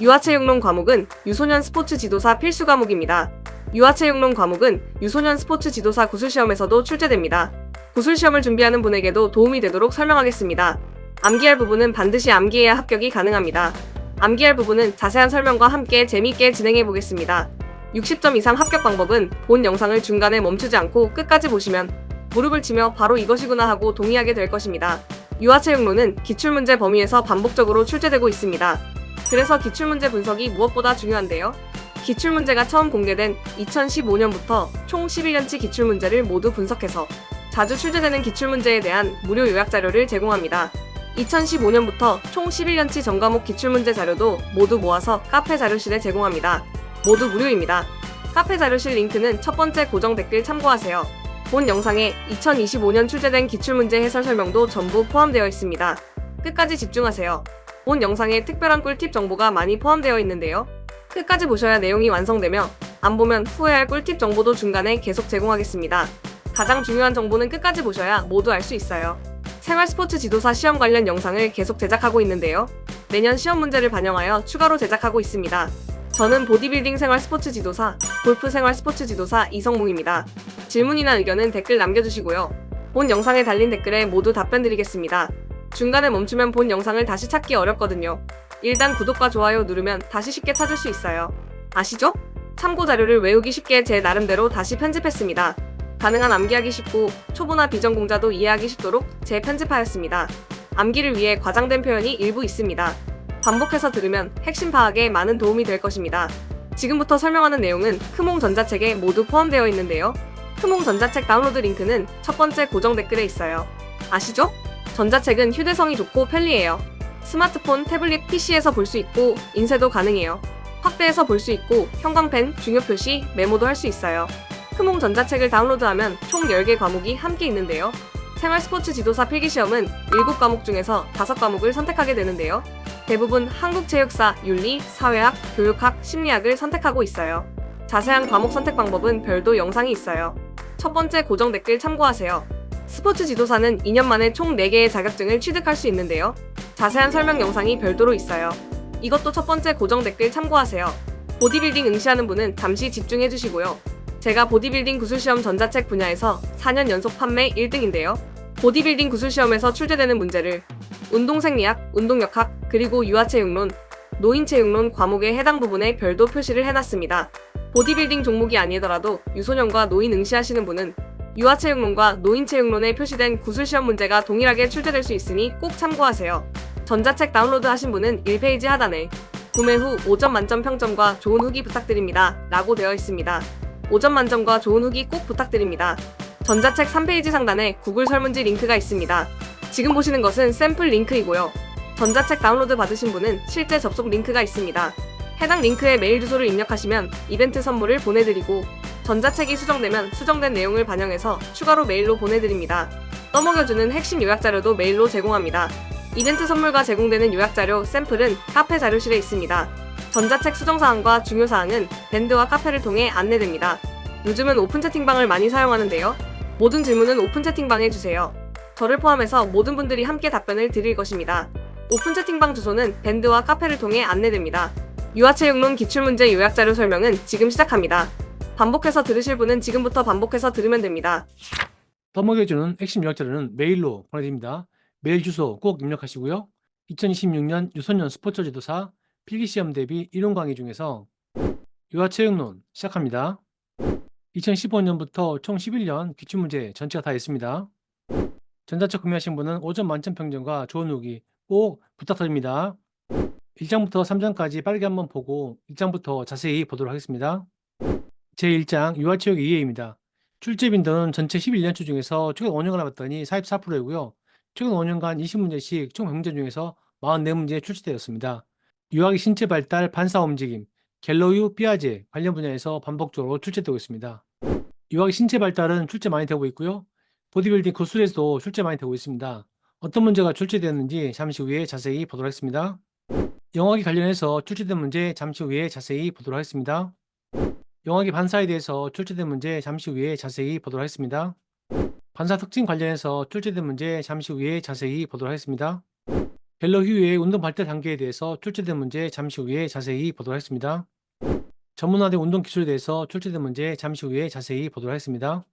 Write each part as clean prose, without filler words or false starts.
유아체육론 과목은 유소년 스포츠 지도사 필수 과목입니다. 유아체육론 과목은 유소년 스포츠 지도사 구술시험에서도 출제됩니다. 구술시험을 준비하는 분에게도 도움이 되도록 설명하겠습니다. 암기할 부분은 반드시 암기해야 합격이 가능합니다. 암기할 부분은 자세한 설명과 함께 재미있게 진행해 보겠습니다. 60점 이상 합격 방법은 본 영상을 중간에 멈추지 않고 끝까지 보시면 무릎을 치며 바로 이것이구나 하고 동의하게 될 것입니다. 유아체육론은 기출문제 범위에서 반복적으로 출제되고 있습니다. 그래서 기출문제 분석이 무엇보다 중요한데요. 기출문제가 처음 공개된 2015년부터 총 11년치 기출문제를 모두 분석해서 자주 출제되는 기출문제에 대한 무료 요약자료를 제공합니다. 2015년부터 총 11년치 전과목 기출문제 자료도 모두 모아서 카페 자료실에 제공합니다. 모두 무료입니다. 카페 자료실 링크는 첫 번째 고정 댓글 참고하세요. 본 영상에 2025년 출제된 기출문제 해설 설명도 전부 포함되어 있습니다. 끝까지 집중하세요. 본 영상에 특별한 꿀팁 정보가 많이 포함되어 있는데요. 끝까지 보셔야 내용이 완성되며 안 보면 후회할 꿀팁 정보도 중간에 계속 제공하겠습니다. 가장 중요한 정보는 끝까지 보셔야 모두 알 수 있어요. 생활 스포츠 지도사 시험 관련 영상을 계속 제작하고 있는데요. 매년 시험 문제를 반영하여 추가로 제작하고 있습니다. 저는 보디빌딩 생활 스포츠 지도사, 골프 생활 스포츠 지도사 이성몽입니다. 질문이나 의견은 댓글 남겨주시고요. 본 영상에 달린 댓글에 모두 답변 드리겠습니다. 중간에 멈추면 본 영상을 다시 찾기 어렵거든요. 일단 구독과 좋아요 누르면 다시 쉽게 찾을 수 있어요. 아시죠? 참고 자료를 외우기 쉽게 제 나름대로 다시 편집했습니다. 가능한 암기하기 쉽고 초보나 비전공자도 이해하기 쉽도록 재편집하였습니다. 암기를 위해 과장된 표현이 일부 있습니다. 반복해서 들으면 핵심 파악에 많은 도움이 될 것입니다. 지금부터 설명하는 내용은 크몽 전자책에 모두 포함되어 있는데요. 크몽 전자책 다운로드 링크는 첫 번째 고정 댓글에 있어요. 아시죠? 전자책은 휴대성이 좋고 편리해요. 스마트폰, 태블릿, PC에서 볼 수 있고 인쇄도 가능해요. 확대해서 볼 수 있고 형광펜, 중요 표시, 메모도 할 수 있어요. 크몽 전자책을 다운로드하면 총 10개 과목이 함께 있는데요. 생활 스포츠 지도사 필기시험은 7과목 중에서 5과목을 선택하게 되는데요. 대부분 한국체육사, 윤리, 사회학, 교육학, 심리학을 선택하고 있어요. 자세한 과목 선택 방법은 별도 영상이 있어요. 첫 번째 고정 댓글 참고하세요. 스포츠 지도사는 2년 만에 총 4개의 자격증을 취득할 수 있는데요. 자세한 설명 영상이 별도로 있어요. 이것도 첫 번째 고정 댓글 참고하세요. 보디빌딩 응시하는 분은 잠시 집중해 주시고요. 제가 보디빌딩 구술시험 전자책 분야에서 4년 연속 판매 1등인데요. 보디빌딩 구술시험에서 출제되는 문제를 운동생리학, 운동역학, 그리고 유아체육론, 노인체육론 과목의 해당 부분에 별도 표시를 해놨습니다. 보디빌딩 종목이 아니더라도 유소년과 노인 응시하시는 분은 유아체육론과 노인체육론에 표시된 구술시험 문제가 동일하게 출제될 수 있으니 꼭 참고하세요. 전자책 다운로드 하신 분은 1페이지 하단에 구매 후 5점 만점 평점과 좋은 후기 부탁드립니다 라고 되어 있습니다. 5점 만점과 좋은 후기 꼭 부탁드립니다. 전자책 3페이지 상단에 구글 설문지 링크가 있습니다. 지금 보시는 것은 샘플 링크이고요. 전자책 다운로드 받으신 분은 실제 접속 링크가 있습니다. 해당 링크에 메일 주소를 입력하시면 이벤트 선물을 보내드리고 전자책이 수정되면 수정된 내용을 반영해서 추가로 메일로 보내드립니다. 떠먹여주는 핵심 요약자료도 메일로 제공합니다. 이벤트 선물과 제공되는 요약자료 샘플은 카페 자료실에 있습니다. 전자책 수정사항과 중요사항은 밴드와 카페를 통해 안내됩니다. 요즘은 오픈 채팅방을 많이 사용하는데요. 모든 질문은 오픈 채팅방에 주세요. 저를 포함해서 모든 분들이 함께 답변을 드릴 것입니다. 오픈 채팅방 주소는 밴드와 카페를 통해 안내됩니다. 유아체육론 기출문제 요약자료 설명은 지금 시작합니다. 반복해서 들으실 분은 지금부터 반복해서 들으면 됩니다. 떠먹여주는 핵심 요약자료는 메일로 보내드립니다. 메일 주소 꼭 입력하시고요. 2026년 유소년 스포츠 지도사 필기시험 대비 이론 강의 중에서 유아체육론 시작합니다. 2015년부터 총 11년 기출문제 전체가 다 있습니다. 전자책 구매하신 분은 5점 만점 평점과 좋은 후기 꼭 부탁드립니다. 1장부터 3장까지 빠르게 한번 보고 1장부터 자세히 보도록 하겠습니다. 제1장 유아체육 2회입니다. 출제 빈도는 전체 11년치 중에서 최근 5년간 해봤더니 44%이고요. 최근 5년간 20문제씩 총 100문제 중에서 44문제 출제되었습니다. 유아기 신체 발달, 반사 움직임, 갤러유, 삐아제 관련 분야에서 반복적으로 출제되고 있습니다. 유아기 신체 발달은 출제 많이 되고 있고요. 보디빌딩 구술에서도 출제 많이 되고 있습니다. 어떤 문제가 출제되었는지 잠시 후에 자세히 보도록 하겠습니다. 영화기 관련해서 출제된 문제 잠시 후에 자세히 보도록 하겠습니다. 영화기 반사에 대해서 출제된 문제 잠시 후에 자세히 보도록 하겠습니다. 반사 특징 관련해서 출제된 문제 잠시 후에 자세히 보도록 하겠습니다. 갤러 휴의 운동 발달 단계에 대해서 출제된 문제 잠시 후에 자세히 보도록 하겠습니다. 전문화된 운동 기술에 대해서 출제된 문제 잠시 후에 자세히 보도록 하겠습니다.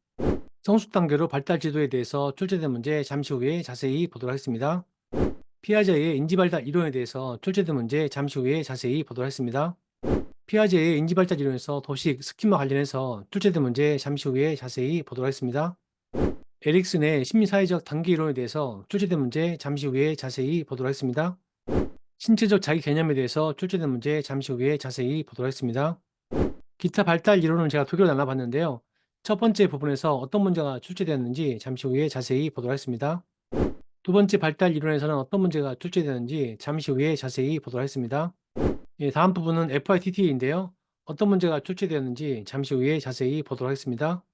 성숙 단계로 발달 지도에 대해서 출제된 문제 잠시 후에 자세히 보도록 하겠습니다. 피아제의 인지 발달 이론에 대해서 출제된 문제 잠시 후에 자세히 보도록 하겠습니다. 피아제의 인지 발달 이론에서 도식, 스킨과 관련해서 출제된 문제 잠시 후에 자세히 보도록 하겠습니다. 에릭슨의 심리사회적 단계 이론에 대해서 출제된 문제 잠시 후에 자세히 보도록 하겠습니다. 신체적 자기 개념에 대해서 출제된 문제 잠시 후에 자세히 보도록 하겠습니다. 기타 발달 이론은 제가 두 개로 나눠봤는데요. 첫 번째 부분에서 어떤 문제가 출제되었는지 잠시 후에 자세히 보도록 하겠습니다. 두 번째 발달 이론에서는 어떤 문제가 출제되는지 잠시 후에 자세히 보도록 하겠습니다. 다음 부분은 FITT인데요. 어떤 문제가 출제되었는지 잠시 후에 자세히 보도록 하겠습니다.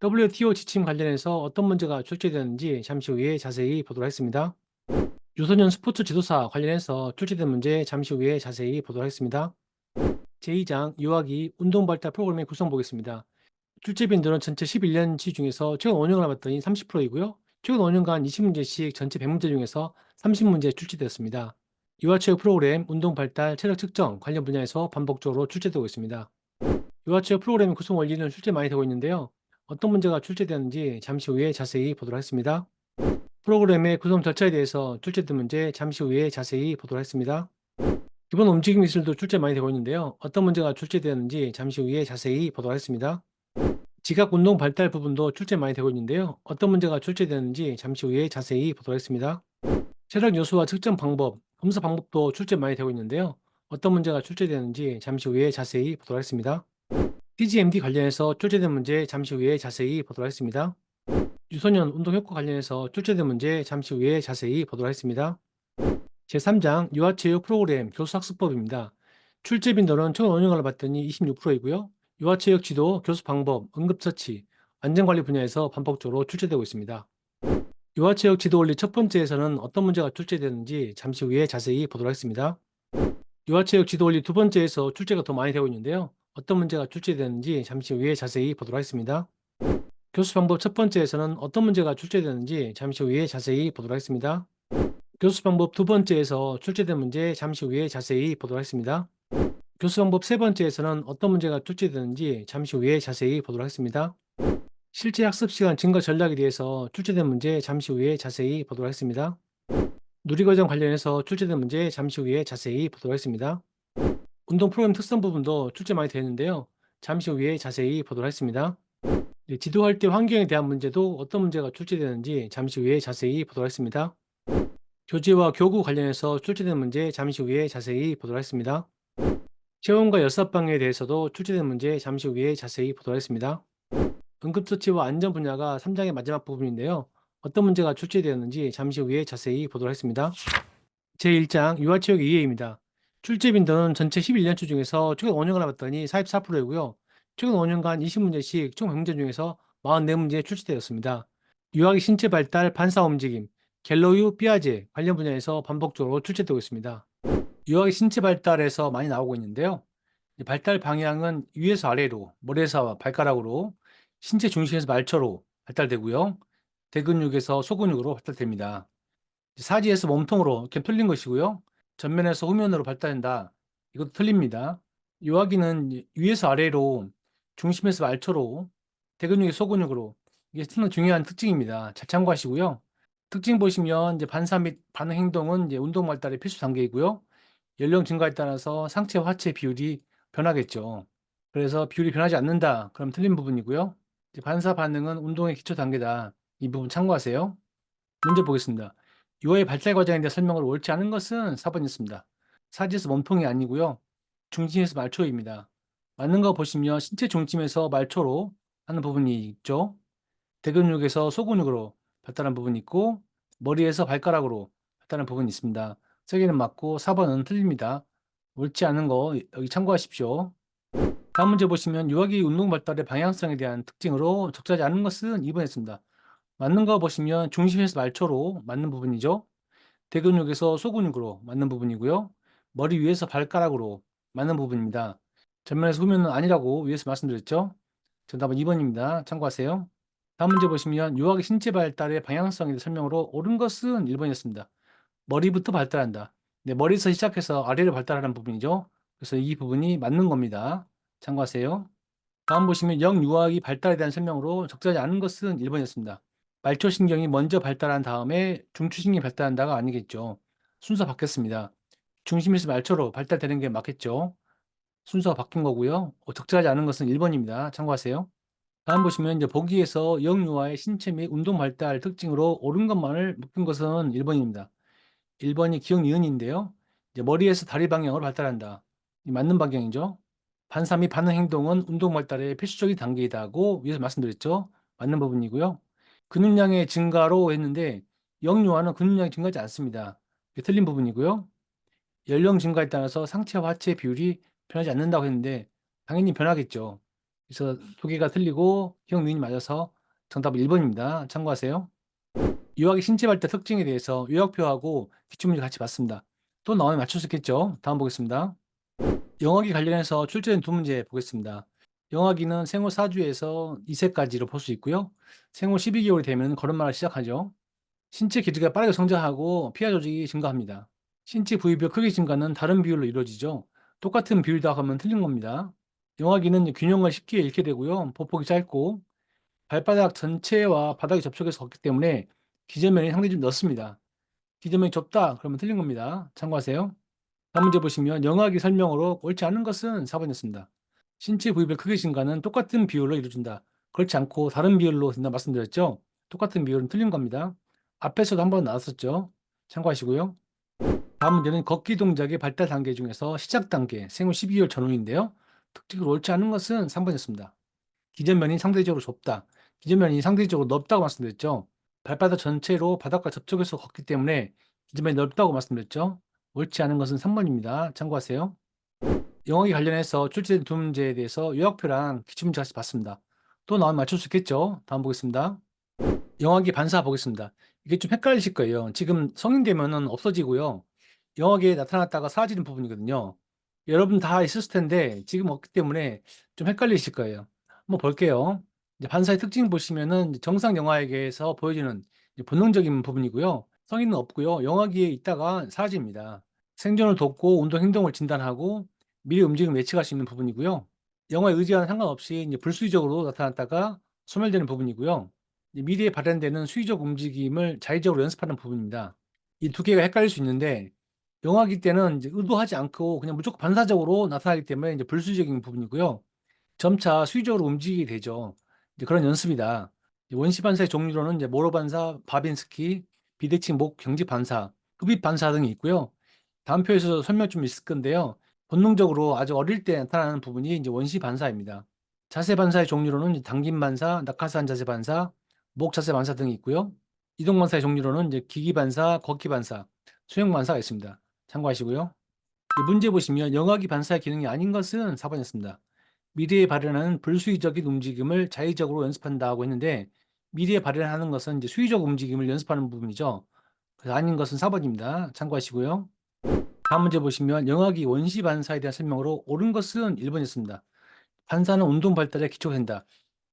WTO 지침 관련해서 어떤 문제가 출제되었는지 잠시 후에 자세히 보도록 하겠습니다. 유소년 스포츠 지도사 관련해서 출제된 문제 잠시 후에 자세히 보도록 하겠습니다. 제2장 유아기 운동발달 프로그램의 구성 보겠습니다. 출제 빈도는 전체 11년치 중에서 최근 5년을 봤더니 30%이고요. 최근 5년간 20문제씩 전체 100문제 중에서 30문제 출제되었습니다. 유아체육 프로그램, 운동발달, 체력 측정 관련 분야에서 반복적으로 출제되고 있습니다. 유아체육 프로그램 구성 원리는 출제 많이 되고 있는데요. 어떤 문제가 출제되었는지 잠시 후에 자세히 보도록 하겠습니다. 프로그램의 구성 절차에 대해서 출제된 문제 잠시 후에 자세히 보도록 하겠습니다. 기본 움직임 기술도 출제 많이 되고 있는데요. 어떤 문제가 출제되었는지 잠시 후에 자세히 보도록 하겠습니다. 지각 운동 발달 부분도 출제 많이 되고 있는데요. 어떤 문제가 출제되었는지 잠시 후에 자세히 보도록 하겠습니다. 체력 요소와 측정 방법, 검사 방법도 출제 많이 되고 있는데요. 어떤 문제가 출제되었는지 잠시 후에 자세히 보도록 하겠습니다. TGMD 관련해서 출제된 문제 잠시 후에 자세히 보도록 하겠습니다. 유소년 운동 효과 관련해서 출제된 문제 잠시 후에 자세히 보도록 하겠습니다. 제3장 유아체육 프로그램 교수학습법입니다. 출제 빈도는 최근 5년간을 봤더니 26%이고요. 유아체육 지도, 교수 방법, 응급처치, 안전관리 분야에서 반복적으로 출제되고 있습니다. 유아체육 지도 원리 첫 번째에서는 어떤 문제가 출제되는지 잠시 후에 자세히 보도록 하겠습니다. 유아체육 지도 원리 두 번째에서 출제가 더 많이 되고 있는데요. 어떤 문제가 출제되는지 잠시 후에 자세히 보도록 하겠습니다. 교수 방법 첫 번째에서는 어떤 문제가 출제되는지 잠시 후에 자세히 보도록 하겠습니다. 교수 방법 두 번째에서 출제된 문제 잠시 후에 자세히 보도록 하겠습니다. 교수 방법 세 번째에서는 어떤 문제가 출제되는지 잠시 후에 자세히 보도록 하겠습니다. 실제 학습 시간 증가 전략에 대해서 출제된 문제 잠시 후에 자세히 보도록 하겠습니다. 누리과정 관련해서 출제된 문제 잠시 후에 자세히 보도록 하겠습니다. 운동 프로그램 특성 부분도 출제 많이 되는데요. 잠시 후에 자세히 보도록 하겠습니다. 지도할 때 환경에 대한 문제도 어떤 문제가 출제되는지 잠시 후에 자세히 보도록 하겠습니다. 교재와 교구 관련해서 출제된 문제 잠시 후에 자세히 보도록 하겠습니다. 체온과 열사방에 대해서도 출제된 문제 잠시 후에 자세히 보도록 하겠습니다. 응급처치와 안전 분야가 3장의 마지막 부분인데요. 어떤 문제가 출제되었는지 잠시 후에 자세히 보도록 하겠습니다. 제1장 유아체육 이해입니다. 출제 빈도는 전체 11년치 중에서 최근 5년간 봤더니 44%이고요. 최근 5년간 20문제씩 총 100문제 중에서 44문제 출제되었습니다. 유아기 신체 발달, 반사 움직임, 갤러유, 피아제 관련 분야에서 반복적으로 출제되고 있습니다. 유아기 신체 발달에서 많이 나오고 있는데요. 발달 방향은 위에서 아래로, 머리에서 발가락으로, 신체 중심에서 말초로 발달되고요. 대근육에서 소근육으로 발달됩니다. 사지에서 몸통으로 이렇게 틀린 것이고요. 전면에서 후면으로 발달된다. 이것도 틀립니다. 유아기는 위에서 아래로, 중심에서 말초로, 대근육에서 소근육으로 이게 상당히 중요한 특징입니다. 잘 참고하시고요. 특징 보시면 이제 반사 및 반응 행동은 이제 운동 발달의 필수 단계이고요. 연령 증가에 따라서 상체 하체 비율이 변하겠죠. 그래서 비율이 변하지 않는다. 그럼 틀린 부분이고요. 이제 반사 반응은 운동의 기초 단계다. 이 부분 참고하세요. 문제 보겠습니다. 유아의 발달 과정에 대한 설명을 옳지 않은 것은 4번이었습니다. 사지에서 몸통이 아니고요. 중심에서 말초입니다. 맞는 거 보시면 신체 중심에서 말초로 하는 부분이 있죠. 대근육에서 소근육으로 발달한 부분이 있고 머리에서 발가락으로 발달한 부분이 있습니다. 3개는 맞고 4번은 틀립니다. 옳지 않은 거 여기 참고하십시오. 다음 문제 보시면 유아기 운동 발달의 방향성에 대한 특징으로 적절하지 않은 것은 2번이었습니다. 맞는 거 보시면 중심에서 말초로 맞는 부분이죠. 대근육에서 소근육으로 맞는 부분이고요. 머리 위에서 발가락으로 맞는 부분입니다. 전면에서 후면은 아니라고 위에서 말씀드렸죠. 정답은 2번입니다. 참고하세요. 다음 문제 보시면 유아기 신체 발달의 방향성에 대한 설명으로 옳은 것은 1번이었습니다. 머리부터 발달한다. 네, 머리에서 시작해서 아래로 발달하는 부분이죠. 그래서 이 부분이 맞는 겁니다. 참고하세요. 다음 보시면 영유아기 발달에 대한 설명으로 적절하지 않은 것은 1번이었습니다. 말초신경이 먼저 발달한 다음에 중추신경이 발달한다가 아니겠죠. 순서 바뀌었습니다. 중심에서 말초로 발달되는 게 맞겠죠. 순서가 바뀐 거고요. 적절하지 않은 것은 1번입니다. 참고하세요. 다음 보시면 이제 보기에서 영유아의 신체 및 운동 발달 특징으로 옳은 것만을 묶은 것은 1번입니다. 1번이 기억 니은인데요. 이제 머리에서 다리 방향으로 발달한다. 이 맞는 방향이죠. 반사 및 반응 행동은 운동 발달의 필수적인 단계이다고 위에서 말씀드렸죠. 맞는 부분이고요. 근육량의 증가로 했는데 영유아는 근육량이 증가하지 않습니다. 이게 틀린 부분이고요. 연령 증가에 따라서 상체와 하체 비율이 변하지 않는다고 했는데 당연히 변하겠죠. 그래서 두 개가 틀리고 기억 니은이 맞아서 정답은 1번입니다. 참고하세요. 유학의 신체 발달 특징에 대해서 요약표하고 기출문제 같이 봤습니다. 또 나오면 맞출 수 있겠죠? 다음 보겠습니다. 영어기 관련해서 출제된 두 문제 보겠습니다. 영어기는 생후 4주에서 2세까지로 볼 수 있고요. 생후 12개월이 되면 걸음마를 시작하죠. 신체 길이가 빠르게 성장하고 피하 조직이 증가합니다. 신체 부위별 크기 증가는 다른 비율로 이루어지죠. 똑같은 비율이다 하면 틀린 겁니다. 영아기는 균형을 쉽게 잃게 되고요. 보폭이 짧고 발바닥 전체와 바닥이 접촉해서 걷기 때문에 기저면이 상당히 좀 넓습니다. 기저면이 좁다 그러면 틀린 겁니다. 참고하세요. 다음 문제 보시면 영아기 설명으로 옳지 않은 것은 4번이었습니다. 신체 부위별 크기 증가는 똑같은 비율로 이루어진다. 그렇지 않고 다른 비율로 된다 말씀드렸죠. 똑같은 비율은 틀린 겁니다. 앞에서도 한번 나왔었죠. 참고하시고요. 다음 문제는 걷기 동작의 발달 단계 중에서 시작 단계, 생후 12개월 전후인데요. 특징으로 옳지 않은 것은 3번이었습니다. 기저면이 상대적으로 좁다. 기저면이 상대적으로 넓다고 말씀드렸죠. 발바닥 전체로 바닥과 접촉해서 걷기 때문에 기저면이 넓다고 말씀드렸죠. 옳지 않은 것은 3번입니다. 참고하세요. 영어기 관련해서 출제된 두 문제에 대해서 요약표랑 기출문제 같이 봤습니다. 또 나오면 맞출 수 있겠죠? 다음 보겠습니다. 영어기 반사 보겠습니다. 이게 좀 헷갈리실 거예요. 지금 성인 되면은 없어지고요. 영어기에 나타났다가 사라지는 부분이거든요. 여러분 다 있었을 텐데 지금 없기 때문에 좀 헷갈리실 거예요. 한번 볼게요. 이제 반사의 특징 보시면은 정상 영화에게서 보여지는 본능적인 부분이고요. 성인은 없고요. 영화기에 있다가 사라집니다. 생존을 돕고 운동 행동을 진단하고 미래 움직임을 예측할 수 있는 부분이고요. 영화의 의지와는 상관없이 이제 불수의적으로 나타났다가 소멸되는 부분이고요. 미래에 발현되는 수의적 움직임을 자의적으로 연습하는 부분입니다. 이 두 개가 헷갈릴 수 있는데 영화기 때는 이제 의도하지 않고 그냥 무조건 반사적으로 나타나기 때문에 이제 불수의적인 부분이고요. 점차 수의적으로 움직이게 되죠. 이제 그런 연습이다. 원시 반사의 종류로는 이제 모로 반사, 바빈스키, 비대칭 목 경직 반사, 흡입 반사 등이 있고요. 다음 표에서 설명 좀 있을 건데요. 본능적으로 아주 어릴 때 나타나는 부분이 이제 원시 반사입니다. 자세 반사의 종류로는 이제 당김 반사, 낙하산 자세 반사, 목 자세 반사 등이 있고요. 이동 반사의 종류로는 이제 기기 반사, 걷기 반사, 수행 반사가 있습니다. 참고하시고요. 문제 보시면 영화기 반사의 기능이 아닌 것은 4번이었습니다. 미래에 발현하는 불수의적인 움직임을 자의적으로 연습한다고 했는데 미래에 발현하는 것은 이제 수의적 움직임을 연습하는 부분이죠. 그래서 아닌 것은 4번입니다. 참고하시고요. 다음 문제 보시면 영화기 원시 반사에 대한 설명으로 옳은 것은 1번이었습니다. 반사는 운동 발달에 기초가 된다.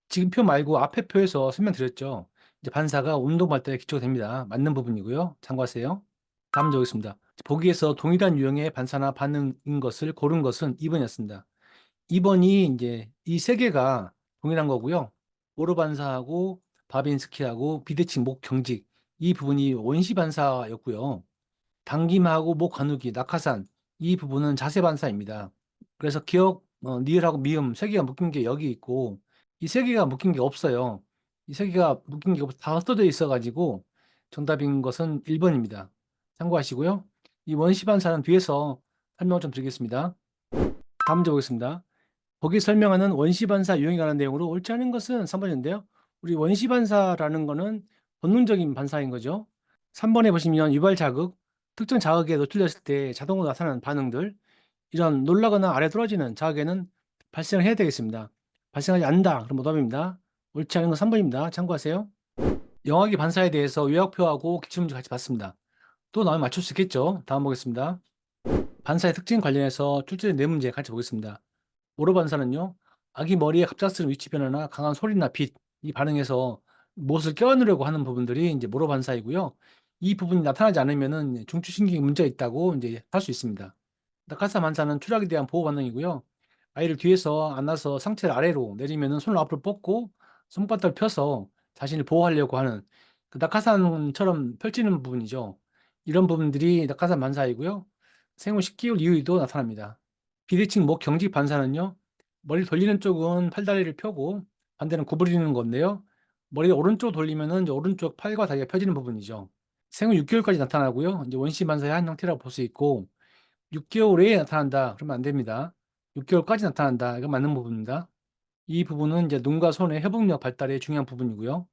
지금 표 말고 앞에 표에서 설명드렸죠. 이제 반사가 운동 발달에 기초가 됩니다. 맞는 부분이고요. 참고하세요. 다음 문제 보겠습니다. 보기에서 동일한 유형의 반사나 반응인 것을 고른 것은 2번이었습니다. 2번이 이제 이 세 개가 동일한 거고요. 오로 반사하고 바빈스키하고 비대칭 목 경직 이 부분이 원시 반사였고요. 당김하고 목 가누기, 낙하산 이 부분은 자세 반사입니다. 그래서 기억, 니을하고 미음 세 개가 묶인 게 여기 있고 이 세 개가 묶인 게 없어요. 이 세 개가 묶인 게 다 흩어져 있어가지고 정답인 것은 1번입니다. 참고하시고요. 이 원시 반사는 뒤에서 설명 좀 드리겠습니다. 다음 문제 보겠습니다. 거기 설명하는 원시 반사 유형에 관한 내용으로 옳지 않은 것은 3번인데요. 우리 원시 반사라는 거는 본능적인 반사인 거죠. 3번에 보시면 유발 자극, 특정 자극에 노출됐을 때 자동으로 나타나는 반응들, 이런 놀라거나 아래 떨어지는 자극에는 발생을 해야 되겠습니다. 발생하지 않는다. 그럼 오답입니다. 옳지 않은 건 3번입니다. 참고하세요. 영화기 반사에 대해서 요약표하고 기출문제 같이 봤습니다. 또 나오면 맞출 수 있겠죠. 다음 보겠습니다. 반사의 특징 관련해서 출제된 네 문제 같이 보겠습니다. 오로 반사는요, 아기 머리의 갑작스러운 위치 변화나 강한 소리나 빛, 이 반응에서 무엇을 껴안으려고 하는 부분들이 이제 모로 반사이고요. 이 부분이 나타나지 않으면은 중추신경에 문제가 있다고 이제 할 수 있습니다. 낙하산 반사는 추락에 대한 보호 반응이고요. 아이를 뒤에서 안아서 상체를 아래로 내리면은 손을 앞으로 뻗고 손바닥을 펴서 자신을 보호하려고 하는 그 낙하산처럼 펼치는 부분이죠. 이런 부분들이 낙하산 반사이고요. 생후 10개월 이후에도 나타납니다. 비대칭 목 경직 반사는요. 머리를 돌리는 쪽은 팔다리를 펴고 반대는 구부리는 건데요. 머리를 오른쪽 돌리면은 이제 오른쪽 팔과 다리가 펴지는 부분이죠. 생후 6개월까지 나타나고요. 이제 원시 반사의 한 형태라고 볼 수 있고 6개월에 나타난다. 그러면 안 됩니다. 6개월까지 나타난다. 이건 맞는 부분입니다. 이 부분은 이제 눈과 손의 회복력 발달에 중요한 부분이고요.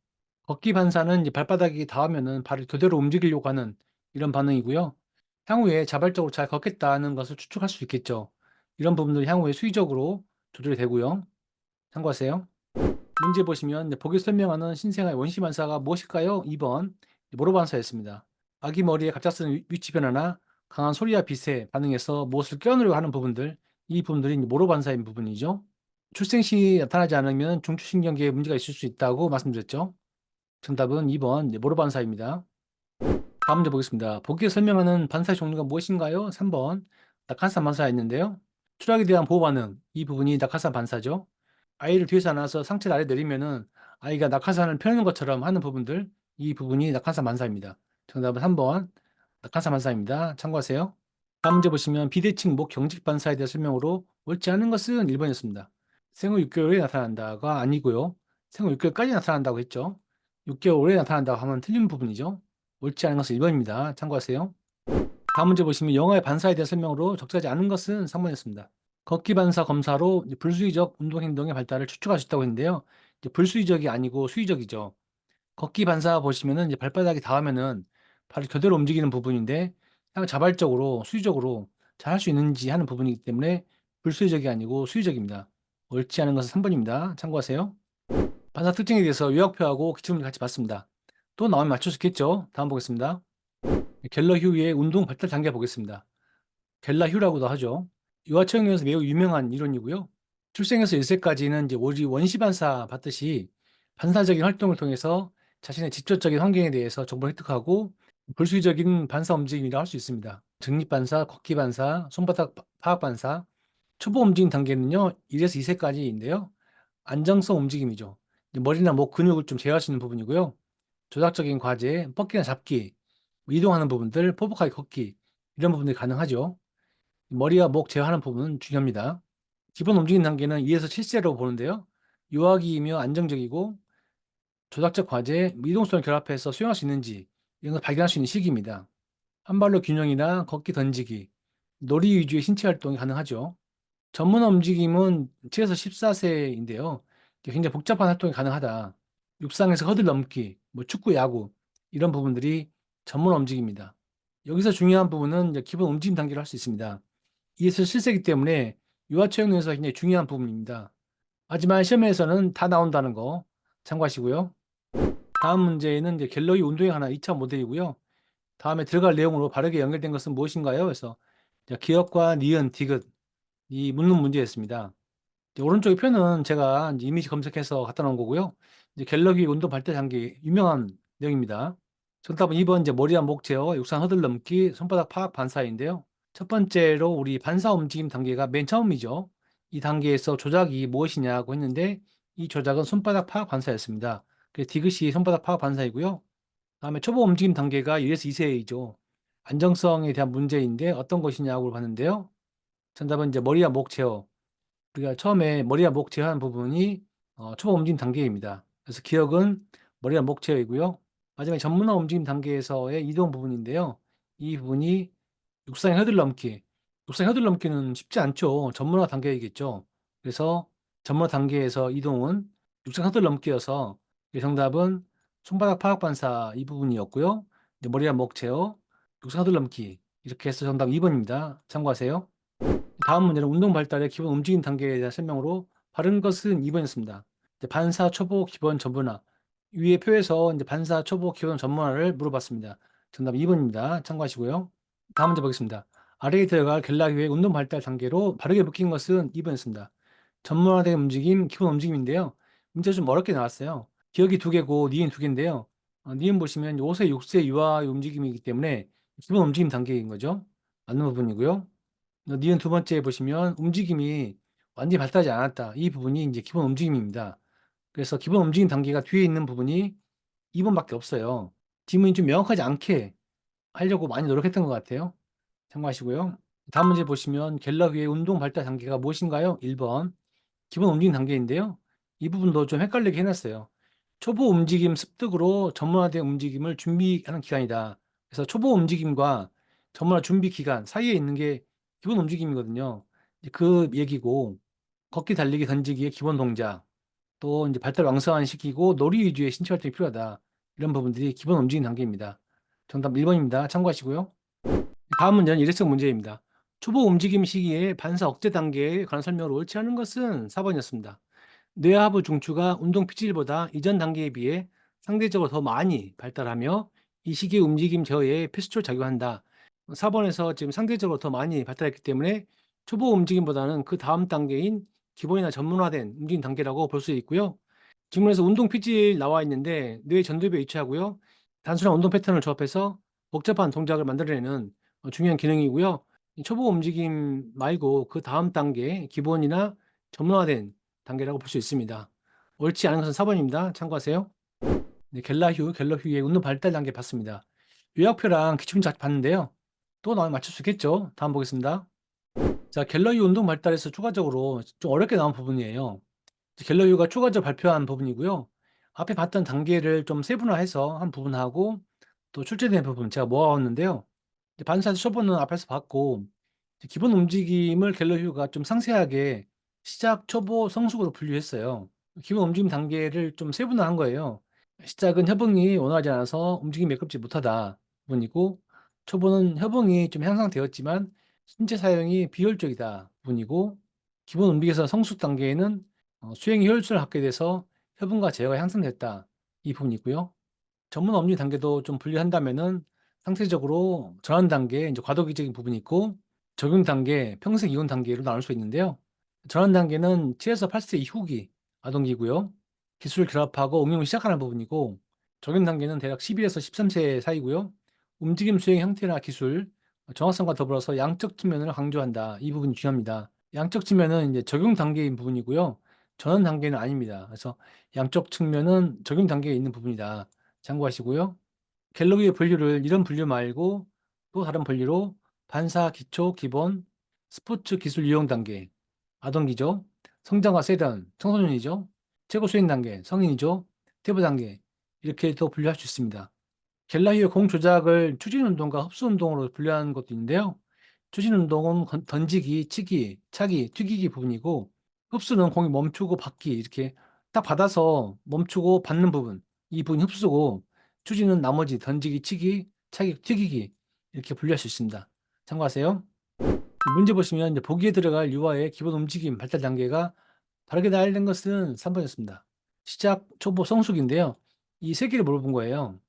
걷기 반사는 이제 발바닥이 닿으면은 발을 그대로 움직이려고 하는 이런 반응이고요. 향후에 자발적으로 잘 걷겠다는 것을 추측할 수 있겠죠. 이런 부분들이 향후에 수의적으로 조절이 되고요. 참고하세요. 문제 보시면 이제 보기 설명하는 신생아의 원시 반사가 무엇일까요? 2번 모로 반사였습니다. 아기 머리의 갑작스런 위치 변화나 강한 소리와 빛에 반응해서 무엇을 껴누려고 하는 부분들, 이 부분들이 이제 모로 반사인 부분이죠. 출생 시 나타나지 않으면 중추신경계에 문제가 있을 수 있다고 말씀드렸죠. 정답은 2번 모로 반사입니다. 다음 문제 보겠습니다. 보기에 설명하는 반사의 종류가 무엇인가요? 3번 낙하산 반사였는데요. 추락에 대한 보호 반응, 이 부분이 낙하산 반사죠. 아이를 뒤에서 안아서 상체를 아래 내리면은 아이가 낙하산을 펴는 것처럼 하는 부분들, 이 부분이 낙하산 반사입니다. 정답은 3번 낙하산 반사입니다. 참고하세요. 다음 문제 보시면 비대칭 목 경직 반사에 대한 설명으로 옳지 않은 것은 1번이었습니다. 생후 6개월에 나타난다가 아니고요. 생후 6개월까지 나타난다고 했죠. 6개월에 나타난다고 하면 틀린 부분이죠. 옳지 않은 것은 1번입니다. 참고하세요. 다음 문제 보시면 영화의 반사에 대한 설명으로 적절하지 않은 것은 3번이었습니다. 걷기 반사 검사로 이제 불수의적 운동 행동의 발달을 추측할 수 있다고 했는데요. 이제 불수의적이 아니고 수의적이죠. 걷기 반사 보시면은 이제 발바닥이 닿으면은 발을 그대로 움직이는 부분인데 그냥 자발적으로 수의적으로 잘 할 수 있는지 하는 부분이기 때문에 불수의적이 아니고 수의적입니다. 옳지 않은 것은 3번입니다. 참고하세요. 반사 특징에 대해서 요약표하고 기출문제 같이 봤습니다. 또 나오면 맞출 수 있겠죠? 다음 보겠습니다. 갤러휴의 운동 발달 단계 보겠습니다. 갤라휴라고도 하죠. 유아체육에서 매우 유명한 이론이고요. 출생에서 1세까지는 이제 오직 원시 반사 받듯이 반사적인 활동을 통해서 자신의 직접적인 환경에 대해서 정보를 획득하고 불수의적인 반사 움직임이라고 할 수 있습니다. trực立 반사, 걷기 반사, 손바닥 파악 반사, 초보 움직임 단계는요, 1에서 2세까지인데요. 안정성 움직임이죠. 이제 머리나 목 근육을 좀 제어할 수 있는 부분이고요. 조작적인 과제, 뻗기나 잡기, 뭐 이동하는 부분들, 포복하게 걷기, 이런 부분들이 가능하죠. 머리와 목 제어하는 부분은 중요합니다. 기본 움직임 단계는 2에서 7세로 보는데요. 유아기이며 안정적이고 조작적 과제, 이동성을 결합해서 수행할 수 있는지 이런 걸 발견할 수 있는 시기입니다. 한 발로 균형이나 걷기 던지기, 놀이 위주의 신체 활동이 가능하죠. 전문화 움직임은 7에서 14세인데요. 굉장히 복잡한 활동이 가능하다. 육상에서 허들 넘기, 뭐 축구, 야구 이런 부분들이 전문화 움직임입니다. 여기서 중요한 부분은 이제 기본 움직임 단계를 할 수 있습니다. 2에서 7세기 때문에 유아체육에서 굉장히 중요한 부분입니다. 하지만 시험에서는 다 나온다는 거 참고하시고요. 다음 문제는 이제 갤러리 운동회 하나 2차 모델이고요. 다음에 들어갈 내용으로 바르게 연결된 것은 무엇인가요? 그래서 기억과 니은, 디귿 이 묻는 문제였습니다. 이제 오른쪽 표는 제가 이제 이미지 검색해서 갖다 놓은 거고요. 이제 갤러리 운동 발달 단계 유명한 내용입니다. 정답은 2번 이제 머리와 목 제어, 육상 허들 넘기, 손바닥 파악 반사인데요. 첫 번째로 우리 반사 움직임 단계가 맨 처음이죠. 이 단계에서 조작이 무엇이냐고 했는데 이 조작은 손바닥 파악 반사였습니다. 그래서 디귿이 손바닥 파악 반사이고요. 다음에 초보 움직임 단계가 1에서 2세이죠. 안정성에 대한 문제인데 어떤 것이냐고 봤는데요. 정답은 이제 머리와 목 제어. 우리가 처음에 머리와 목 제어하는 부분이 초보 움직임 단계입니다. 그래서 기억은 머리와 목 제어이고요. 마지막에 전문화 움직임 단계에서의 이동 부분인데요. 이 부분이 육상의 허들 넘기. 육상의 허들 넘기는 쉽지 않죠. 전문화 단계이겠죠. 그래서 전문화 단계에서 이동은 육상 허들 넘기여서 이 정답은 손바닥 파악 반사 이 부분이었고요. 이제 머리와 목 제어, 육상 허들 넘기 이렇게 해서 정답 2번입니다. 참고하세요. 다음 문제는 운동 발달의 기본 움직임 단계에 대한 설명으로 바른 것은 2번이었습니다. 반사, 초보, 기본, 전문화. 위의 표에서 이제 반사, 초보, 기본, 전문화를 물어봤습니다. 정답 2번입니다. 참고하시고요. 다음 문제 보겠습니다. 아래에 들어갈 갤라교의 운동 발달 단계로 바르게 묶인 것은 2번이었습니다. 전문화된 움직임, 기본 움직임인데요. 문제 좀 어렵게 나왔어요. 기억이 2개고 니은 2개인데요. 니은 보시면 5세, 6세 유아의 움직임이기 때문에 기본 움직임 단계인 거죠. 맞는 부분이고요. 니은 두 번째 보시면 움직임이 완전히 발달하지 않았다. 이 부분이 이제 기본 움직임입니다. 그래서 기본 움직임 단계가 뒤에 있는 부분이 2번밖에 없어요. 지문이 좀 명확하지 않게 하려고 많이 노력했던 것 같아요. 참고하시고요. 다음 문제 보시면 갤러그의 운동 발달 단계가 무엇인가요? 1번 기본 움직임 단계인데요. 이 부분도 좀 헷갈리게 해놨어요. 초보 움직임 습득으로 전문화된 움직임을 준비하는 기간이다. 그래서 초보 움직임과 전문화 준비 기간 사이에 있는 게 기본 움직임이거든요. 이제 그 얘기고 걷기, 달리기, 던지기의 기본 동작, 또 이제 발달 왕성한 시기고 놀이 위주의 신체 활동이 필요하다. 이런 부분들이 기본 움직임 단계입니다. 정답 1번입니다. 참고하시고요. 다음 문제는 일회성 문제입니다. 초보 움직임 시기에 반사 억제 단계에 관한 설명을 옳지 않은 것은 4번이었습니다. 뇌하부 중추가 운동 피질보다 이전 단계에 비해 상대적으로 더 많이 발달하며 이 시기의 움직임 저해에 필수적으로 작용한다. 4번에서 지금 상대적으로 더 많이 발달했기 때문에 초보 움직임보다는 그 다음 단계인 기본이나 전문화된 움직임 단계라고 볼 수 있고요. 질문에서 운동 피질 나와 있는데 뇌 전두엽에 위치하고요. 단순한 운동 패턴을 조합해서 복잡한 동작을 만들어내는 중요한 기능이고요. 이 초보 움직임 말고 그 다음 단계 기본이나 전문화된 단계라고 볼 수 있습니다. 옳지 않은 것은 4번입니다. 참고하세요. 네, 갤러휴의 운동 발달 단계 봤습니다. 요약표랑 기출문제 봤는데요. 또 나오면 맞출 수 있겠죠? 다음 보겠습니다. 자, 갤러휴 운동 발달에서 추가적으로 좀 어렵게 나온 부분이에요. 갤러유가 추가적으로 발표한 부분이고요. 앞에 봤던 단계를 좀 세분화해서 한 부분하고 또 출제된 부분 제가 모아왔는데요. 반사에서 초보는 앞에서 봤고 기본 움직임을 갤러유가 좀 상세하게 시작, 초보, 성숙으로 분류했어요. 기본 움직임 단계를 좀 세분화한 거예요. 시작은 협응이 원활하지 않아서 움직임이 매끄럽지 못하다 부분이고, 초보는 협응이 좀 향상되었지만 신체 사용이 비효율적이다 부분이고, 기본 움직임에서 성숙 단계에는 수행이 효율성을 갖게 돼서 협응과 제어가 향상됐다 이 부분이고요. 전문 업무 단계도 좀 분류한다면은 상대적으로 전환 단계, 이제 과도기적인 부분이 있고 적용 단계, 평생 이용 단계로 나눌 수 있는데요. 전환 단계는 7에서 8세 이후기 아동기고요. 기술을 결합하고 응용을 시작하는 부분이고 적용 단계는 대략 11에서 13세 사이고요. 움직임 수행 형태나 기술, 정확성과 더불어서 양적 측면을 강조한다. 이 부분이 중요합니다. 양적 측면은 이제 적용 단계인 부분이고요. 전환 단계는 아닙니다. 그래서 양적 측면은 적용 단계에 있는 부분이다. 참고하시고요. 갤러그의 분류를 이런 분류 말고 또 다른 분류로 반사, 기초, 기본, 스포츠 기술 이용 단계, 아동기죠. 성장과 세단, 청소년이죠. 최고 수행 단계, 성인이죠. 퇴보 단계 이렇게 또 분류할 수 있습니다. 갤러그의 공 조작을 추진 운동과 흡수 운동으로 분류하는 것도 있는데요. 추진 운동은 던지기, 치기, 차기, 튀기기 부분이고 흡수는 공이 멈추고 받기 이렇게 딱 받아서 멈추고 받는 부분 이 부분이 흡수고 추진은 나머지 던지기, 치기, 차기, 튀기기 이렇게 분류할 수 있습니다. 참고하세요. 문제 보시면 이제 보기에 들어갈 유아의 기본 움직임 발달 단계가 다르게 나열된 것은 3번이었습니다. 시작, 초보, 성숙인데요. 이 세 개를 물어본 거예요.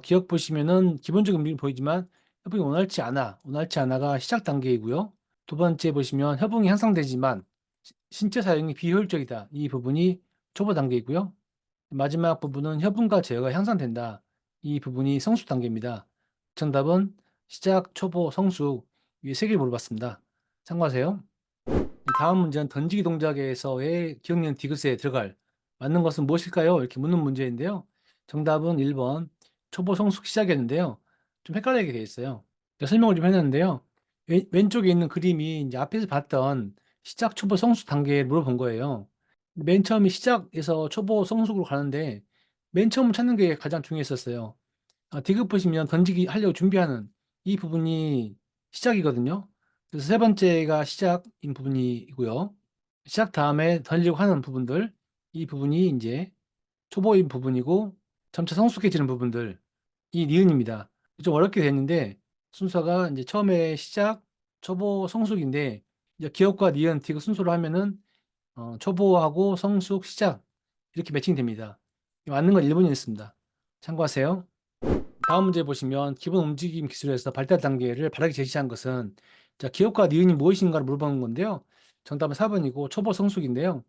기억 보시면은 기본적인 움직임이 보이지만 협응이 원활치 않아가 시작 단계이고요. 두 번째 보시면 협응이 향상되지만 신체 사용이 비효율적이다. 이 부분이 초보 단계이고요. 마지막 부분은 협응과 제어가 향상된다. 이 부분이 성숙 단계입니다. 정답은 시작, 초보, 성숙 이 세 개를 물어봤습니다. 참고하세요. 다음 문제는 던지기 동작에서의 기억력 디귿에 들어갈 맞는 것은 무엇일까요? 이렇게 묻는 문제인데요. 정답은 1번 초보 성숙 시작이었는데요. 좀 헷갈리게 되어 있어요. 설명을 좀 했는데요. 왼쪽에 있는 그림이 이제 앞에서 봤던 시작, 초보, 성숙 단계를 물어본 거예요. 맨 처음에 시작에서 초보, 성숙으로 가는데 맨 처음 찾는 게 가장 중요했었어요. 디귿 보시면 던지기 하려고 준비하는 이 부분이 시작이거든요. 그래서 세 번째가 시작인 부분이고요. 시작 다음에 던지려고 하는 부분들, 이 부분이 이제 초보인 부분이고 점차 성숙해지는 부분들, 이 니은입니다. 좀 어렵게 됐는데 순서가 이제 처음에 시작, 초보, 성숙인데 이제 기억과 니은, 디귿 순서로 하면은 초보하고 성숙, 시작 이렇게 매칭됩니다. 맞는 건 1번이었습니다. 참고하세요. 다음 문제 보시면 기본 움직임 기술에서 발달 단계를 바르게 제시한 것은 자, 기억과 니은이 무엇인가를 물어보는 건데요. 정답은 4번이고 초보 성숙인데요.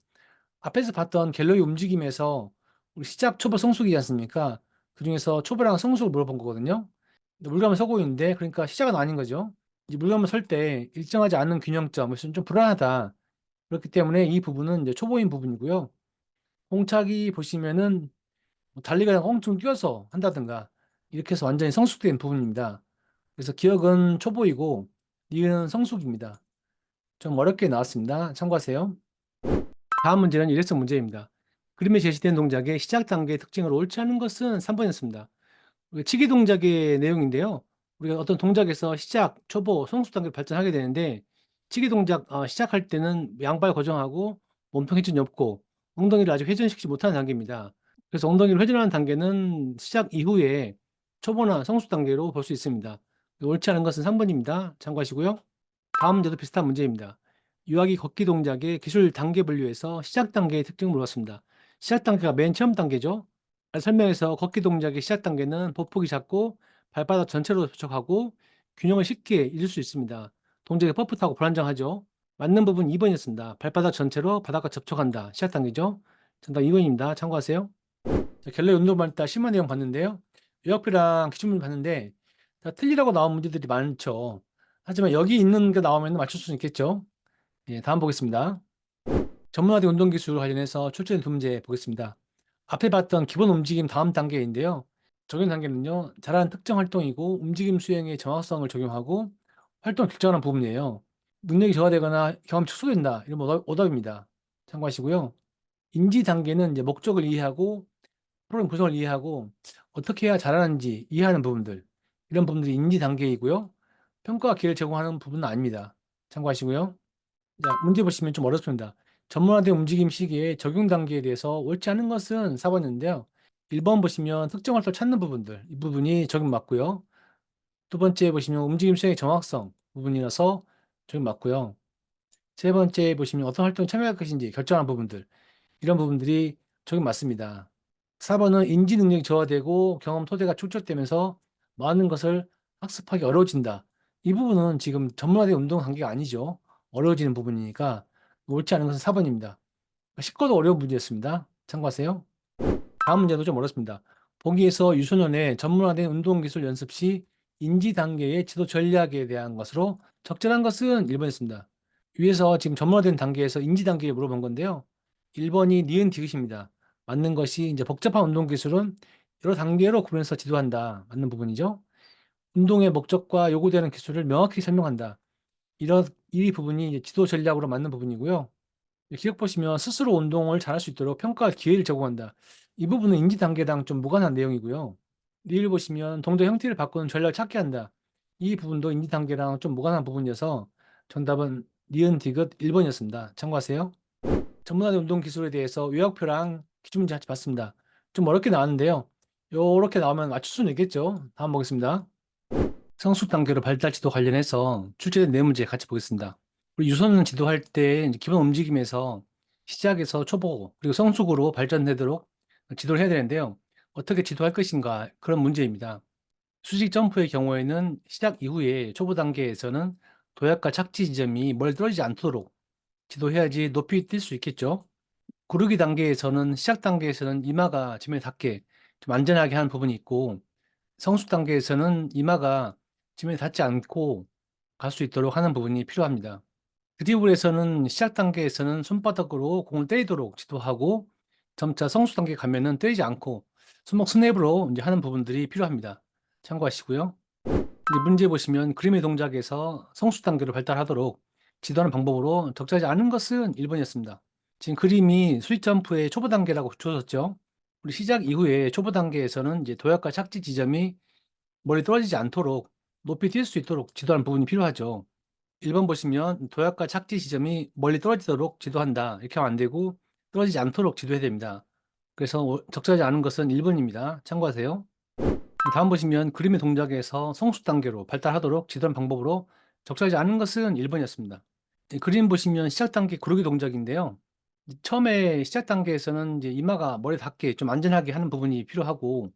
앞에서 봤던 갤러리 움직임에서 우리 시작 초보 성숙이지 않습니까? 그중에서 초보랑 성숙을 물어본 거거든요. 근데 물감을 서고 있는데 그러니까 시작은 아닌 거죠. 이 물감을 설 때 일정하지 않은 균형점, 그래서 좀 불안하다. 그렇기 때문에 이 부분은 이제 초보인 부분이고요. 홍차기 보시면은 뭐 달리기랑 엄청 뛰어서 한다든가 이렇게 해서 완전히 성숙된 부분입니다. 그래서 기억은 초보이고 니은 성숙입니다. 좀 어렵게 나왔습니다. 참고하세요. 다음 문제는 일회성 문제입니다. 그림에 제시된 동작의 시작 단계의 특징을 옳지 않은 것은 3번이었습니다. 치기 동작의 내용인데요. 우리가 어떤 동작에서 시작, 초보, 성숙 단계로 발전하게 되는데 치기 동작 시작할 때는 양발 고정하고 몸통 회전이 없고 엉덩이를 아직 회전시키지 못하는 단계입니다. 그래서 엉덩이를 회전하는 단계는 시작 이후에 초보나 성숙 단계로 볼 수 있습니다. 옳지 않은 것은 3번입니다. 참고하시고요. 다음 문제도 비슷한 문제입니다. 유아기 걷기 동작의 기술 단계 분류에서 시작 단계의 특징을 물었습니다. 시작 단계가 맨 처음 단계죠. 설명에서 걷기 동작의 시작 단계는 보폭이 작고 발바닥 전체로 접촉하고 균형을 쉽게 잃을 수 있습니다. 동작이 뻣뻣하고 불안정하죠. 맞는 부분 2번이었습니다. 발바닥 전체로 바닥과 접촉한다. 시작 단계죠. 정답 2번입니다. 참고하세요. 자, 갤러리 운동반 따 심화 내용 봤는데요. 요약표랑 기출문 봤는데 다 틀리라고 나온 문제들이 많죠. 하지만 여기 있는 게 나오면 맞출 수는 있겠죠. 예, 다음 보겠습니다. 전문화된 운동기술 관련해서 출제된 두 문제 보겠습니다. 앞에 봤던 기본 움직임 다음 단계인데요. 적용 단계는요. 잘하는 특정 활동이고 움직임 수행의 정확성을 적용하고 활동을 결정하는 부분이에요. 능력이 저하되거나 경험이 축소된다. 이런 오답입니다. 참고하시고요. 인지 단계는 이제 목적을 이해하고 프로그램 구성을 이해하고 어떻게 해야 잘하는지 이해하는 부분들, 이런 부분들이 인지 단계이고요. 평가 기회를 제공하는 부분은 아닙니다. 참고하시고요. 자, 문제 보시면 좀 어렵습니다. 전문화된 움직임 시기의 적용 단계에 대해서 옳지 않은 것은 4번인데요. 1번 보시면 특정 활동을 찾는 부분들, 이 부분이 적용 맞고요. 두 번째 보시면 움직임 수행의 정확성 부분이라서 적용 맞고요. 세 번째 보시면 어떤 활동에 참여할 것인지 결정하는 부분들, 이런 부분들이 적용 맞습니다. 4번은 인지 능력이 저하되고 경험 토대가 축적되면서 많은 것을 학습하기 어려워진다. 이 부분은 지금 전문화된 운동 관계가 아니죠. 어려워지는 부분이니까 옳지 않은 것은 4번입니다. 쉽고도 어려운 문제였습니다. 참고하세요. 다음 문제도 좀 어렵습니다. 보기에서 유소년의 전문화된 운동기술 연습 시 인지 단계의 지도 전략에 대한 것으로 적절한 것은 1번이었습니다. 위에서 지금 전문화된 단계에서 인지 단계에 물어본 건데요. 1번이 니은 디귿입니다. 맞는 것이 이제 복잡한 운동기술은 여러 단계로 구분해서 지도한다. 맞는 부분이죠. 운동의 목적과 요구되는 기술을 명확히 설명한다. 이 부분이 이제 지도 전략으로 맞는 부분이고요. 기억 보시면 스스로 운동을 잘할 수 있도록 평가할 기회를 제공한다. 이 부분은 인지 단계랑 좀 무관한 내용이고요. 리를 보시면 동작 형태를 바꾸는 전략을 찾게 한다. 이 부분도 인지 단계랑 좀 무관한 부분이어서 정답은 니은 디귿 1번이었습니다. 참고하세요. 전문화된 운동 기술에 대해서 요약표랑 기출문제 같이 봤습니다. 좀 어렵게 나왔는데요. 요렇게 나오면 맞출 수는 있겠죠. 다음 보겠습니다. 성숙 단계로 발달 지도 관련해서 출제된 네 문제 같이 보겠습니다. 우리 유소년 지도할 때 이제 기본 움직임에서 시작에서 초보 그리고 성숙으로 발전되도록 지도를 해야 되는데요. 어떻게 지도할 것인가 그런 문제입니다. 수직 점프의 경우에는 시작 이후에 초보 단계에서는 도약과 착지 지점이 멀리 떨어지지 않도록 지도해야지 높이 뛸 수 있겠죠. 구르기 단계에서는 시작 단계에서는 이마가 지면에 닿게 좀 안전하게 하는 부분이 있고 성숙 단계에서는 이마가 지면에 닿지 않고 갈 수 있도록 하는 부분이 필요합니다. 드리블에서는 시작 단계에서는 손바닥으로 공을 때리도록 지도하고 점차 성숙 단계 가면은 때리지 않고 손목 스냅으로 이제 하는 부분들이 필요합니다. 참고하시고요. 이제 문제 보시면 그림의 동작에서 성숙 단계로 발달하도록 지도하는 방법으로 적절하지 않은 것은 1번이었습니다. 지금 그림이 스윗 점프의 초보 단계라고 주어졌죠. 우리 시작 이후에 초보 단계에서는 이제 도약과 착지 지점이 멀리 떨어지지 않도록 높이 뛸 수 있도록 지도하는 부분이 필요하죠. 1번 보시면 도약과 착지 지점이 멀리 떨어지도록 지도한다. 이렇게 하면 안 되고 떨어지지 않도록 지도해야 됩니다. 그래서 적절하지 않은 것은 1번입니다. 참고하세요. 다음 보시면 그림의 동작에서 성숙 단계로 발달하도록 지도하는 방법으로 적절하지 않은 것은 1번이었습니다. 그림 보시면 시작 단계 구르기 동작인데요. 처음에 시작 단계에서는 이제 이마가 머리에 닿게 좀 안전하게 하는 부분이 필요하고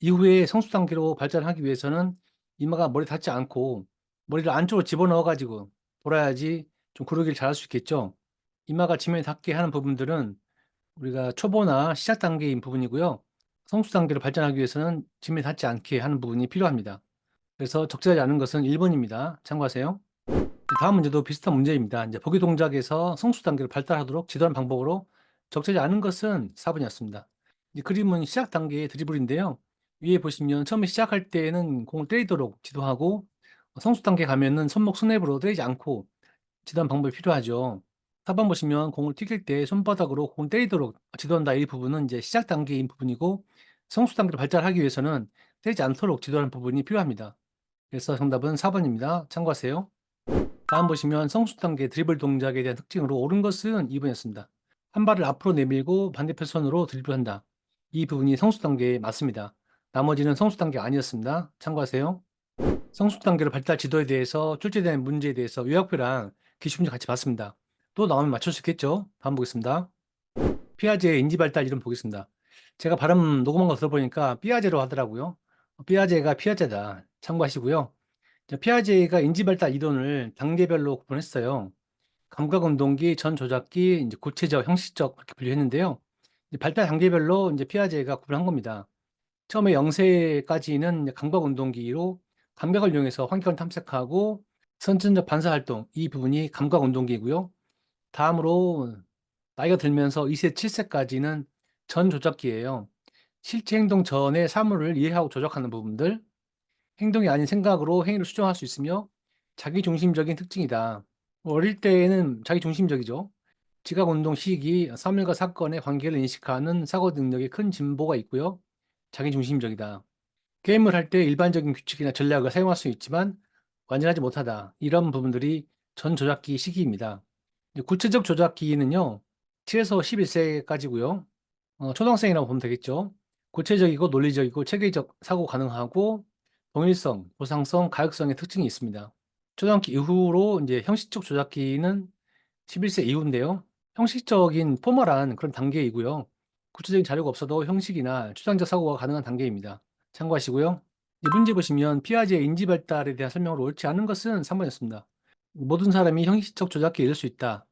이후에 성숙 단계로 발전하기 위해서는 이마가 머리에 닿지 않고 머리를 안쪽으로 집어넣어 가지고 돌아야지 좀 구르기를 잘할 수 있겠죠. 이마가 지면에 닿게 하는 부분들은 우리가 초보나 시작 단계인 부분이고요. 성수 단계로 발전하기 위해서는 짐에 닿지 않게 하는 부분이 필요합니다. 그래서 적절하지 않은 것은 1번입니다. 참고하세요. 다음 문제도 비슷한 문제입니다. 이제 보기 동작에서 성수 단계를 발달하도록 지도하는 방법으로 적절하지 않은 것은 4번이었습니다. 이 그림은 시작 단계의 드리블인데요. 위에 보시면 처음에 시작할 때는 공을 때리도록 지도하고 성수 단계 가면은 손목 스냅으로 때리지 않고 지도하는 방법이 필요하죠. 4번 보시면 공을 튀길 때 손바닥으로 공을 때리도록 지도한다. 이 부분은 이제 시작 단계인 부분이고 성수 단계를 발달하기 위해서는 때리지 않도록 지도하는 부분이 필요합니다. 그래서 정답은 4번입니다. 참고하세요. 다음 보시면 성수 단계 드리블 동작에 대한 특징으로 옳은 것은 2번이었습니다. 한 발을 앞으로 내밀고 반대편 손으로 드리블한다. 이 부분이 성수 단계에 맞습니다. 나머지는 성수 단계 아니었습니다. 참고하세요. 성숙 단계로 발달 지도에 대해서 출제된 문제에 대해서 요약표랑 기출문제 같이 봤습니다. 또 나오면 맞출 수 있겠죠? 다음 보겠습니다. 피아제의 인지 발달 이름 보겠습니다. 제가 발음 녹음한 거 들어보니까 삐아제로 하더라고요. 삐아제가 피아제다. 참고하시고요. 자, 피아제가 인지 발달 이론을 단계별로 구분했어요. 감각운동기, 전조작기, 이제 구체적, 형식적 이렇게 분류했는데요. 이제 발달 단계별로 이제 피아제가 구분한 겁니다. 처음에 0세까지는 감각 운동기로 감각을 이용해서 환경을 탐색하고 선천적 반사 활동 이 부분이 감각 운동기고요. 다음으로 나이가 들면서 2세, 7세까지는 전 조작기예요. 실제 행동 전에 사물을 이해하고 조작하는 부분들, 행동이 아닌 생각으로 행위를 수정할 수 있으며 자기중심적인 특징이다. 어릴 때에는 자기중심적이죠. 지각 운동 시기, 사물과 사건의 관계를 인식하는 사고 능력에 큰 진보가 있고요. 자기중심적이다. 게임을 할 때 일반적인 규칙이나 전략을 사용할 수 있지만 완전하지 못하다. 이런 부분들이 전 조작기 시기입니다. 구체적 조작기는요, 7에서 11세까지고요. 초등학생이라고 보면 되겠죠. 구체적이고 논리적이고 체계적 사고 가능하고 동일성, 보상성, 가역성의 특징이 있습니다. 초등학교 이후로 이제 형식적 조작기는 11세 이후인데요. 형식적인 포멀한 그런 단계이고요. 구체적인 자료가 없어도 형식이나 추상적 사고가 가능한 단계입니다. 참고하시고요. 이 문제 보시면 피아제의 인지 발달에 대한 설명으로 옳지 않은 것은 3번이었습니다. 모든 사람이 형식적 조작기에 이를 수 있다.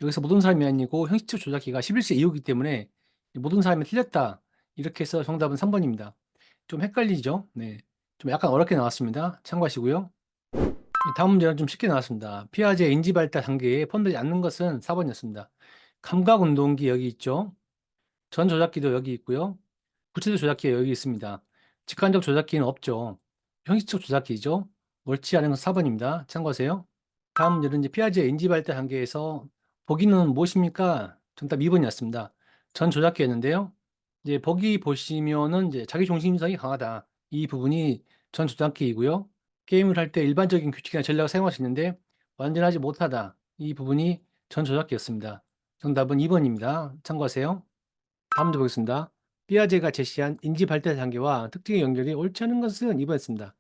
여기서 모든 사람이 아니고 형식적 조작기가 11세 이후이기 때문에 모든 사람이 틀렸다. 이렇게 해서 정답은 3번입니다. 좀 헷갈리죠? 네. 좀 약간 어렵게 나왔습니다. 참고하시고요. 다음 문제는 좀 쉽게 나왔습니다. 피아제 인지 발달 단계에 포함되지 않는 것은 4번이었습니다. 감각 운동기 여기 있죠. 전 조작기도 여기 있고요. 구체적 조작기 여기 있습니다. 직관적 조작기는 없죠. 형식적 조작기죠. 옳지 않은 건 4번입니다. 참고하세요. 다음 문제는 이제 피아제 인지 발달 단계에서 보기는 무엇입니까? 정답 2번이었습니다. 전 조작기였는데요. 이제 보기 보시면은 이제 자기 중심성이 강하다. 이 부분이 전 조작기이고요. 게임을 할 때 일반적인 규칙이나 전략을 사용할 수 있는데 완전하지 못하다. 이 부분이 전 조작기였습니다. 정답은 2번입니다. 참고하세요. 다음 문제 보겠습니다. 삐아제가 제시한 인지 발달 단계와 특징의 연결이 옳지 않은 것은 2번이었습니다.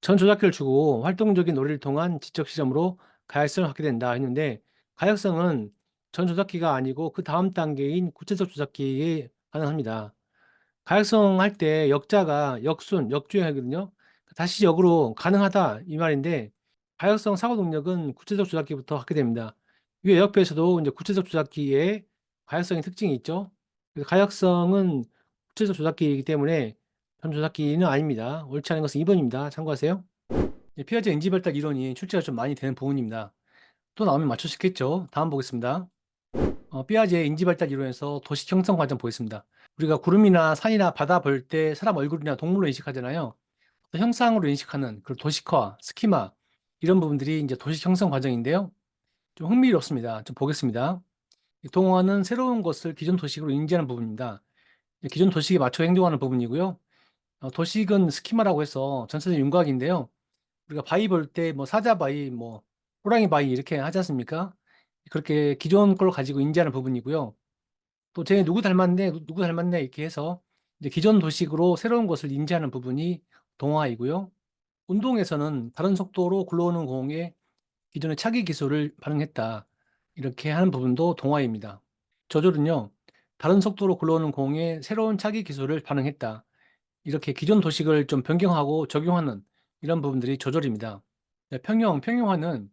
전 조작기를 주고 활동적인 놀이를 통한 지적 시점으로 가역성을 갖게 된다 했는데 가역성은 전 조작기가 아니고 그 다음 단계인 구체적 조작기에 가능합니다. 가역성 할 때 역자가 역순, 역주행하거든요. 다시 역으로 가능하다 이 말인데 가역성 사고 동력은 구체적 조작기부터 갖게 됩니다. 위에 옆에서도 이제 구체적 조작기에 가역성의 특징이 있죠. 그래서 가역성은 구체적 조작기이기 때문에 전 조작기는 아닙니다. 옳지 않은 것은 2번입니다. 참고하세요. 피아제 인지발달 이론이 출제가 좀 많이 되는 부분입니다. 또 나오면 맞출 수 있겠죠. 다음 보겠습니다. 삐아제 인지발달 이론에서 도식 형성 과정 보겠습니다. 우리가 구름이나 산이나 바다 볼 때 사람 얼굴이나 동물로 인식하잖아요. 형상으로 인식하는 그 도식화, 스키마 이런 부분들이 이제 도식 형성 과정인데요. 좀 흥미롭습니다. 좀 보겠습니다. 이 동화는 새로운 것을 기존 도식으로 인지하는 부분입니다. 기존 도식에 맞춰 행동하는 부분이고요. 도식은 스키마라고 해서 전체적인 윤곽인데요. 우리가 바위 볼 때 뭐 사자 바위, 뭐 호랑이 바위 이렇게 하지 않습니까? 그렇게 기존 걸 가지고 인지하는 부분이고요. 또 쟤 누구 닮았네, 누구 닮았네 이렇게 해서 이제 기존 도식으로 새로운 것을 인지하는 부분이 동화이고요. 운동에서는 다른 속도로 굴러오는 공에 기존의 차기 기술을 반응했다. 이렇게 하는 부분도 동화입니다. 저절은요, 다른 속도로 굴러오는 공에 새로운 차기 기술을 반응했다. 이렇게 기존 도식을 좀 변경하고 적용하는 이런 부분들이 조절입니다. 네, 평형화는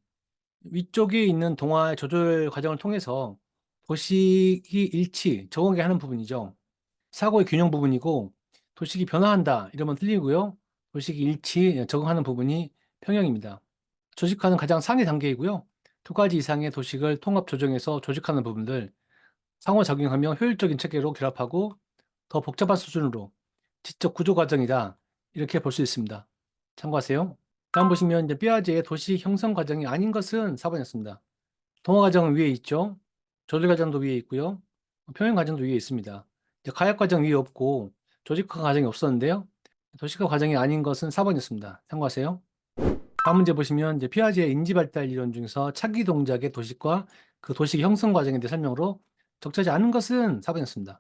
위쪽에 있는 동화의 조절 과정을 통해서 도식이 일치, 적응하게 하는 부분이죠. 사고의 균형 부분이고 도식이 변화한다 이러면 틀리고요. 도식이 일치, 적응하는 부분이 평형입니다. 조직화는 가장 상위 단계이고요. 두 가지 이상의 도식을 통합 조정해서 조직하는 부분들 상호작용하며 효율적인 체계로 결합하고 더 복잡한 수준으로 지적 구조 과정이다. 이렇게 볼 수 있습니다. 참고하세요. 다음 보시면 이제 삐아제의 도식 형성 과정이 아닌 것은 4번이었습니다. 동화 과정은 위에 있죠. 조절 과정도 위에 있고요. 평형 과정도 위에 있습니다. 이제 가역 과정 위에 없고 조직화 과정이 없었는데요. 도식화 과정이 아닌 것은 4번이었습니다. 참고하세요. 다음 문제 보시면 이제 피아제의 인지 발달 이론 중에서 차기 동작의 도식과 그 도식 형성 과정에 대해 설명으로 적절하지 않은 것은 4번이었습니다.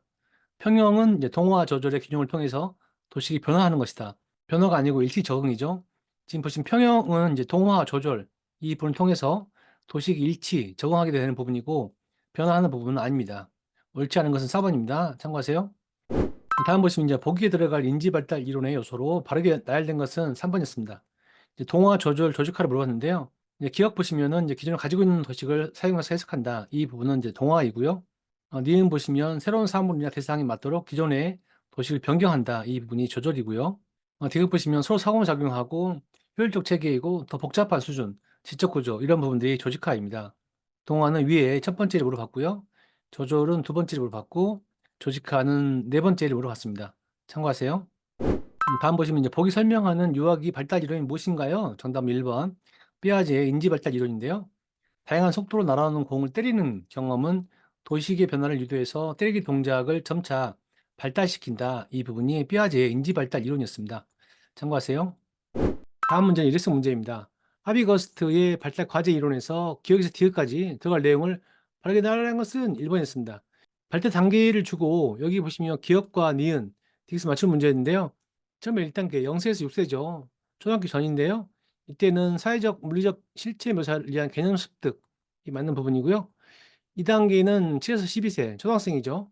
평형은 이제 동화 조절의 균형을 통해서 도식이 변화하는 것이다. 변화가 아니고 일시 적응이죠. 지금 보신 평형은 이제 동화 조절 이 부분을 통해서 도식이 일치 적응하게 되는 부분이고 변화하는 부분은 아닙니다. 옳지 않은 것은 4번입니다. 참고하세요. 다음 보시면 이제 보기에 들어갈 인지 발달 이론의 요소로 바르게 나열된 것은 3번이었습니다. 이제 동화 조절 조직화를 물어봤는데요. 이제 기억 보시면은 이제 기존에 가지고 있는 도식을 사용해서 해석한다. 이 부분은 이제 동화이고요. 니은 보시면 새로운 사물이나 대상이 맞도록 기존의 도식을 변경한다. 이 부분이 조절이고요. 디귿 보시면 서로 상호작용하고 효율적 체계이고 더 복잡한 수준, 지적 구조 이런 부분들이 조직화입니다. 동화는 위에 첫 번째를 물어봤고요. 조절은 두 번째를 물어봤고 조직화는 네 번째를 물어봤습니다. 참고하세요. 다음 보시면 이제 보기 설명하는 유아기 발달 이론이 무엇인가요? 정답 1번. 삐아제의 인지 발달 이론인데요. 다양한 속도로 날아오는 공을 때리는 경험은 도식의 변화를 유도해서 때리기 동작을 점차 발달시킨다. 이 부분이 삐아제의 인지 발달 이론이었습니다. 참고하세요. 다음 문제는 일회성 문제입니다. 하비거스트의 발달 과제 이론에서 기억에서 디귿까지 들어갈 내용을 바르게 나열한 것은 1번이었습니다. 발달 단계를 주고 여기 보시면 기억과 니은, 디귿을 맞춘 문제인데요. 처음에 1단계 0세에서 6세죠. 초등학교 전인데요. 이때는 사회적, 물리적 실체 묘사를 위한 개념 습득이 맞는 부분이고요. 2단계는 7에서 12세 초등학생이죠.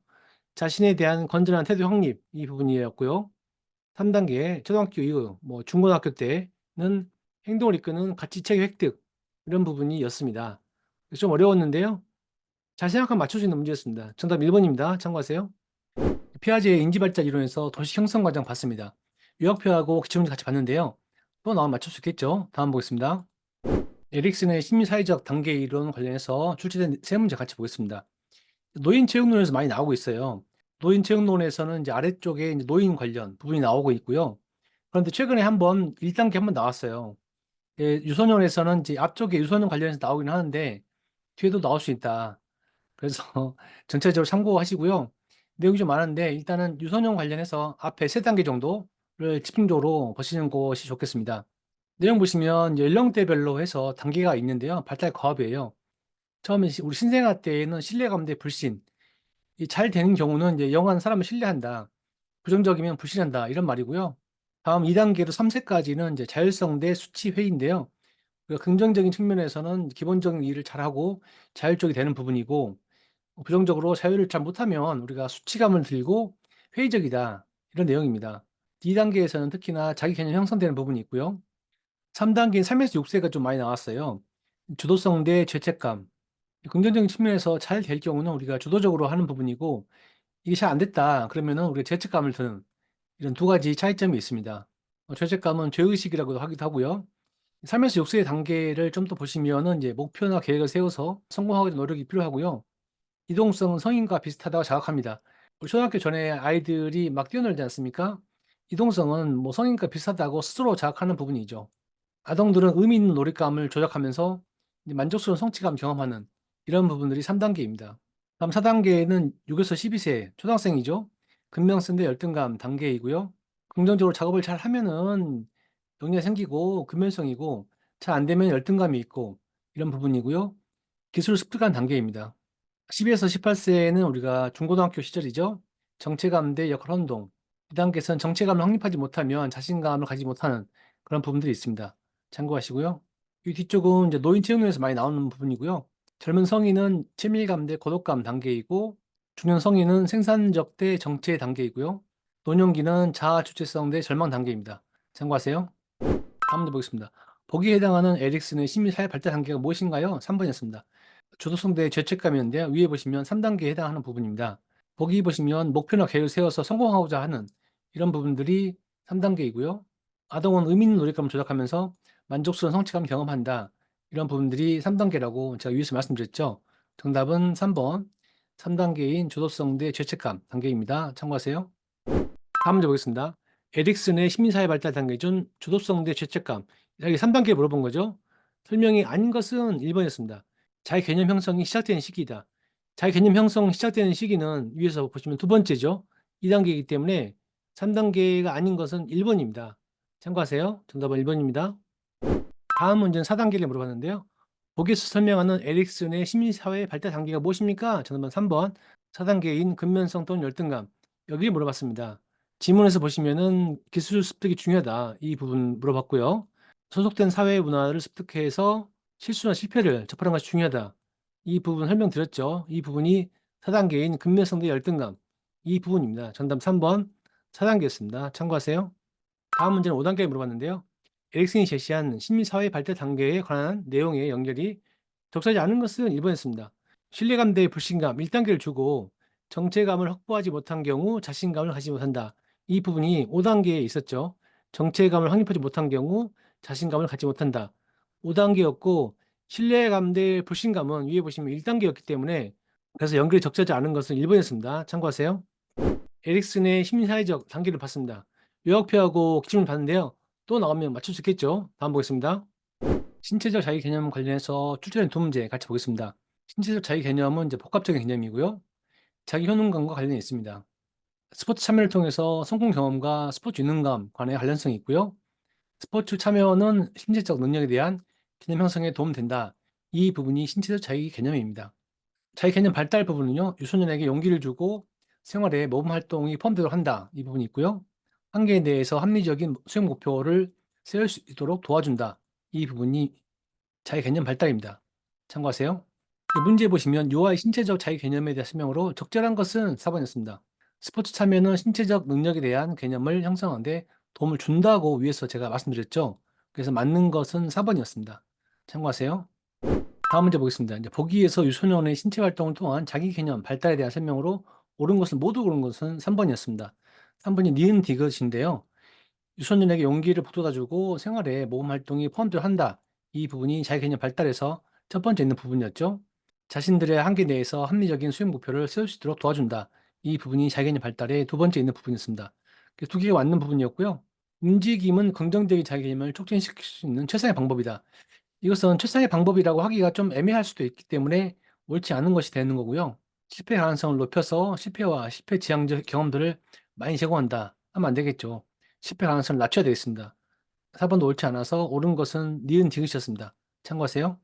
자신에 대한 건전한 태도 확립 이 부분이었고요. 3단계 초등학교 이후 중고등학교 때는 행동을 이끄는 가치체계 획득 이런 부분이었습니다. 좀 어려웠는데요. 잘 생각하면 맞출 수 있는 문제였습니다. 정답 1번입니다. 참고하세요. 피아제의 인지발달 이론에서 도식 형성 과정 봤습니다. 유학표하고 기출문제 같이 봤는데요. 또 나오면 맞출 수 있겠죠? 다음 보겠습니다. 에릭슨의 심리사회적 단계 이론 관련해서 출제된 세 문제 같이 보겠습니다. 노인 채용론에서 많이 나오고 있어요. 노인 채용론에서는 이제 아래쪽에 이제 노인 관련 부분이 나오고 있고요. 그런데 최근에 한번 1단계 한번 나왔어요. 유소년에서는 이제 앞쪽에 유소년 관련해서 나오긴 하는데 뒤에도 나올 수 있다. 그래서 전체적으로 참고하시고요. 내용이 좀 많은데 일단은 유소년 관련해서 앞에 3단계 정도를 집중적으로 보시는 것이 좋겠습니다. 내용 보시면 연령대별로 해서 단계가 있는데요. 발달 과업이에요. 처음에 우리 신생아 때에는 신뢰감 대 불신. 잘 되는 경우는 이제 영한 사람을 신뢰한다. 부정적이면 불신한다. 이런 말이고요. 다음 2단계로 3세까지는 이제 자율성 대 수치 회의인데요. 긍정적인 측면에서는 기본적인 일을 잘하고 자율적이 되는 부분이고 부정적으로 자율을 잘 못하면 우리가 수치감을 들고 회의적이다. 이런 내용입니다. 2단계에서는 특히나 자기 개념 형성되는 부분이 있고요. 3단계인 3에서 6세가 좀 많이 나왔어요. 주도성 대 죄책감. 긍정적인 측면에서 잘 될 경우는 우리가 주도적으로 하는 부분이고 이게 잘 안 됐다. 그러면은 우리가 죄책감을 드는 이런 두 가지 차이점이 있습니다. 죄책감은 죄의식이라고도 하기도 하고요. 3에서 6세의 단계를 좀 더 보시면은 이제 목표나 계획을 세워서 성공하기 위한 노력이 필요하고요. 이동성은 성인과 비슷하다고 자각합니다. 우리 초등학교 전에 아이들이 막 뛰어놀지 않습니까? 이동성은 성인과 비슷하다고 스스로 자각하는 부분이죠. 아동들은 의미 있는 놀잇감을 조작하면서 이제 만족스러운 성취감 경험하는 이런 부분들이 3단계입니다. 다음 4단계는 6에서 12세 초등학생이죠. 근면성 대 열등감 단계이고요. 긍정적으로 작업을 잘 하면은 용기가 생기고 근면성이고 잘 안 되면 열등감이 있고 이런 부분이고요. 기술 습득한 단계입니다. 12에서 18세는 우리가 중고등학교 시절이죠. 정체감 대 역할 혼동. 이 단계에서는 정체감을 확립하지 못하면 자신감을 가지지 못하는 그런 부분들이 있습니다. 참고하시고요. 이 뒤쪽은 이제 노인 채용론에서 많이 나오는 부분이고요. 젊은 성인은 친밀감 대 고독감 단계이고 중년 성인은 생산적 대 정체 단계이고요. 노년기는 자아 주체성 대 절망 단계입니다. 참고하세요. 다음 문제 보겠습니다. 보기에 해당하는 에릭슨의 심리사회 발달 단계가 무엇인가요? 3번이었습니다. 주도성 대 죄책감이었는데요. 위에 보시면 3단계에 해당하는 부분입니다. 보기 보시면 목표나 계획을 세워서 성공하고자 하는 이런 부분들이 3단계이고요. 아동은 의미 있는 놀잇감을 조작하면서 만족스러운 성취감 경험한다. 이런 부분들이 3단계라고 제가 위에서 말씀드렸죠. 정답은 3번 3단계인 조도성 대 죄책감 단계입니다. 참고하세요. 다음 문제 보겠습니다. 에릭슨의 시민사회 발달 단계 중 주도성 대 죄책감. 여기 3단계 물어본 거죠. 설명이 아닌 것은 1번이었습니다. 자기 개념 형성이 시작되는 시기이다. 자기 개념 형성 시작되는 시기는 위에서 보시면 두 번째죠. 2단계이기 때문에 3단계가 아닌 것은 1번입니다. 참고하세요. 정답은 1번입니다. 다음 문제는 4단계를 물어봤는데요. 보기에서 설명하는 에릭슨의 시민사회 발달 단계가 무엇입니까? 정답은 3번 4단계인 근면성 또는 열등감. 여기를 물어봤습니다. 지문에서 보시면은 기술 습득이 중요하다. 이 부분 물어봤고요. 소속된 사회 문화를 습득해서 실수나 실패를 접하는 것이 중요하다. 이 부분 설명드렸죠. 이 부분이 4단계인 근면성 대 열등감. 이 부분입니다. 정답 3번 4단계였습니다. 참고하세요. 다음 문제는 5단계를 물어봤는데요. 에릭슨이 제시한 시민사회 발달 단계에 관한 내용의 연결이 적절하지 않은 것은 1번이었습니다. 신뢰감 대 불신감 1단계를 주고 정체감을 확보하지 못한 경우 자신감을 가지지 못한다. 이 부분이 5단계에 있었죠. 정체감을 확립하지 못한 경우 자신감을 갖지 못한다. 5단계였고 신뢰감 대 불신감은 위에 보시면 1단계였기 때문에 그래서 연결이 적절하지 않은 것은 1번이었습니다. 참고하세요. 에릭슨의 시민사회적 단계를 봤습니다. 요약표하고 기출을 봤는데요. 또 나오면 맞출 수 있겠죠? 다음 보겠습니다. 신체적 자기 개념 관련해서 출제된 두 문제 같이 보겠습니다. 신체적 자기 개념은 이제 복합적인 개념이고요. 자기 효능감과 관련이 있습니다. 스포츠 참여를 통해서 성공 경험과 스포츠 유능감 간의 관련성이 있고요. 스포츠 참여는 신체적 능력에 대한 개념 형성에 도움된다. 이 부분이 신체적 자기 개념입니다. 자기 개념 발달 부분은요. 유소년에게 용기를 주고 생활에 모범 활동이 포함되도록 한다. 이 부분이 있고요. 한계에 대해서 합리적인 수행 목표를 세울 수 있도록 도와준다. 이 부분이 자기 개념 발달입니다. 참고하세요. 문제 보시면 유아의 신체적 자기 개념에 대한 설명으로 적절한 것은 4번이었습니다. 스포츠 참여는 신체적 능력에 대한 개념을 형성하는 데 도움을 준다고 위에서 제가 말씀드렸죠. 그래서 맞는 것은 4번이었습니다. 참고하세요. 다음 문제 보겠습니다. 이제 보기에서 유소년의 신체 활동을 통한 자기 개념 발달에 대한 설명으로 옳은 것은 모두 옳은 것은 3번이었습니다. 3번이 니은 디귿인데요. 유소년에게 용기를 북돋아주고 생활에 모범 활동이 포함되어 한다. 이 부분이 자기 개념 발달에서 첫 번째 있는 부분이었죠. 자신들의 한계 내에서 합리적인 수행 목표를 세울 수 있도록 도와준다. 이 부분이 자기 개념 발달의 두 번째 있는 부분이었습니다. 두 개가 맞는 부분이었고요. 움직임은 긍정적인 자기 개념을 촉진시킬 수 있는 최상의 방법이다. 이것은 최상의 방법이라고 하기가 좀 애매할 수도 있기 때문에 옳지 않은 것이 되는 거고요. 실패 가능성을 높여서 실패와 실패 지향적 경험들을 많이 제공한다 하면 안 되겠죠. 실패 가능성을 낮춰야 되겠습니다. 4번도 옳지 않아서 옳은 것은 니은 디귿이었습니다. 참고하세요.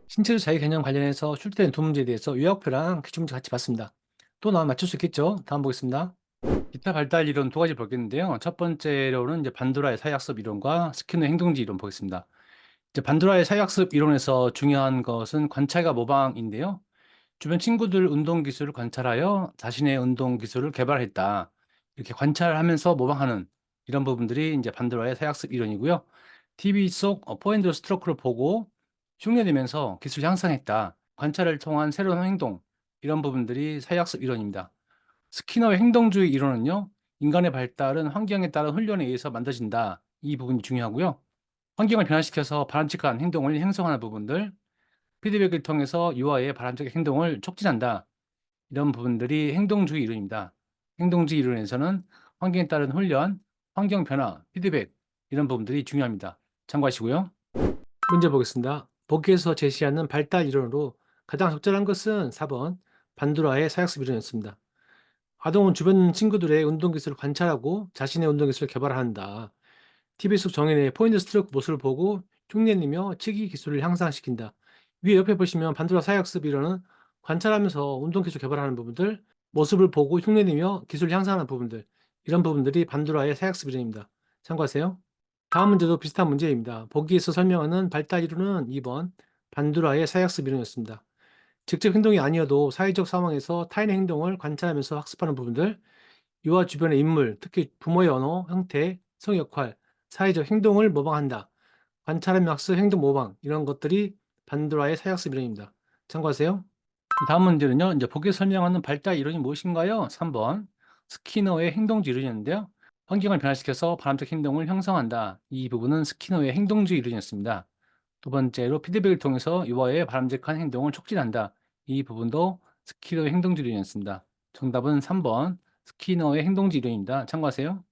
신체적 자기 개념 관련해서 출제된 두 문제에 대해서 요약표랑 기출문제 같이 봤습니다. 또 나오면 맞출 수 있겠죠? 다음 보겠습니다. 기타 발달 이론 두 가지 보겠는데요. 첫 번째로는 이제 반도라의 사회학습 이론과 스키너의 행동지 이론 보겠습니다. 이제 반도라의 사회학습 이론에서 중요한 것은 관찰과 모방인데요. 주변 친구들 운동 기술을 관찰하여 자신의 운동 기술을 개발했다. 이렇게 관찰하면서 모방하는 이런 부분들이 이제 반도라의 사회학습 이론이고요. TV 속 포핸드 스트로크를 보고 흉내내면서 기술 향상했다. 관찰을 통한 새로운 행동 이런 부분들이 사회학습 이론입니다. 스키너의 행동주의 이론은요. 인간의 발달은 환경에 따른 훈련에 의해서 만들어진다. 이 부분이 중요하고요. 환경을 변화시켜서 바람직한 행동을 형성하는 부분들, 피드백을 통해서 유아의 바람직한 행동을 촉진한다. 이런 부분들이 행동주의 이론입니다. 행동주의 이론에서는 환경에 따른 훈련, 환경 변화, 피드백 이런 부분들이 중요합니다. 참고하시고요. 문제 보겠습니다. 보기에서 제시하는 발달 이론으로 가장 적절한 것은 4번 반두라의 사역습 이론이었습니다. 아동은 주변 친구들의 운동 기술을 관찰하고 자신의 운동 기술을 개발한다. TV 속 정인의 포인트 스트로크 모습을 보고 흉내내며 치기 기술을 향상시킨다. 위에 옆에 보시면 반도라 사역습 이론은 관찰하면서 운동 기술 개발하는 부분들, 모습을 보고 흉내내며 기술을 향상하는 부분들, 이런 부분들이 반도라의 사역습 이론입니다. 참고하세요. 다음 문제도 비슷한 문제입니다. 보기에서 설명하는 발달 이론은 2번 반도라의 사역습 이론이었습니다. 직접 행동이 아니어도 사회적 상황에서 타인의 행동을 관찰하면서 학습하는 부분들, 유아 주변의 인물, 특히 부모의 언어, 형태, 성 역할, 사회적 행동을 모방한다. 관찰하며 학습, 행동 모방 이런 것들이 반도라의 사역습 이론입니다. 참고하세요. 다음 문제는요. 이제 보기에 설명하는 발달 이론이 무엇인가요? 3번 스키너의 행동주 이론이었는데요. 환경을 변화시켜서 바람적 행동을 형성한다. 이 부분은 스키너의 행동주의 이론이었습니다. 두 번째로 피드백을 통해서 유아의 바람직한 행동을 촉진한다. 이 부분도 스키너의 행동주의 이론이었습니다. 정답은 3번 스키너의 행동주의 이론입니다. 참고하세요.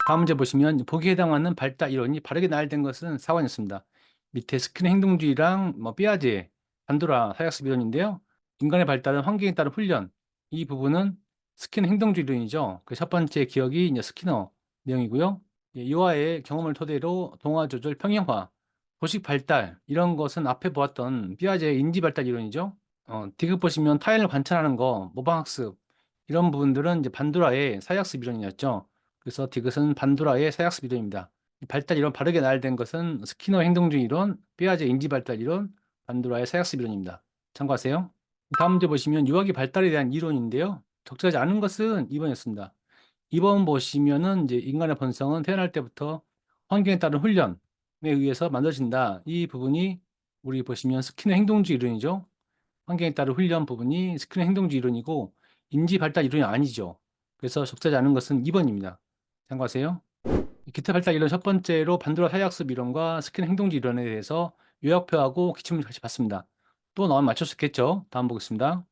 다음 문제 보시면 보기에 해당하는 발달 이론이 바르게 나열된 것은 4번이었습니다. 밑에 스키너 행동주의랑 삐아제, 반도라, 사약습 이론인데요. 인간의 발달은 환경에 따른 훈련. 이 부분은 스키너 행동주의 이론이죠. 그 첫 번째 기억이 이제 스키너 내용이고요. 유아의 경험을 토대로 동화 조절 평형화, 도식 발달 이런 것은 앞에 보았던 삐아제의 인지 발달 이론이죠. 디귿 보시면 타인을 관찰하는 거, 모방학습 이런 부분들은 이제 반도라의 사약습 이론이었죠. 그래서 디귿은 반도라의 사약습 이론입니다. 발달 이론 바르게 나열된 것은 스키너 행동주의 이론, 삐아제 인지 발달 이론, 반도라의 사약습 이론입니다. 참고하세요. 다음 문제 보시면 유아기 발달에 대한 이론인데요. 적절하지 않은 것은 2번이었습니다. 2번 보시면은 이제 인간의 본성은 태어날 때부터 환경에 따른 훈련에 의해서 만들어진다. 이 부분이 우리 보시면 스키너 행동주의 이론이죠. 환경에 따른 훈련 부분이 스키너 행동주의 이론이고 인지 발달 이론이 아니죠. 그래서 적절하지 않은 것은 2번입니다. 참고하세요. 기타 발달 이론 첫 번째로 반도라 사회학습 이론과 스키너 행동주의 이론에 대해서 요약표하고 기출문제 같이 봤습니다. 또 나오면 맞출 수 있겠죠? 다음 보겠습니다.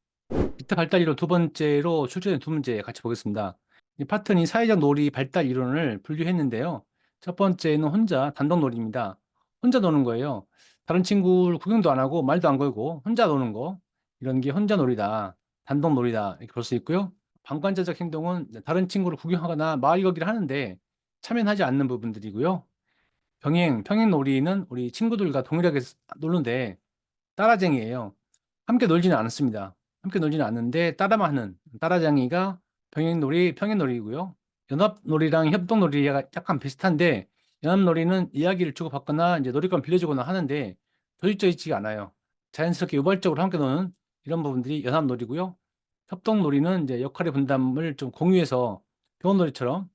기타 발달 이론 두 번째로 출제된 두 문제 같이 보겠습니다. 이 파트는 사회적 놀이 발달 이론을 분류했는데요. 첫 번째는 혼자 단독 놀이입니다. 혼자 노는 거예요. 다른 친구를 구경도 안 하고 말도 안 걸고 혼자 노는 거. 이런 게 혼자 놀이다. 단독 놀이다. 이렇게 볼 수 있고요. 방관자적 행동은 다른 친구를 구경하거나 말 걸기를 하는데 참여하지 않는 부분들이고요. 평행 놀이는 우리 친구들과 동일하게 노는데 따라쟁이에요. 함께 놀지는 않습니다. 함께 놀지는 않는데 따라만 하는 따라쟁이가 병행놀이, 평행놀이고요. 연합놀이랑 협동놀이가 약간 비슷한데 연합놀이는 이야기를 주고받거나 이제 놀이권 빌려주거나 하는데 조직적이지 않아요. 자연스럽게 유발적으로 함께 노는 이런 부분들이 연합놀이고요. 협동놀이는 이제 역할의 분담을 좀 공유해서 병원놀이처럼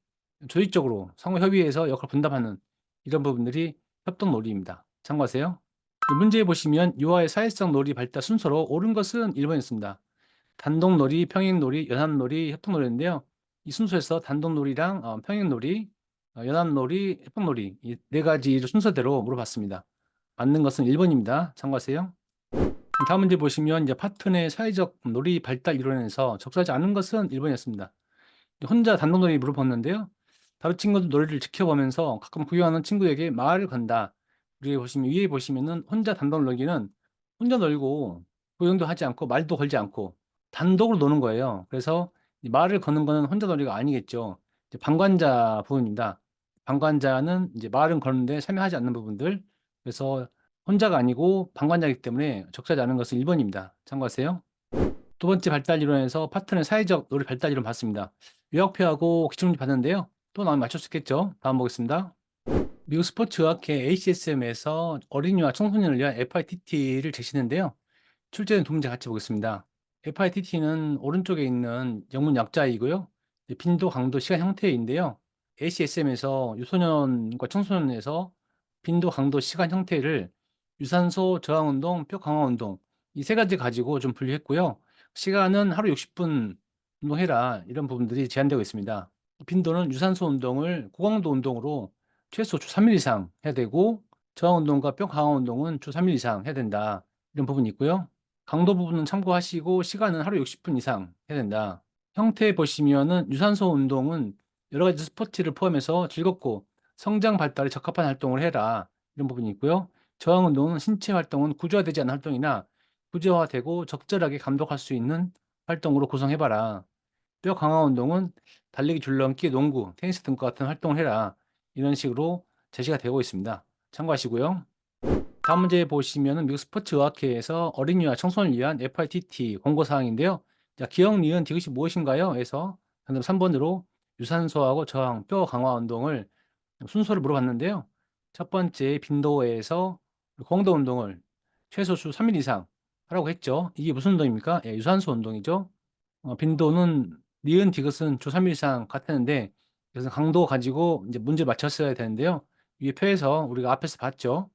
조직적으로 상호 협의해서 역할 분담하는 이런 부분들이 협동놀이입니다. 참고하세요. 문제에 보시면 유아의 사회성 놀이 발달 순서로 옳은 것은 1번이었습니다. 단독놀이, 평행놀이, 연합놀이, 협동놀이인데요. 이 순서에서 단독놀이랑 평행놀이, 연합놀이, 협동놀이 이 네 가지 순서대로 물어봤습니다. 맞는 것은 1번입니다. 참고하세요. 다음 문제 보시면 이제 파트 내 사회적 놀이 발달 이론에서 적절하지 않은 것은 1번이었습니다. 혼자 단독놀이 물어봤는데요. 다른 친구들 놀이를 지켜보면서 가끔 구경하는 친구에게 말을 건다. 위에 보시면은 혼자 단독 놀기는 혼자 놀고 구경도 하지 않고 말도 걸지 않고 단독으로 노는 거예요. 그래서 이 말을 거는 거는 혼자 놀이가 아니겠죠. 이제 방관자 부분입니다. 방관자는 이제 말은 거는데 참여하지 않는 부분들. 그래서 혼자가 아니고 방관자이기 때문에 적절하지 않은 것은 1번입니다. 참고하세요. 두 번째 발달 이론에서 파트너 사회적 놀이 발달 이론 봤습니다. 요약표하고 기출문제 봤는데요. 또 나오면 맞출 수 있겠죠? 다음 보겠습니다. 미국 스포츠의학회 ACSM에서 어린이와 청소년을 위한 FITT를 제시했는데요. 출제된 두 문제 같이 보겠습니다. FITT는 오른쪽에 있는 영문 약자이고요. 빈도, 강도, 시간 형태인데요. ACSM에서 유소년과 청소년에서 빈도, 강도, 시간 형태를 유산소 저항 운동, 뼈 강화 운동 이 세 가지 가지고 좀 분류했고요. 시간은 하루 60분 운동해라 이런 부분들이 제한되고 있습니다. 빈도는 유산소 운동을 고강도 운동으로 최소 주 3일 이상 해야 되고 저항 운동과 뼈 강화 운동은 주 3일 이상 해야 된다. 이런 부분이 있고요. 강도 부분은 참고하시고 시간은 하루 60분 이상 해야 된다. 형태 보시면은 유산소 운동은 여러 가지 스포츠를 포함해서 즐겁고 성장 발달에 적합한 활동을 해라. 이런 부분이 있고요. 저항 운동은 신체 활동은 구조화되지 않은 활동이나 구조화되고 적절하게 감독할 수 있는 활동으로 구성해봐라. 뼈 강화 운동은 달리기, 줄넘기, 농구, 테니스 등과 같은 활동을 해라. 이런 식으로 제시가 되고 있습니다. 참고하시고요. 다음 문제 보시면은 미국 스포츠의학회에서 어린이와 청소년을 위한 FITT 공고사항인데요. 자, 기억, 니은, 디귿이 무엇인가요? 해서 정답 3번으로 유산소하고 저항, 뼈 강화 운동을 순서를 물어봤는데요. 첫 번째 빈도에서 공도 운동을 최소 주 3일 이상 하라고 했죠. 이게 무슨 운동입니까? 예, 유산소 운동이죠. 빈도는 니은 디귿은 주 3일 이상 같았는데 그래서 강도 가지고 이제 문제 맞췄어야 되는데요. 위에 표에서 우리가 앞에서 봤죠.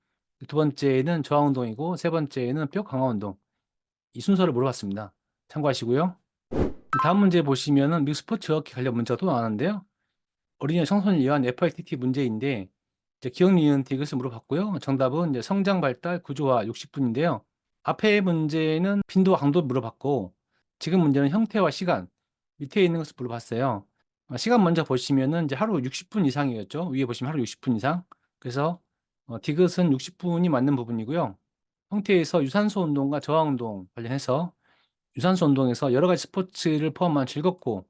두 번째는 저항 운동이고 세 번째는 뼈 강화 운동. 이 순서를 물어봤습니다. 참고하시고요. 다음 문제 보시면은 미국 스포츠학회 관련 문제가 또 나왔는데요. 어린이와 청소년을 위한 FITT 문제인데 이제 기억 니은 이것을 물어봤고요. 정답은 이제 성장 발달 구조화 60분인데요. 앞에 문제는 빈도와 강도 물어봤고 지금 문제는 형태와 시간 밑에 있는 것을 물어봤어요. 시간 먼저 보시면은 이제 하루 60분 이상이었죠. 위에 보시면 하루 60분 이상. 그래서 디귿은 60분이 맞는 부분이고요. 형태에서 유산소 운동과 저하 운동 관련해서 유산소 운동에서 여러 가지 스포츠를 포함한 즐겁고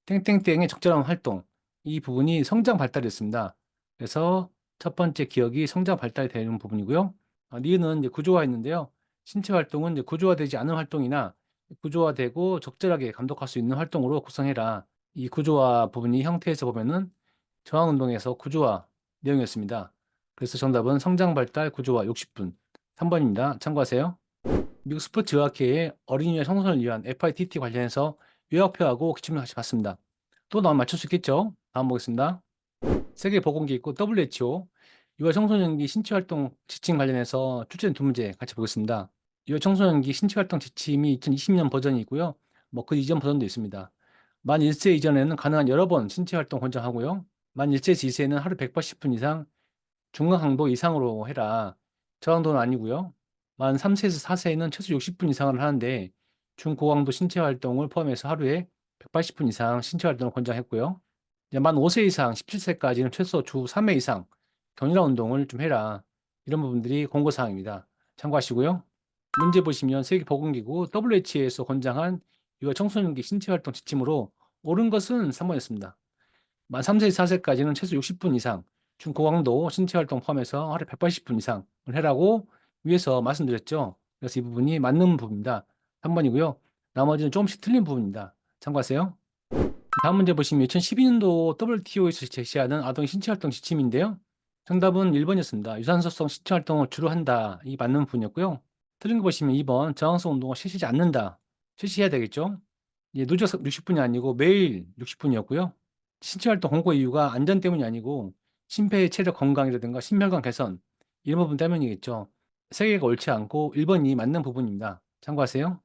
땡땡땡의 적절한 활동 이 부분이 성장 발달이었습니다. 그래서 첫 번째 기억이 성장 발달이 되는 부분이고요. 니은은 이제 구조화했는데요. 신체 활동은 이제 구조화되지 않은 활동이나 구조화되고 적절하게 감독할 수 있는 활동으로 구성해라. 이 구조화 부분이 형태에서 보면은 저항 운동에서 구조화 내용이었습니다. 그래서 정답은 성장 발달 구조화 60분 3번입니다. 참고하세요. 미국 스포츠의학회의 어린이와 청소년을 위한 FITT 관련해서 요약표하고 기출문 같이 봤습니다. 또 나오면 맞출 수 있겠죠? 다음 보겠습니다. 세계보건기구 WHO 유아 청소년기 신체활동 지침 관련해서 출제된 두 문제 같이 보겠습니다. 유아 청소년기 신체활동 지침이 2020년 버전이 있고요. 뭐 그 이전 버전도 있습니다. 만 1세 이전에는 가능한 여러 번 신체활동 권장하고요. 만 1세에서 2세는 하루 180분 이상 중강강도 이상으로 해라. 저강도는 아니고요. 만 3세에서 4세에는 최소 60분 이상을 하는데 중고강도 신체 활동을 포함해서 하루에 180분 이상 신체 활동을 권장했고요. 이제 만 5세 이상 17세까지는 최소 주 3회 이상 격렬한 운동을 좀 해라. 이런 부분들이 권고사항입니다. 참고하시고요. 문제 보시면 세계보건기구 WHO에서 권장한 유아 청소년기 신체 활동 지침으로 옳은 것은 3번이었습니다. 만 3세에서 4세까지는 최소 60분 이상 중고강도 신체 활동 포함해서 하루에 180분 이상을 해라고 위에서 말씀드렸죠. 그래서 이 부분이 맞는 부분입니다. 3번이고요. 나머지는 조금씩 틀린 부분입니다. 참고하세요. 다음 문제 보시면 2012년도 WTO에서 제시하는 아동 신체 활동 지침인데요. 정답은 1번이었습니다. 유산소성 신체 활동을 주로 한다. 이 맞는 부분이었고요. 틀린 거 보시면 2번 저항성 운동을 실시하지 않는다. 실시해야 되겠죠. 누적 60분이 아니고 매일 60분이었고요. 신체 활동 권고 이유가 안전 때문이 아니고 심폐의 체력 건강이라든가 심혈관 개선 이런 부분 때문이겠죠. 세 개가 옳지 않고 1번이 맞는 부분입니다. 참고하세요.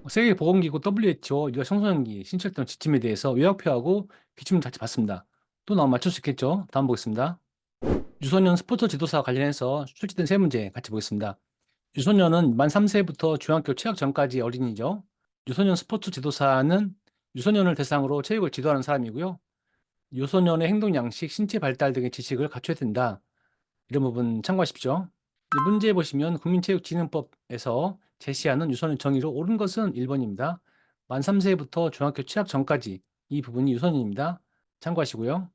세계보건기구 WHO 유아 청소년기 신체 활동 지침에 대해서 요약표하고 기출 같이 봤습니다. 또 나오면 맞출 수 있겠죠. 다음 보겠습니다. 유소년 스포츠 지도사 관련해서 출제된 세 문제 같이 보겠습니다. 유소년은 만 3세부터 중학교 취학 전까지 어린이죠. 유소년 스포츠 지도사는 유소년을 대상으로 체육을 지도하는 사람이고요. 유소년의 행동 양식, 신체 발달 등의 지식을 갖춰야 된다. 이런 부분 참고하십시오. 문제 보시면 국민체육진흥법에서 제시하는 유소년 정의로 옳은 것은 1번입니다. 만 3세부터 중학교 취학 전까지 이 부분이 유소년입니다. 참고하시고요.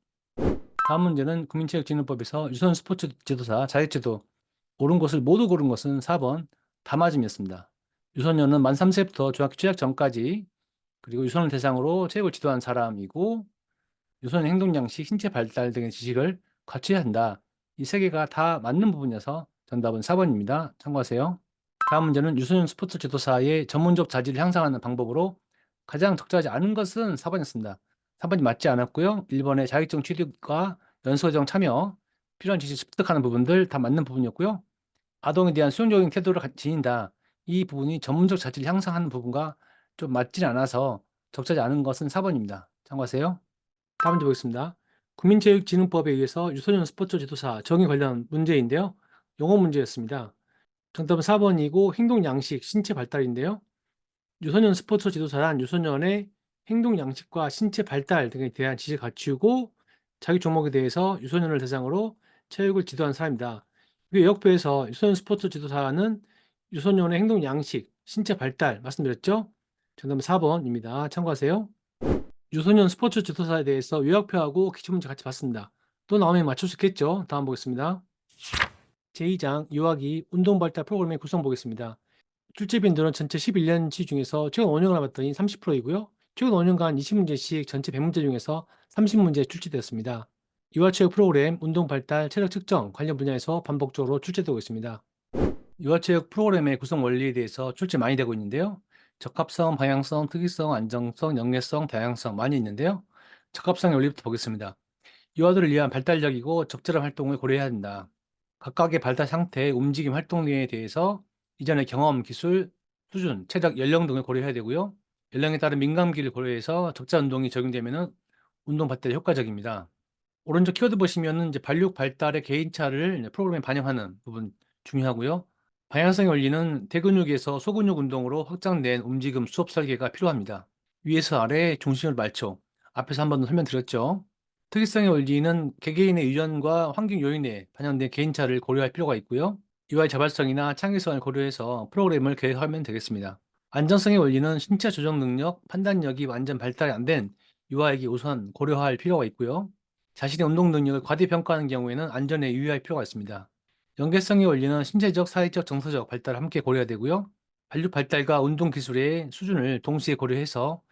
다음 문제는 국민체육진흥법에서 유소년 스포츠 지도사 자격제도 옳은 것을 모두 고른 것은 4번 다 맞음이었습니다. 유소년은 만 3세부터 중학교 취학 전까지 그리고 유소년을 대상으로 체육을 지도한 사람이고 유소년 행동 양식, 신체 발달 등의 지식을 갖춰야 한다. 이 세 개가 다 맞는 부분이어서 정답은 4번입니다. 참고하세요. 다음 문제는 유소년 스포츠 지도사의 전문적 자질을 향상하는 방법으로 가장 적절하지 않은 것은 4번이었습니다. 3번이 맞지 않았고요. 1번의 자격증 취득과 연수과정 참여, 필요한 지식 습득하는 부분들 다 맞는 부분이었고요. 아동에 대한 수용적인 태도를 지닌다. 이 부분이 전문적 자질을 향상하는 부분과 좀 맞지 않아서 적절하지 않은 것은 4번입니다. 참고하세요. 다음 문제 보겠습니다. 국민체육진흥법에 의해서 유소년 스포츠 지도사 정의 관련 문제인데요. 영어 문제였습니다. 정답은 4번이고 행동 양식, 신체 발달인데요. 유소년 스포츠 지도사란 유소년의 행동 양식과 신체 발달 등에 대한 지식을 갖추고 자기 종목에 대해서 유소년을 대상으로 체육을 지도하는 사람입니다. 이 역표에서 유소년 스포츠 지도사는 유소년의 행동 양식, 신체 발달 말씀드렸죠? 정답은 4번입니다. 참고하세요. 유소년 스포츠 지도사에 대해서 요약표하고 기출문제 같이 봤습니다. 또 나오면 맞출 수 있겠죠? 다음 보겠습니다. 제2장 유아기 운동발달 프로그램의 구성 보겠습니다. 출제빈들은 전체 11년치 중에서 최근 5년을 봤더니 30%이고요. 최근 5년간 20문제씩 전체 100문제 중에서 30문제 출제되었습니다. 유아체육 프로그램, 운동발달, 체력 측정 관련 분야에서 반복적으로 출제되고 있습니다. 유아체육 프로그램의 구성 원리에 대해서 출제 많이 되고 있는데요. 적합성, 방향성, 특이성, 안정성, 연계성, 다양성 많이 있는데요. 적합성 원리부터 보겠습니다. 유아들을 위한 발달적이고 적절한 활동을 고려해야 한다. 각각의 발달 상태, 움직임, 활동 등에 대해서 이전의 경험, 기술, 수준, 체력, 연령 등을 고려해야 되고요. 연령에 따른 민감기를 고려해서 적자 운동이 적용되면 운동 발달에 효과적입니다. 오른쪽 키워드 보시면은 이제 발육 발달의 개인차를 이제 프로그램에 반영하는 부분 중요하고요. 방향성의 원리는 대근육에서 소근육 운동으로 확장된 움직임 수업 설계가 필요합니다. 위에서 아래 중심을 맞춰 앞에서 한번 설명드렸죠. 특이성의 원리는 개개인의 유전과 환경 요인에 반영된 개인차를 고려할 필요가 있고요. UI 자발성이나 창의성을 고려해서 프로그램을 계획하면 되겠습니다. 안전성의 원리는 신체 조정 능력, 판단력이 완전 발달이 안 된 유아에게 우선 고려할 필요가 있고요. 자신의 운동 능력을 과대평가하는 경우에는 안전에 유의할 필요가 있습니다. 연계성의 원리는 신체적, 사회적, 정서적 발달을 함께 고려해야 되고요. 발육 발달과 운동 기술의 수준을 동시에 고려해서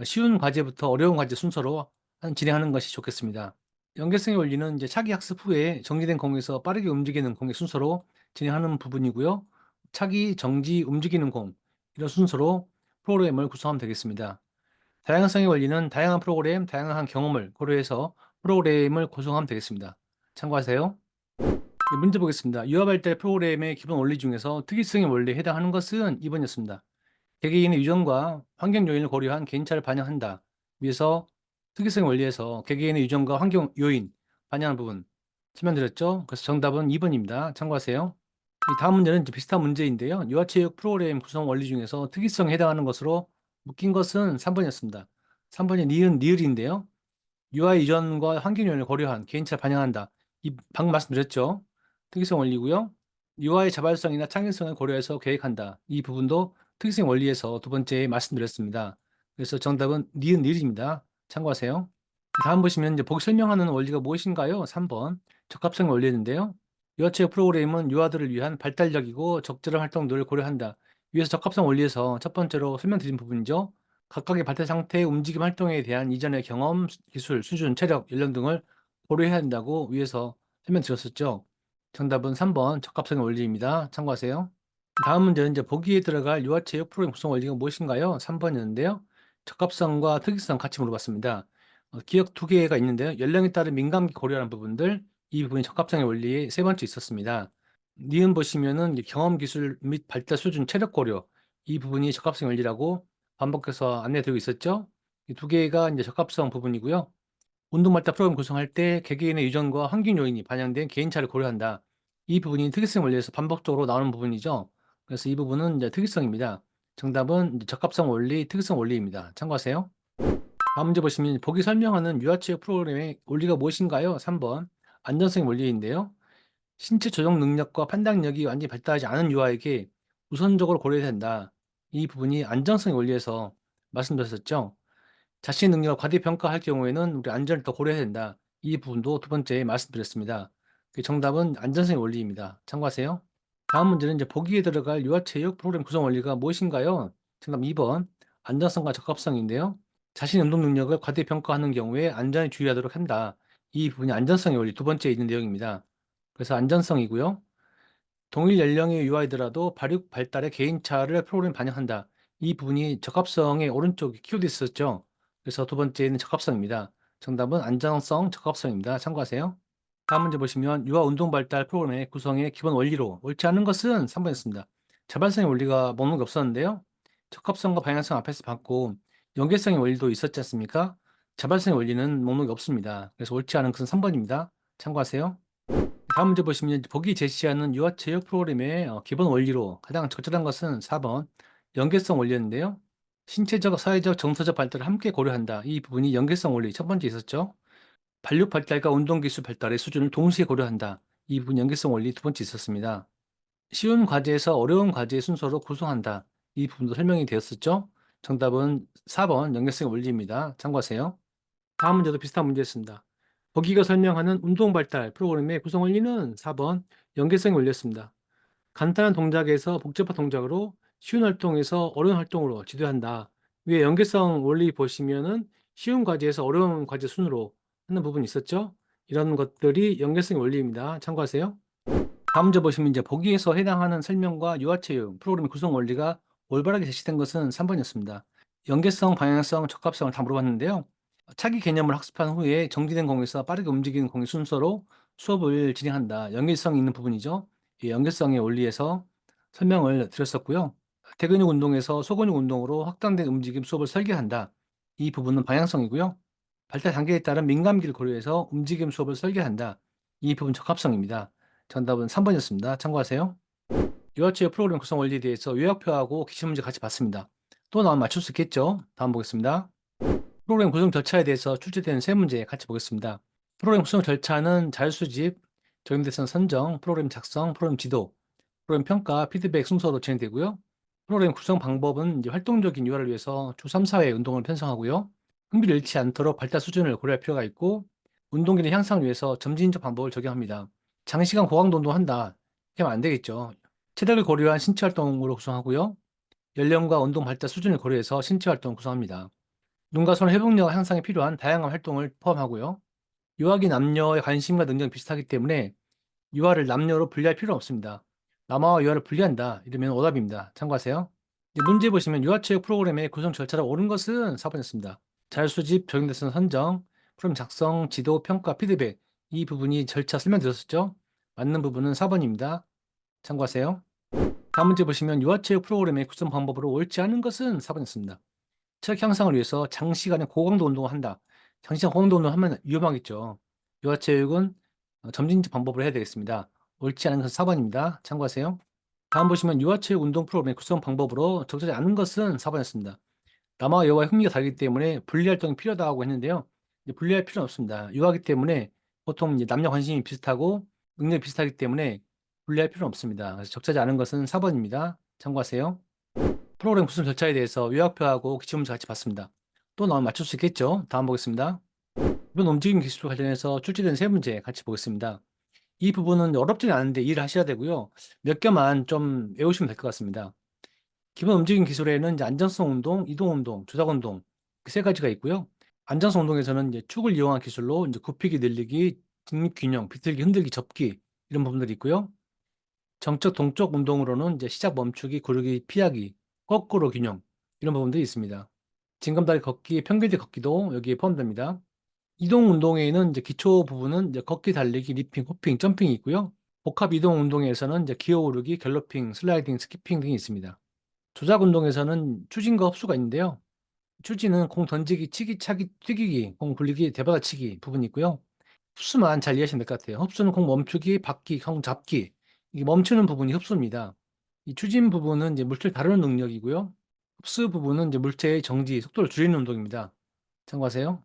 쉬운 과제부터 어려운 과제 순서로 진행하는 것이 좋겠습니다. 연계성의 원리는 이제 차기 학습 후에 정지된 공에서 빠르게 움직이는 공의 순서로 진행하는 부분이고요. 차기, 정지, 움직이는 공 이런 순서로 프로그램을 구성하면 되겠습니다. 다양성의 원리는 다양한 프로그램, 다양한 경험을 고려해서 프로그램을 구성하면 되겠습니다. 참고하세요. 네, 문제 보겠습니다. 유아 발달 프로그램의 기본 원리 중에서 특이성의 원리에 해당하는 것은 2번이었습니다. 개개인의 유전과 환경 요인을 고려한 개인차를 반영한다. 위에서 특이성 원리에서 개개인의 유전과 환경 요인 반영하는 부분 설명드렸죠? 그래서 정답은 2번입니다. 참고하세요. 이 다음 문제는 이제 비슷한 문제인데요. 유아체육 프로그램 구성 원리 중에서 특이성에 해당하는 것으로 묶인 것은 3번이었습니다. 3번이 니은, 니을인데요. 유아 이전과 환경 요인을 고려한 개인차를 반영한다. 이 방금 말씀드렸죠. 특이성 원리고요. 유아의 자발성이나 창의성을 고려해서 계획한다. 이 부분도 특이성 원리에서 두 번째 말씀드렸습니다. 그래서 정답은 니은 니을입니다. 참고하세요. 다음 보시면 이제 보기 설명하는 원리가 무엇인가요? 3번 적합성 원리인데요. 유아체육 프로그램은 유아들을 위한 발달적이고 적절한 활동들을 고려한다. 위에서 적합성 원리에서 첫 번째로 설명드린 부분이죠. 각각의 발달 상태, 움직임 활동에 대한 이전의 경험, 기술, 수준, 체력, 연령 등을 고려해야 한다고 위에서 설명드렸었죠. 정답은 3번 적합성의 원리입니다. 참고하세요. 다음 문제는 이제 보기에 들어갈 유아체육 프로그램 구성 원리가 무엇인가요? 3번이었는데요. 적합성과 특이성 같이 물어봤습니다. 기억 두 개가 있는데요. 연령에 따른 민감기 고려하는 부분들, 이 부분이 적합성의 원리에 세 번째 있었습니다. 니은 보시면은 이제 경험 기술 및 발달 수준 체력 고려, 이 부분이 적합성 원리라고 반복해서 안내드리고 있었죠. 이 두 개가 이제 적합성 부분이고요. 운동 발달 프로그램 구성할 때 개개인의 유전과 환경 요인이 반영된 개인차를 고려한다. 이 부분이 특이성 원리에서 반복적으로 나오는 부분이죠. 그래서 이 부분은 이제 특이성입니다. 정답은 이제 적합성 원리, 특이성 원리입니다. 참고하세요. 다음 문제 보시면 보기 설명하는 유아체육 프로그램의 원리가 무엇인가요? 3번 안전성 원리인데요. 신체 조정 능력과 판단력이 완전히 발달하지 않은 유아에게 우선적으로 고려해야 된다. 이 부분이 안정성 원리에서 말씀드렸었죠. 자신의 능력을 과대평가할 경우에는 우리 안전을 더 고려해야 된다. 이 부분도 두 번째 말씀드렸습니다. 그 정답은 안전성의 원리입니다. 참고하세요. 다음 문제는 이제 보기에 들어갈 유아체육 프로그램 구성 원리가 무엇인가요? 정답 2번 안전성과 적합성인데요. 자신의 운동 능력을 과대평가하는 경우에 안전에 주의하도록 한다. 이 부분이 안전성의 원리 두 번째에 있는 내용입니다. 그래서 안전성이고요. 동일 연령의 유아이더라도 발육 발달의 개인차를 프로그램에 반영한다. 이 부분이 적합성의 오른쪽 키워드 있었죠. 그래서 두 번째는 적합성입니다. 정답은 안정성, 적합성입니다. 참고하세요. 다음 문제 보시면 유아 운동 발달 프로그램의 구성의 기본 원리로 옳지 않은 것은 3번이었습니다. 자발성의 원리가 먹는 게 없었는데요. 적합성과 방향성 앞에서 봤고 연계성의 원리도 있었지 않습니까? 자발성의 원리는 목록이 없습니다. 그래서 옳지 않은 것은 3번입니다. 참고하세요. 다음 문제 보시면 보기 제시하는 유아체육 프로그램의 기본 원리로 가장 적절한 것은 4번 연계성 원리였는데요. 신체적, 사회적, 정서적 발달을 함께 고려한다. 이 부분이 연계성 원리 첫 번째 있었죠. 발육 발달과 운동 기술 발달의 수준을 동시에 고려한다. 이 부분 연계성 원리 두 번째 있었습니다. 쉬운 과제에서 어려운 과제의 순서로 구성한다. 이 부분도 설명이 되었었죠. 정답은 4번 연계성 원리입니다. 참고하세요. 다음 문제도 비슷한 문제였습니다. 보기가 설명하는 운동 발달 프로그램의 구성 원리는 4번 연계성의 원리였습니다. 간단한 동작에서 복잡한 동작으로 쉬운 활동에서 어려운 활동으로 지도한다. 위에 연계성 원리 보시면은 쉬운 과제에서 어려운 과제 순으로 하는 부분이 있었죠. 이런 것들이 연계성의 원리입니다. 참고하세요. 다음 문제 보시면 이제 보기에서 해당하는 설명과 유아체육 프로그램 구성 원리가 올바르게 제시된 것은 3번이었습니다. 연계성, 방향성, 적합성을 다 물어봤는데요. 차기 개념을 학습한 후에 정지된 공에서 빠르게 움직이는 공의 순서로 수업을 진행한다. 연계성 있는 부분이죠. 이 연계성의 원리에서 설명을 드렸었고요. 대근육 운동에서 소근육 운동으로 확장된 움직임 수업을 설계한다. 이 부분은 방향성이고요. 발달 단계에 따른 민감기를 고려해서 움직임 수업을 설계한다. 이 부분 적합성입니다. 정답은 3번이었습니다. 참고하세요. 유아체육 프로그램 구성 원리에 대해서 요약표하고 기출문제 같이 봤습니다. 또 나오면 맞출 수 있겠죠? 다음 보겠습니다. 프로그램 구성 절차에 대해서 출제되는 세 문제 같이 보겠습니다. 프로그램 구성 절차는 자료 수집, 적용 대상 선정, 프로그램 작성, 프로그램 지도, 프로그램 평가, 피드백 순서로 진행되고요. 프로그램 구성 방법은 이제 활동적인 유아를 위해서 주 3, 4회 운동을 편성하고요. 흥미를 잃지 않도록 발달 수준을 고려할 필요가 있고, 운동 기능 향상을 위해서 점진적 방법을 적용합니다. 장시간 고강도 운동한다. 이렇게 하면 안 되겠죠. 체력을 고려한 신체 활동으로 구성하고요. 연령과 운동 발달 수준을 고려해서 신체 활동을 구성합니다. 눈과 손 회복력 향상에 필요한 다양한 활동을 포함하고요. 유아기 남녀의 관심과 능력이 비슷하기 때문에 유아를 남녀로 분리할 필요는 없습니다. 남아와 유아를 분리한다. 이러면 오답입니다. 참고하세요. 이제 문제 보시면 유아체육 프로그램의 구성 절차를 옳은 것은 4번이었습니다. 자료 수집, 적용 대상 선정, 프로그램 작성, 지도, 평가, 피드백 이 부분이 절차 설명드렸었죠. 맞는 부분은 4번입니다. 참고하세요. 다음 문제 보시면 유아체육 프로그램의 구성 방법으로 옳지 않은 것은 4번이었습니다. 체력 향상을 위해서 장시간의 고강도 운동을 한다. 장시간 고강도 운동을 하면 위험하겠죠. 유아체육은 점진적 방법으로 해야 되겠습니다. 옳지 않은 것은 4번입니다. 참고하세요. 다음 보시면 유아체육 운동 프로그램의 구성 방법으로 적절하지 않은 것은 4번이었습니다. 남아와 여아의 흥미가 다르기 때문에 분리활동이 필요하다고 했는데요. 이제 분리할 필요는 없습니다. 유아이기 때문에 보통 이제 남녀 관심이 비슷하고 능력이 비슷하기 때문에 분리할 필요는 없습니다. 그래서 적절하지 않은 것은 4번입니다. 참고하세요. 프로그램 구성 절차에 대해서 요약표하고 기출문제 같이 봤습니다. 또 나오면 맞출 수 있겠죠? 다음 보겠습니다. 이번 움직임 기술 관련해서 출제된 세 문제 같이 보겠습니다. 이 부분은 어렵지는 않은데 이해를 하셔야 되고요. 몇 개만 좀 외우시면 될 것 같습니다. 기본 움직임 기술에는 이제 안정성 운동, 이동 운동, 조작 운동 그 세 가지가 있고요. 안정성 운동에서는 이제 축을 이용한 기술로 이제 굽히기, 늘리기, 직립 균형, 비틀기, 흔들기, 접기 이런 부분들이 있고요. 정적 동적 운동으로는 이제 시작 멈추기, 구르기, 피하기, 거꾸로 균형 이런 부분들이 있습니다. 징검다리 걷기, 평균대 걷기도 여기에 포함됩니다. 이동 운동에는 이제 기초 부분은 이제 걷기, 달리기, 리핑, 호핑, 점핑이 있고요. 복합 이동 운동에서는 이제 기어 오르기, 갤러핑, 슬라이딩, 스키핑 등이 있습니다. 조작 운동에서는 추진과 흡수가 있는데요. 추진은 공 던지기, 치기, 차기, 튀기기, 공 굴리기, 대받아치기 부분이 있고요. 흡수만 잘 이해하시면 될 것 같아요. 흡수는 공 멈추기, 받기, 공 잡기. 이게 멈추는 부분이 흡수입니다. 이 추진 부분은 이제 물체를 다루는 능력이고요. 흡수 부분은 이제 물체의 정지, 속도를 줄이는 운동입니다. 참고하세요.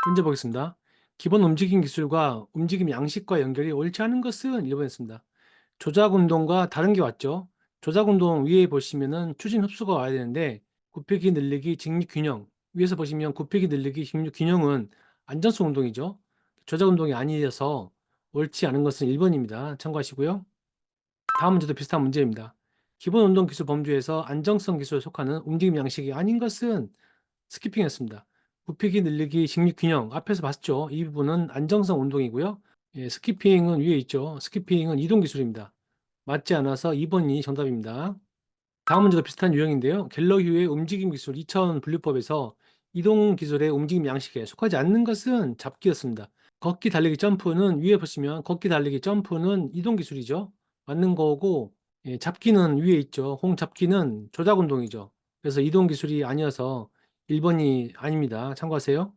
문제 보겠습니다. 기본 움직임 기술과 움직임 양식과 연결이 옳지 않은 것은 1번이었습니다. 조작 운동과 다른 게 왔죠. 조작 운동 위에 보시면은 추진 흡수가 와야 되는데 굽히기 늘리기 직립 균형 위에서 보시면 굽히기 늘리기 직립 균형은 안전성 운동이죠. 조작 운동이 아니어서 옳지 않은 것은 1번입니다. 참고하시고요. 다음 문제도 비슷한 문제입니다. 기본 운동 기술 범주에서 안정성 기술에 속하는 움직임 양식이 아닌 것은 스키핑이었습니다. 굽히기 늘리기 직립 균형 앞에서 봤죠. 이 부분은 안정성 운동이고요. 예, 스키핑은 위에 있죠. 스키핑은 이동 기술입니다. 맞지 않아서 2번이 정답입니다. 다음 문제도 비슷한 유형인데요. 갤러휴의 움직임 기술 2000 분류법에서 이동 기술의 움직임 양식에 속하지 않는 것은 잡기였습니다. 걷기, 달리기, 점프는 위에 보시면 걷기, 달리기, 점프는 이동 기술이죠. 맞는 거고 예, 잡기는 위에 있죠. 공 잡기는 조작 운동이죠. 그래서 이동 기술이 아니어서 1번이 아닙니다. 참고하세요.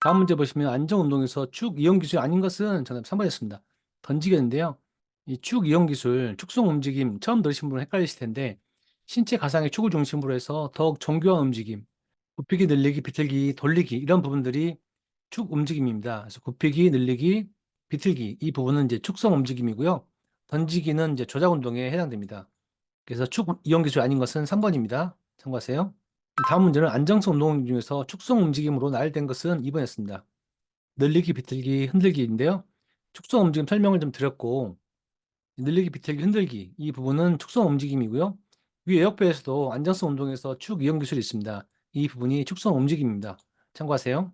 다음 문제 보시면 안정 운동에서 축 이용 기술이 아닌 것은 정답 3번이었습니다. 던지겠는데요. 이 축 이용 기술, 축성 움직임 처음 들으신 분은 헷갈리실 텐데 신체 가상의 축을 중심으로 해서 더욱 정교한 움직임, 굽히기, 늘리기, 비틀기, 돌리기 이런 부분들이 축 움직임입니다. 그래서 굽히기, 늘리기, 비틀기 이 부분은 이제 축성 움직임이고요. 던지기는 이제 조작 운동에 해당됩니다. 그래서 축 이용 기술이 아닌 것은 3번입니다. 참고하세요. 다음 문제는 안정성 운동 중에서 축성 움직임으로 나열된 것은 2번이었습니다. 늘리기, 비틀기, 흔들기인데요. 축성 움직임 설명을 좀 드렸고 늘리기, 비틀기, 흔들기 이 부분은 축성 움직임이고요. 위 에어백에서도 안정성 운동에서 축 이용 기술이 있습니다. 이 부분이 축성 움직임입니다. 참고하세요.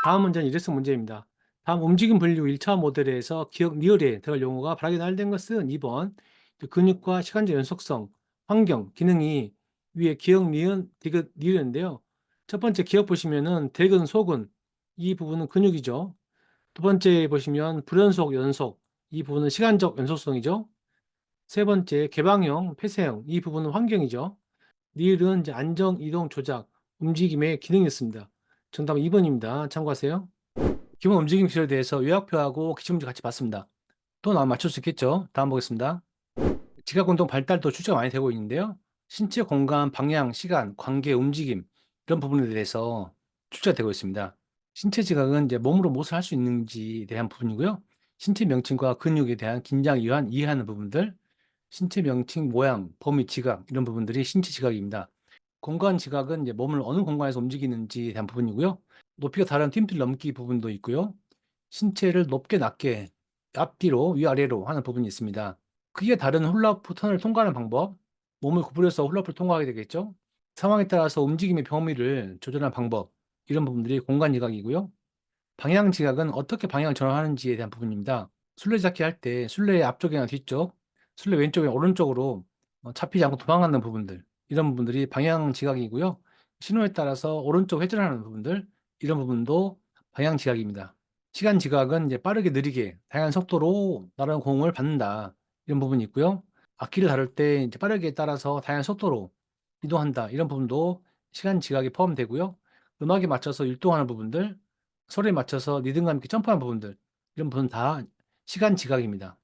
다음 문제는 일회성 문제입니다. 다음 움직임 분류 1차 모델에서 기억 리얼에 들어갈 용어가 바라게 나열된 것은 2번 근육과 시간적 연속성, 환경, 기능이 위에 기억, 니은, 디귿, 리을인데요. 첫 번째 기억 보시면은 대근, 소근 이 부분은 근육이죠. 두 번째 보시면 불연속, 연속 이 부분은 시간적 연속성이죠. 세 번째 개방형, 폐쇄형 이 부분은 환경이죠. 리을은 이제 안정, 이동, 조작, 움직임의 기능이 있습니다. 정답은 2번입니다. 참고하세요. 기본 움직임 기술에 대해서 요약표하고 기출문제 같이 봤습니다. 또 나면 맞출 수 있겠죠? 다음 보겠습니다. 지각운동 발달도 출제가 많이 되고 있는데요. 신체 공간, 방향, 시간, 관계, 움직임 이런 부분에 대해서 출제가 되고 있습니다. 신체 지각은 이제 몸으로 무엇을 할 수 있는지에 대한 부분이고요. 신체 명칭과 근육에 대한 긴장, 이완, 이해하는 부분들, 신체 명칭, 모양, 범위, 지각 이런 부분들이 신체 지각입니다. 공간 지각은 이제 몸을 어느 공간에서 움직이는지에 대한 부분이고요. 높이가 다른 팀틀 넘기 부분도 있고요. 신체를 높게 낮게 앞뒤로 위아래로 하는 부분이 있습니다. 크기가 다른 훌라후프 턴을 통과하는 방법, 몸을 구부려서 훌라후프를 통과하게 되겠죠. 상황에 따라서 움직임의 범위를 조절하는 방법, 이런 부분들이 공간 지각이고요. 방향 지각은 어떻게 방향을 전환하는지에 대한 부분입니다. 술래잡기 할 때 술래의 앞쪽이나 뒤쪽, 술래 왼쪽이나 오른쪽으로 잡히지 않고 도망가는 부분들, 이런 부분들이 방향 지각이고요. 신호에 따라서 오른쪽 회전하는 부분들, 이런 부분도 방향 지각입니다. 시간 지각은 이제 빠르게 느리게 다양한 속도로 날아오는 공을 받는다, 이런 부분이 있고요. 악기를 다룰 때 이제 빠르게 따라서 다양한 속도로 이동한다, 이런 부분도 시간 지각에 포함되고요. 음악에 맞춰서 율동하는 부분들, 소리에 맞춰서 리듬감 있게 점프하는 부분들, 이런 부분 다 시간 지각입니다.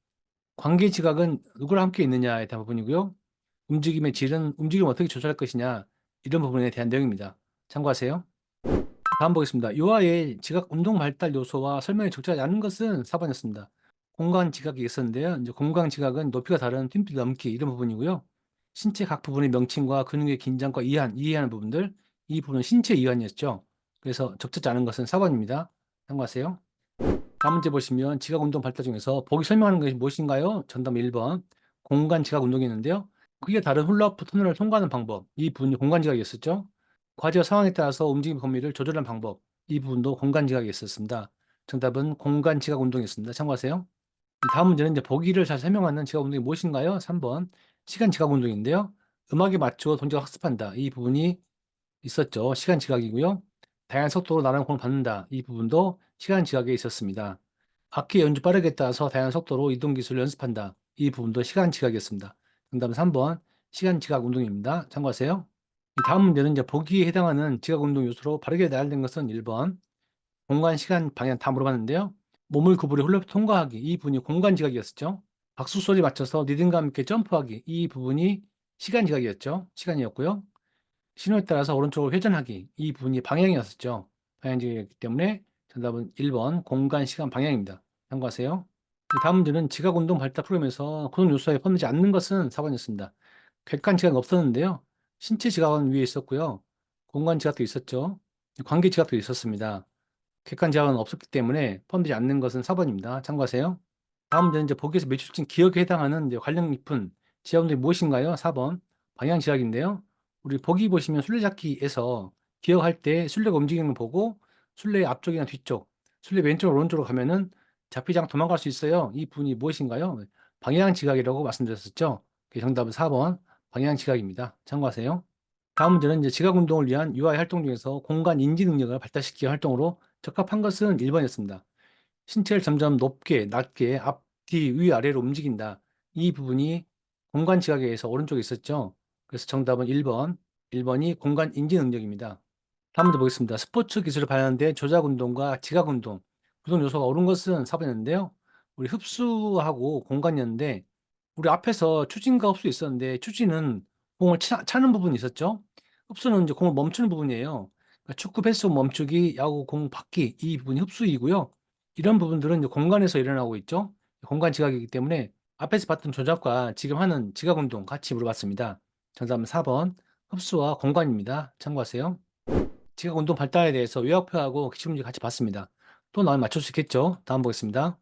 관계 지각은 누구랑 함께 있느냐에 대한 부분이고요. 움직임의 질은 움직임을 어떻게 조절할 것이냐, 이런 부분에 대한 내용입니다. 참고하세요. 다음 보겠습니다. 요하의 지각 운동 발달 요소와 설명이 적절하지 않은 것은 4번이었습니다. 공간 지각이 있었는데요. 이제 공간 지각은 높이가 다른 핀필 넘기 이런 부분이고요. 신체 각 부분의 명칭과 근육의 긴장과 이해하는 부분들, 이 부분은 신체 이완이었죠. 그래서 적절치 않은 것은 4번입니다. 참고하세요. 다음 문제 보시면 지각 운동 발달 중에서 보기 설명하는 것이 무엇인가요? 정답 1번. 공간 지각 운동이었는데요. 그게 다른 훌라후프 터널을 통과하는 방법. 이 부분이 공간 지각이었었죠. 과제와 상황에 따라서 움직임 범위를 조절하는 방법. 이 부분도 공간 지각이었습니다. 정답은 공간 지각 운동이었습니다. 참고하세요. 다음 문제는 이제 보기를 잘 설명하는 지각 운동이 무엇인가요? 3번. 시간 지각 운동인데요. 음악에 맞추어 동작을 학습한다. 이 부분이 있었죠. 시간 지각이고요. 다양한 속도로 나라는 공을 받는다. 이 부분도 시간 지각에 있었습니다. 악기 연주 빠르게 따라서 다양한 속도로 이동 기술을 연습한다. 이 부분도 시간 지각이었습니다. 정답은 3번 시간 지각 운동입니다. 참고하세요. 다음 문제는 이제 보기에 해당하는 지각 운동 요소로 바르게 나열된 것은 1번 공간, 시간, 방향 다 물어봤는데요. 몸을 구부려 훌라후프 통과하기. 이 부분이 공간 지각이었죠. 박수 소리 맞춰서 리듬감 있게 점프하기. 이 부분이 시간 지각이었죠. 시간이었고요. 신호에 따라서 오른쪽으로 회전하기. 이 부분이 방향이었었죠. 방향지이기 때문에 정답은 1번 공간, 시간, 방향입니다. 참고하세요. 다음 문제는 지각 운동 발달 프로그램에서 구성 요소에 포함되지 않는 것은 4번이었습니다. 객관 지각은 없었는데요. 신체 지각은 위에 있었고요. 공간 지각도 있었죠. 관계 지각도 있었습니다. 객관 지각은 없었기 때문에 포함되지 않는 것은 4번입니다. 참고하세요. 다음 문제는 이제 보기에서 매출진 기억에 해당하는 이제 관련 깊은 지하운동이 무엇인가요? 4번 방향 지각인데요. 우리 보기 보시면 술래잡기에서 기억할 때 술래가 움직이는 걸 보고 술래의 앞쪽이나 뒤쪽, 술래 왼쪽 오른쪽으로 가면은 잡히지 않고 도망갈 수 있어요. 이 부분이 무엇인가요? 방향 지각이라고 말씀드렸었죠. 정답은 4번 방향 지각입니다. 참고하세요. 다음 문제는 이제 지각 운동을 위한 UI 활동 중에서 공간 인지 능력을 발달시키는 활동으로 적합한 것은 1번이었습니다. 신체를 점점 높게, 낮게, 앞, 뒤, 위, 아래로 움직인다. 이 부분이 공간 지각에 의해서 오른쪽에 있었죠. 그래서 정답은 1번. 1번이 공간 인지 능력입니다. 다음 문제 보겠습니다. 스포츠 기술을 발휘하는데 조작 운동과 지각 운동, 구성 요소가 옳은 것은 4번이었는데요. 우리 흡수하고 공간이었는데, 우리 앞에서 추진과 흡수 있었는데, 추진은 공을 차는 부분이 있었죠. 흡수는 이제 공을 멈추는 부분이에요. 그러니까 축구 패스 멈추기, 야구 공 받기, 이 부분이 흡수이고요. 이런 부분들은 이제 공간에서 일어나고 있죠. 공간 지각이기 때문에 앞에서 봤던 조작과 지금 하는 지각 운동 같이 물어봤습니다. 정답은 4번 흡수와 공간입니다. 참고하세요. 지각 운동 발달에 대해서 요약표하고 기출문제 같이 봤습니다. 또 나오면 맞출 수 있겠죠? 다음 보겠습니다.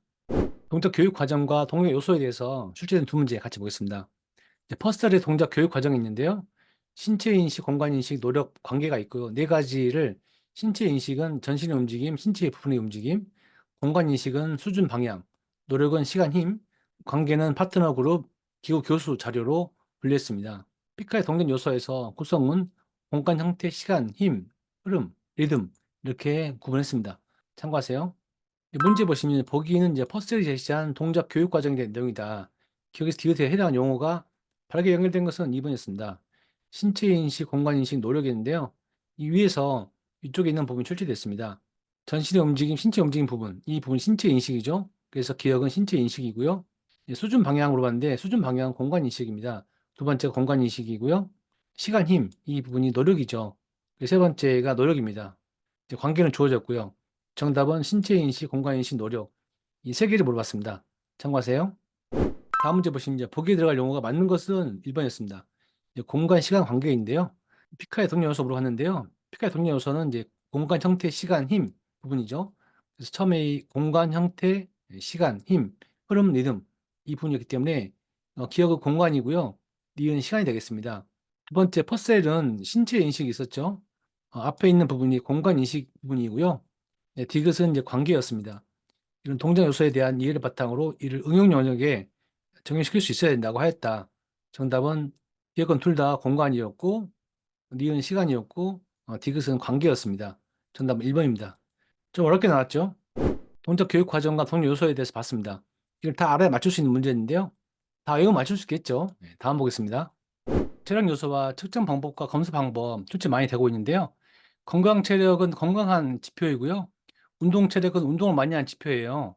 동작 교육 과정과 동작 요소에 대해서 출제된 두 문제 같이 보겠습니다. 퍼스널의 동작 교육 과정이 있는데요. 신체 인식, 공간 인식, 노력, 관계가 있고요. 네 가지를 신체 인식은 전신의 움직임, 신체의 부분의 움직임, 공간 인식은 수준 방향, 노력은 시간 힘, 관계는 파트너 그룹, 기구 교수 자료로 분류했습니다. 피카의 동작 요소에서 구성은 공간 형태, 시간, 힘, 흐름, 리듬 이렇게 구분했습니다. 참고하세요. 문제 보시면 보기는 이제 퍼스널이 제시한 동작 교육 과정에 대한 내용이다. 기억에서 디귿에 해당하는 용어가 바르게 연결된 것은 2번이었습니다. 신체 인식, 공간 인식, 노력이었는데요. 이 위에서 이쪽에 있는 부분이 출제됐습니다. 전신의 움직임, 신체 움직임 부분, 이 부분 신체 인식이죠. 그래서 기억은 신체 인식이고요. 수준 방향으로 봤는데 수준 방향은 공간 인식입니다. 두 번째가 공간 인식이고요. 시간, 힘, 이 부분이 노력이죠. 세 번째가 노력입니다. 이제 관계는 주어졌고요. 정답은 신체 인식, 공간 인식, 노력. 이 세 개를 물어봤습니다. 참고하세요. 다음 문제 보시면 이제 보기에 들어갈 용어가 맞는 것은 1번이었습니다. 공간, 시간 관계인데요. 피카의 동료 요소 물어봤는데요. 피카의 동료 요소는 이제 공간, 형태, 시간, 힘 부분이죠. 그래서 처음에 이 공간, 형태, 시간, 힘, 흐름, 리듬 이 부분이었기 때문에 기억은 공간이고요. 니은 시간이 되겠습니다. 두 번째 퍼셀은 신체 인식이 있었죠. 앞에 있는 부분이 공간 인식 부분이고요. 네, 디귿은 이제 관계였습니다. 이런 동작 요소에 대한 이해를 바탕으로 이를 응용 영역에 적용시킬 수 있어야 된다고 하였다. 정답은 기억은 둘 다 공간이었고 니은 시간이었고 디귿은 관계였습니다. 정답은 1번입니다. 좀 어렵게 나왔죠? 동작 교육 과정과 동료 요소에 대해서 봤습니다. 이걸 다 알아야 맞출 수 있는 문제인데요. 다 외우면 맞출 수 있겠죠? 네, 다음 보겠습니다. 체력 요소와 측정 방법과 검사 방법 출제 많이 되고 있는데요. 건강 체력은 건강한 지표이고요. 운동 체력은 운동을 많이 한 지표예요.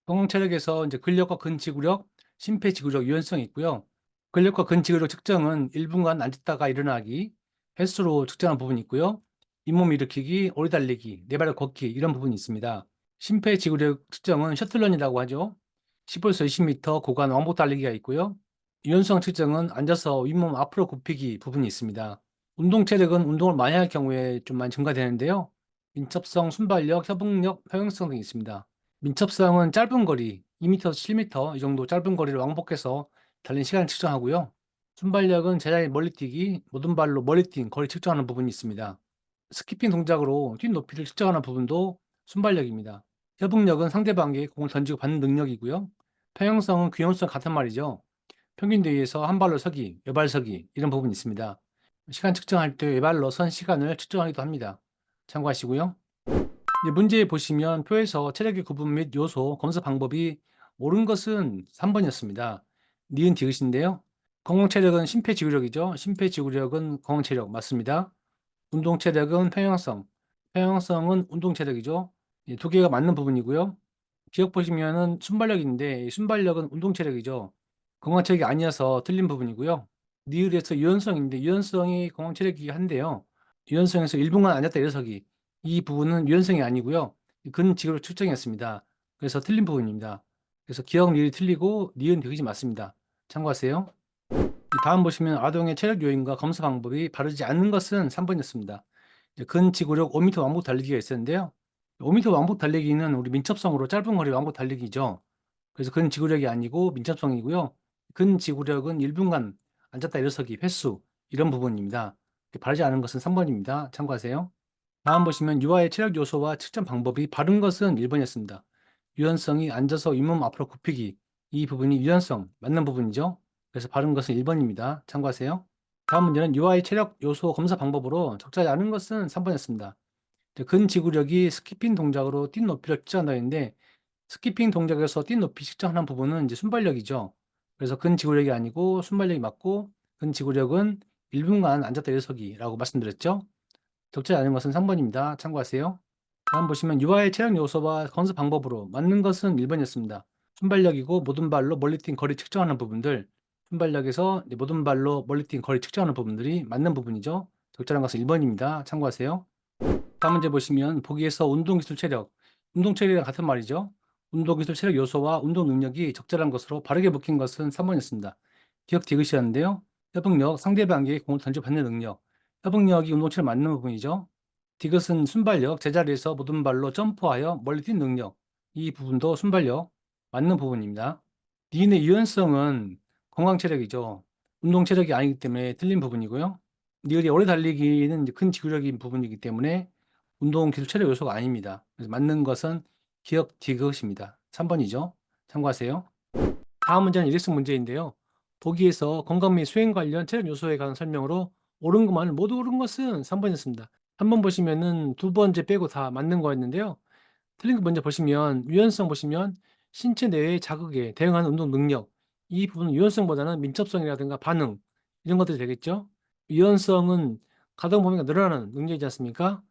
건강 체력에서 이제 근력과 근지구력, 심폐지구력, 유연성이 있고요. 근력과 근지구력 측정은 1분간 앉았다가 일어나기, 횟수로 측정하는 부분이 있고요. 잇몸 일으키기, 오래 달리기, 네 발로 걷기 이런 부분이 있습니다. 심폐지구력 측정은 셔틀런이라고 하죠. 10에서 20m 구간 왕복 달리기가 있고요. 유연성 측정은 앉아서 윗몸 앞으로 굽히기 부분이 있습니다. 운동 체력은 운동을 많이 할 경우에 좀 많이 증가되는데요. 민첩성, 순발력, 협응력, 효용성 등이 있습니다. 민첩성은 짧은 거리, 2m에서 7m 이 정도 짧은 거리를 왕복해서 달린 시간을 측정하고요. 순발력은 제자리 멀리 뛰기, 모든 발로 멀리 뛴 거리 측정하는 부분이 있습니다. 스키핑 동작으로 뛴 높이를 측정하는 부분도 순발력입니다. 협응력은 상대방에게 공을 던지고 받는 능력이고요. 평형성은 균형성 같은 말이죠. 평균 대위에서 한 발로 서기, 외발 서기 이런 부분이 있습니다. 시간 측정할 때 외발로 선 시간을 측정하기도 합니다. 참고하시고요. 문제 보시면 표에서 체력의 구분 및 요소 검사 방법이 옳은 것은 3번이었습니다. 니은 디귿인데요. 건강체력은 심폐지구력이죠. 심폐지구력은 건강체력 맞습니다. 운동체력은 평형성, 평형성은 운동체력이죠. 두 개가 맞는 부분이고요. 기억 보시면은 순발력인데 순발력은 운동체력이죠. 건강체력이 아니어서 틀린 부분이고요. 니을에서 유연성인데 유연성이 건강체력이긴 한데요. 유연성에서 1분간 앉았다 일어서기 이 부분은 유연성이 아니고요. 근지구력 측정이었습니다. 그래서 틀린 부분입니다. 그래서 기억 니을이 틀리고 니은 디귿이 맞습니다. 참고하세요. 다음 보시면 아동의 체력 요인과 검사 방법이 바르지 않는 것은 3번이었습니다. 근지구력 5m 왕복 달리기가 있었는데요. 5m 왕복 달리기는 우리 민첩성으로 짧은 거리 왕복 달리기죠. 그래서 근지구력이 아니고 민첩성이고요. 근지구력은 1분간 앉았다 일어서기 횟수 이런 부분입니다. 바르지 않은 것은 3번입니다. 참고하세요. 다음 보시면 유아의 체력 요소와 측정 방법이 바른 것은 1번이었습니다. 유연성이 앉아서 윗몸 앞으로 굽히기 이 부분이 유연성 맞는 부분이죠. 그래서 바른 것은 1번입니다. 참고하세요. 다음 문제는 유아의 체력 요소 검사 방법으로 적절하지 않은 것은 3번이었습니다. 근지구력이 스키핑 동작으로 뛴 높이를 측정한다 했는데 스키핑 동작에서 뛴 높이 측정하는 부분은 이제 순발력이죠. 그래서 근지구력이 아니고 순발력이 맞고 근지구력은 1분간 앉았다 일어서기라고 말씀드렸죠. 적절하지 않은 것은 3번입니다. 참고하세요. 다음 보시면 유아의 체력 요소와 검사 방법으로 맞는 것은 1번이었습니다. 순발력이고 모든 발로 멀리 뛴 거리 측정하는 부분들 순발력에서 이제 모든 발로 멀리 뛴 거리 측정하는 부분들이 맞는 부분이죠. 적절한 것은 1번입니다. 참고하세요. 다음 문제 보시면 보기에서 운동기술 체력, 운동체력이랑 같은 말이죠. 운동기술 체력 요소와 운동 능력이 적절한 것으로 바르게 묶인 것은 3번이었습니다. 기억 디귿이었는데요. 협응력, 상대방에게 공을 던져 받는 능력. 협응력이 운동체력 맞는 부분이죠. 디귿은 순발력, 제자리에서 모든 발로 점프하여 멀리 뛴 능력. 이 부분도 순발력 맞는 부분입니다. 니은의 유연성은 건강체력이죠. 운동체력이 아니기 때문에 틀린 부분이고요. 니을이 오래 달리기는 이제 큰 지구력인 부분이기 때문에 운동 기술 체력 요소가 아닙니다. 그래서 맞는 것은 기억 디귿입니다. 3번이죠. 참고하세요. 다음 문제는 일회성 문제인데요. 보기에서 건강 및 수행 관련 체력 요소에 관한 설명으로 옳은 것만 모두 옳은 것은 3번이었습니다. 3번 보시면은 두 번째 빼고 다 맞는 거였는데요. 틀린 거 먼저 보시면 유연성 보시면 신체 내외의 자극에 대응하는 운동 능력 이 부분은 유연성보다는 민첩성이라든가 반응 이런 것들이 되겠죠. 유연성은 가동 범위가 늘어나는 능력이지 않습니까?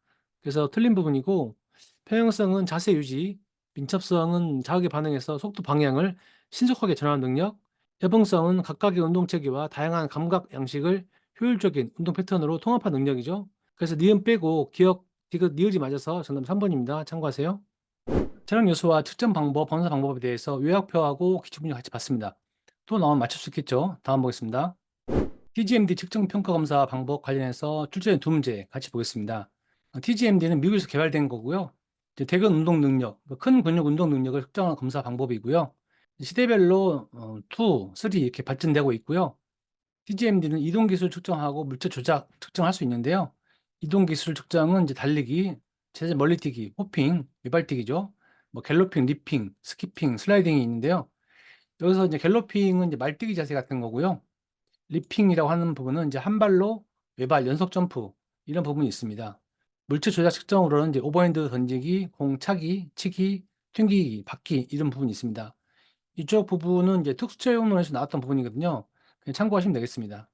그래서 틀린 부분이고, 평형성은 자세 유지, 민첩성은 자극에 반응해서 속도 방향을 신속하게 전환하는 능력, 여봉성은 각각의 운동 체계와 다양한 감각 양식을 효율적인 운동 패턴으로 통합한 능력이죠. 그래서 니은 빼고 기억, 디귿, 니을이 맞아서 정답 3번입니다. 참고하세요. 촬영 요소와 측정 방법, 검사 방법에 대해서 요약표하고 기출문제 같이 봤습니다. 또 나오면 맞출 수 있겠죠? 다음 보겠습니다. TGMD 측정 평가 검사 방법 관련해서 출제된 두 문제 같이 보겠습니다. TGMD는 미국에서 개발된 거고요. 이제 대근 운동 능력, 큰 근육 운동 능력을 측정하는 검사 방법이고요. 시대별로 2, 3 이렇게 발전되고 있고요. TGMD는 이동 기술 측정하고 물체 조작 측정할 수 있는데요. 이동 기술 측정은 이제 달리기, 제자 멀리뛰기, 호핑, 외발뛰기죠. 뭐 갤로핑, 리핑, 스키핑, 슬라이딩이 있는데요. 여기서 이제 갤로핑은 이제 말뛰기 자세 같은 거고요. 리핑이라고 하는 부분은 이제 한 발로 외발 연속 점프 이런 부분이 있습니다. 물체 조작 측정으로는 이제 오버핸드 던지기, 공 차기, 치기, 튕기기, 받기 이런 부분이 있습니다. 이쪽 부분은 이제 특수체육론에서 나왔던 부분이거든요. 그냥 참고하시면 되겠습니다.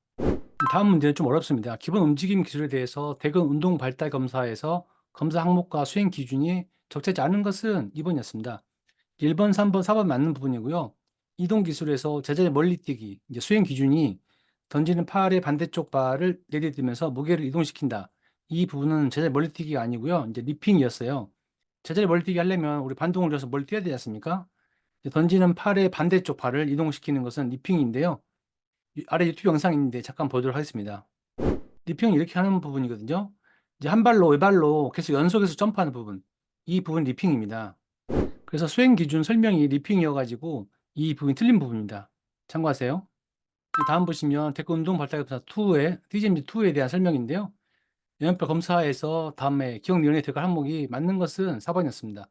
다음 문제는 좀 어렵습니다. 기본 움직임 기술에 대해서 대근 운동 발달 검사에서 검사 항목과 수행 기준이 적절하지 않은 것은 2번이었습니다. 1번, 3번, 4번 맞는 부분이고요. 이동 기술에서 제자리 멀리뛰기, 이제 수행 기준이 던지는 팔의 반대쪽 발을 내디디면서 무게를 이동시킨다. 이 부분은 제자리 멀리뛰기가 아니고요. 이제 리핑이었어요. 제자리 멀리뛰기 하려면 우리 반동을 줘서 멀리 뛰어야 되지 않습니까? 던지는 팔의 반대쪽 발을 이동시키는 것은 리핑인데요. 아래 유튜브 영상이 있는데 잠깐 보도록 하겠습니다. 리핑은 이렇게 하는 부분이거든요. 이제 한 발로 외발로 계속 연속해서 점프하는 부분. 이 부분 리핑입니다. 그래서 수행 기준 설명이 리핑이어가지고 이 부분이 틀린 부분입니다. 참고하세요. 다음 보시면 대권 운동 발달 검사 2의 TGMD2에 대한 설명인데요. 영역별 검사에서 다음에 기억 니은에 들어갈 항목이 맞는 것은 4번이었습니다.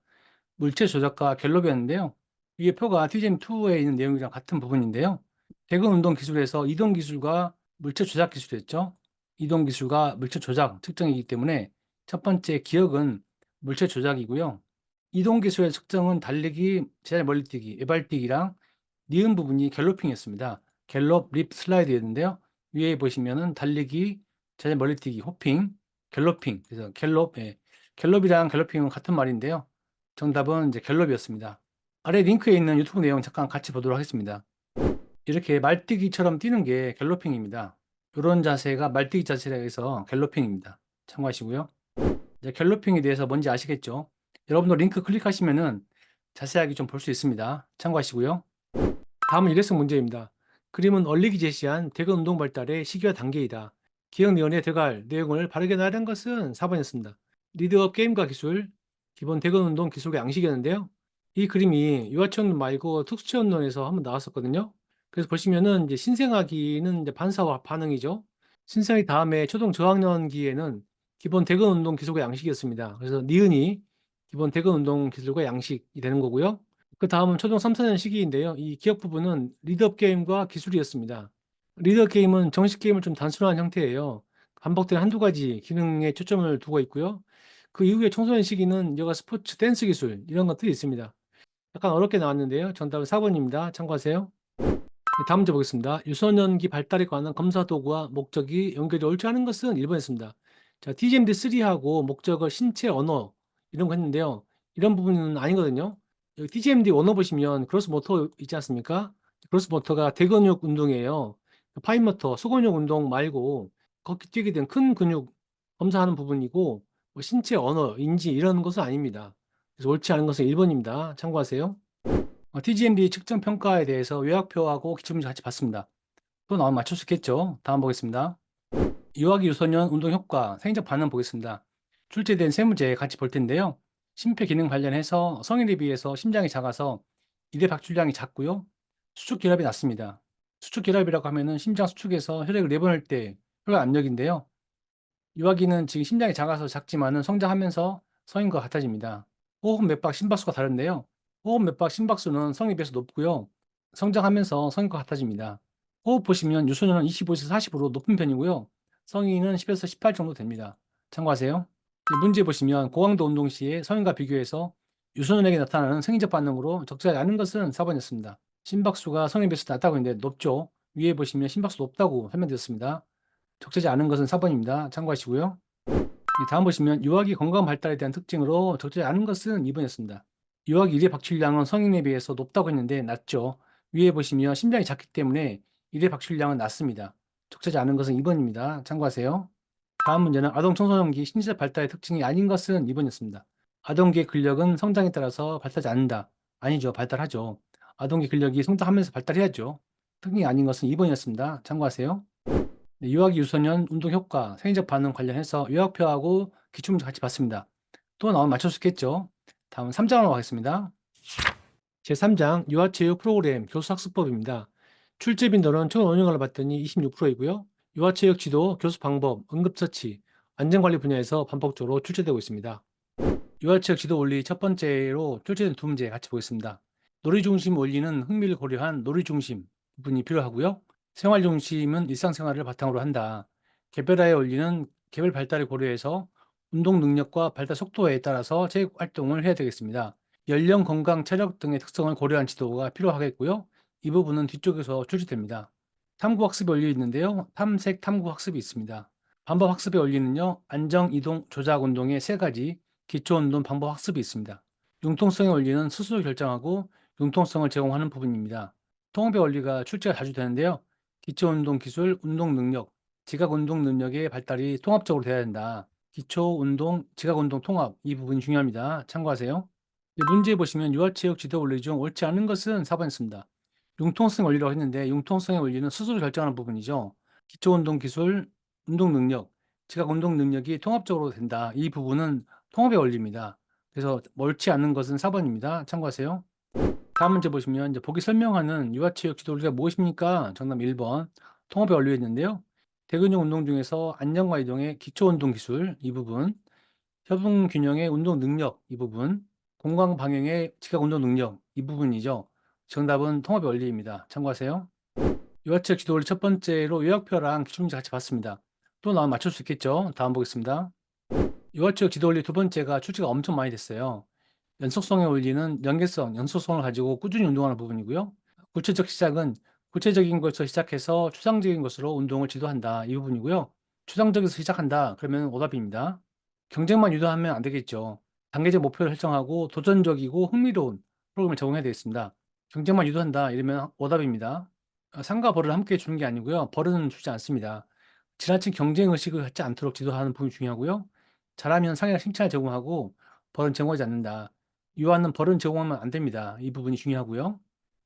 물체 조작과 갤럽이었는데요. 위에 표가 TGM2에 있는 내용이랑 같은 부분인데요. 대근 운동 기술에서 이동 기술과 물체 조작 기술이었죠. 이동 기술과 물체 조작 측정이기 때문에 첫 번째 기억은 물체 조작이고요. 이동 기술의 측정은 달리기, 제자리 멀리뛰기, 외발뛰기랑 니은 부분이 갤로핑이었습니다. 갤롭, 립, 슬라이드였는데요. 위에 보시면은 달리기, 제자리 멀리뛰기, 호핑, 갤로핑. 그래서 갤롭, 갤롭이랑 갤로핑은 같은 말인데요. 정답은 이제 갤럽이었습니다. 아래 링크에 있는 유튜브 내용 잠깐 같이 보도록 하겠습니다. 이렇게 말뛰기처럼 뛰는 게 갤로핑입니다. 이런 자세가 말뛰기 자세라 해서 갤로핑입니다. 참고하시고요. 이제 갤로핑에 대해서 뭔지 아시겠죠? 여러분도 링크 클릭하시면은 자세하게 좀 볼 수 있습니다. 참고하시고요. 다음은 일회성 문제입니다. 그림은 얼리기 제시한 대근 운동 발달의 시기와 단계이다. 기억 니은에 들어갈 내용을 바르게 나열한 것은 4번이었습니다. 리드업 게임과 기술, 기본 대근 운동 기술과 양식이었는데요. 이 그림이 유아체험론 말고 특수체험론에서 한번 나왔었거든요. 그래서 보시면은 이제 신생아기는 이제 반사와 반응이죠. 신생아기 다음에 초등 저학년기에는 기본 대근 운동 기술과 양식이었습니다. 그래서 니은이 기본 대근 운동 기술과 양식이 되는 거고요. 그 다음은 초등 3, 4년 시기인데요. 이 기억 부분은 리드업 게임과 기술이었습니다. 리드업 게임은 정식 게임을 좀 단순한 형태예요. 반복되는 한두 가지 기능에 초점을 두고 있고요. 그 이후에 청소년 시기는 여가 스포츠, 댄스 기술 이런 것들이 있습니다. 약간 어렵게 나왔는데요. 정답은 4번입니다. 참고하세요. 네, 다음 문제 보겠습니다. 유소년기 발달에 관한 검사 도구와 목적이 연결이 옳지 않은 것은 1번이었습니다. 자, TGMD3하고 목적을 신체 언어 이런 거 했는데요. 이런 부분은 아니거든요. 여기 TGMD 언어 보시면 크로스 모터 있지 않습니까? 크로스 모터가 대근육 운동이에요. 파인 모터, 소근육 운동 말고 걷기 뛰게 된 큰 근육 검사하는 부분이고 뭐 신체 언어, 인지 이런 것은 아닙니다. 그래서 옳지 않은 것은 1번입니다. 참고하세요. TGMD 측정 평가에 대해서 요약표하고 기출문제 같이 봤습니다. 또 나오면 맞출 수 있겠죠? 다음 보겠습니다. 유아기 유소년 운동 효과, 생리적 반응 보겠습니다. 출제된 세 문제 같이 볼 텐데요. 심폐 기능 관련해서 성인에 비해서 심장이 작아서 이대 박출량이 작고요. 수축 결합이 낮습니다. 수축 결합이라고 하면은 심장 수축에서 혈액을 내보낼 때 혈관 압력인데요. 유아기는 지금 심장이 작아서 작지만은 성장하면서 성인과 같아집니다. 호흡 맥박 심박수가 다른데요. 호흡 맥박 심박수는 성인에 비해서 높고요. 성장하면서 성인과 같아집니다. 호흡 보시면 유소년은 25에서 40으로 높은 편이고요. 성인은 10에서 18 정도 됩니다. 참고하세요. 문제 보시면 고강도 운동 시에 성인과 비교해서 유소년에게 나타나는 생리적 반응으로 적절하지 않은 것은 4번이었습니다. 심박수가 성인에 비해서 낮다고 했는데 높죠. 위에 보시면 심박수 높다고 설명드렸습니다. 적절하지 않은 것은 4번입니다. 참고하시고요. 다음 보시면 유아기 건강 발달에 대한 특징으로 적절히 않은 것은 2번이었습니다. 유아기 일회 박출량은 성인에 비해서 높다고 했는데 낮죠. 위에 보시면 심장이 작기 때문에 일회 박출량은 낮습니다. 적절히 않은 것은 2번입니다. 참고하세요. 다음 문제는 아동 청소년기 신체 발달의 특징이 아닌 것은 2번이었습니다. 아동기의 근력은 성장에 따라서 발달하지 않는다. 아니죠. 발달하죠. 아동기 근력이 성장하면서 발달해야죠. 특징이 아닌 것은 2번이었습니다. 참고하세요. 네, 유아기 유소년 운동 효과, 생리적 반응 관련해서 요약표하고 기출문제 같이 봤습니다. 또 나오면 맞출 수 있겠죠. 다음 3장으로 가겠습니다. 제3장 유아체육 프로그램 교수학습법입니다. 출제 빈도는 총 운영을 봤더니 26%이고요. 유아체육 지도, 교수 방법, 응급처치, 안전관리 분야에서 반복적으로 출제되고 있습니다. 유아체육 지도 원리 첫 번째로 출제된 두 문제 같이 보겠습니다. 놀이 중심 원리는 흥미를 고려한 놀이 중심 부분이 필요하고요. 생활 중심은 일상생활을 바탕으로 한다. 개별화의 원리는 개별 발달을 고려해서 운동 능력과 발달 속도에 따라서 체육 활동을 해야 되겠습니다. 연령, 건강, 체력 등의 특성을 고려한 지도가 필요하겠고요. 이 부분은 뒤쪽에서 출제됩니다. 탐구 학습의 원리 있는데요. 탐색, 탐구 학습이 있습니다. 반복 학습의 원리는요. 안정, 이동, 조작 운동의 세 가지 기초 운동 방법 학습이 있습니다. 융통성의 원리는 스스로 결정하고 융통성을 제공하는 부분입니다. 통합의 원리가 출제가 자주 되는데요. 기초 운동 기술, 운동 능력, 지각 운동 능력의 발달이 통합적으로 돼야 된다. 기초 운동, 지각 운동 통합 이 부분이 중요합니다. 참고하세요. 문제에 보시면 유아체육 지도 원리 중 옳지 않은 것은 4번이었습니다. 융통성 원리라고 했는데 융통성의 원리는 스스로 결정하는 부분이죠. 기초 운동 기술, 운동 능력, 지각 운동 능력이 통합적으로 된다. 이 부분은 통합의 원리입니다. 그래서 옳지 않은 것은 4번입니다. 참고하세요. 다음 문제 보시면 이제 보기 설명하는 유아체육 지도 원리가 무엇입니까? 정답 1번. 통합의 원리였는데요. 대근육 운동 중에서 안정과 이동의 기초 운동 기술 이 부분, 협응 균형의 운동 능력 이 부분, 공간 방향의 지각 운동 능력 이 부분이죠. 정답은 통합의 원리입니다. 참고하세요. 유아체육 지도 원리 첫 번째로 요약표랑 기출문제 같이 봤습니다. 또 나오면 맞출 수 있겠죠? 다음 보겠습니다. 유아체육 지도 원리 두 번째가 출제가 엄청 많이 됐어요. 연속성의 원리는 연계성, 연속성을 가지고 꾸준히 운동하는 부분이고요. 구체적 시작은 구체적인 것에서 시작해서 추상적인 것으로 운동을 지도한다. 이 부분이고요. 추상적에서 시작한다. 그러면 오답입니다. 경쟁만 유도하면 안 되겠죠. 단계적 목표를 설정하고 도전적이고 흥미로운 프로그램을 제공해야 되겠습니다. 경쟁만 유도한다. 이러면 오답입니다. 상과 벌을 함께 주는 게 아니고요. 벌은 주지 않습니다. 지나친 경쟁 의식을 갖지 않도록 지도하는 부분이 중요하고요. 잘하면 상이나 칭찬을 제공하고 벌은 제공하지 않는다. 유아는 벌은 제공하면 안 됩니다. 이 부분이 중요하고요.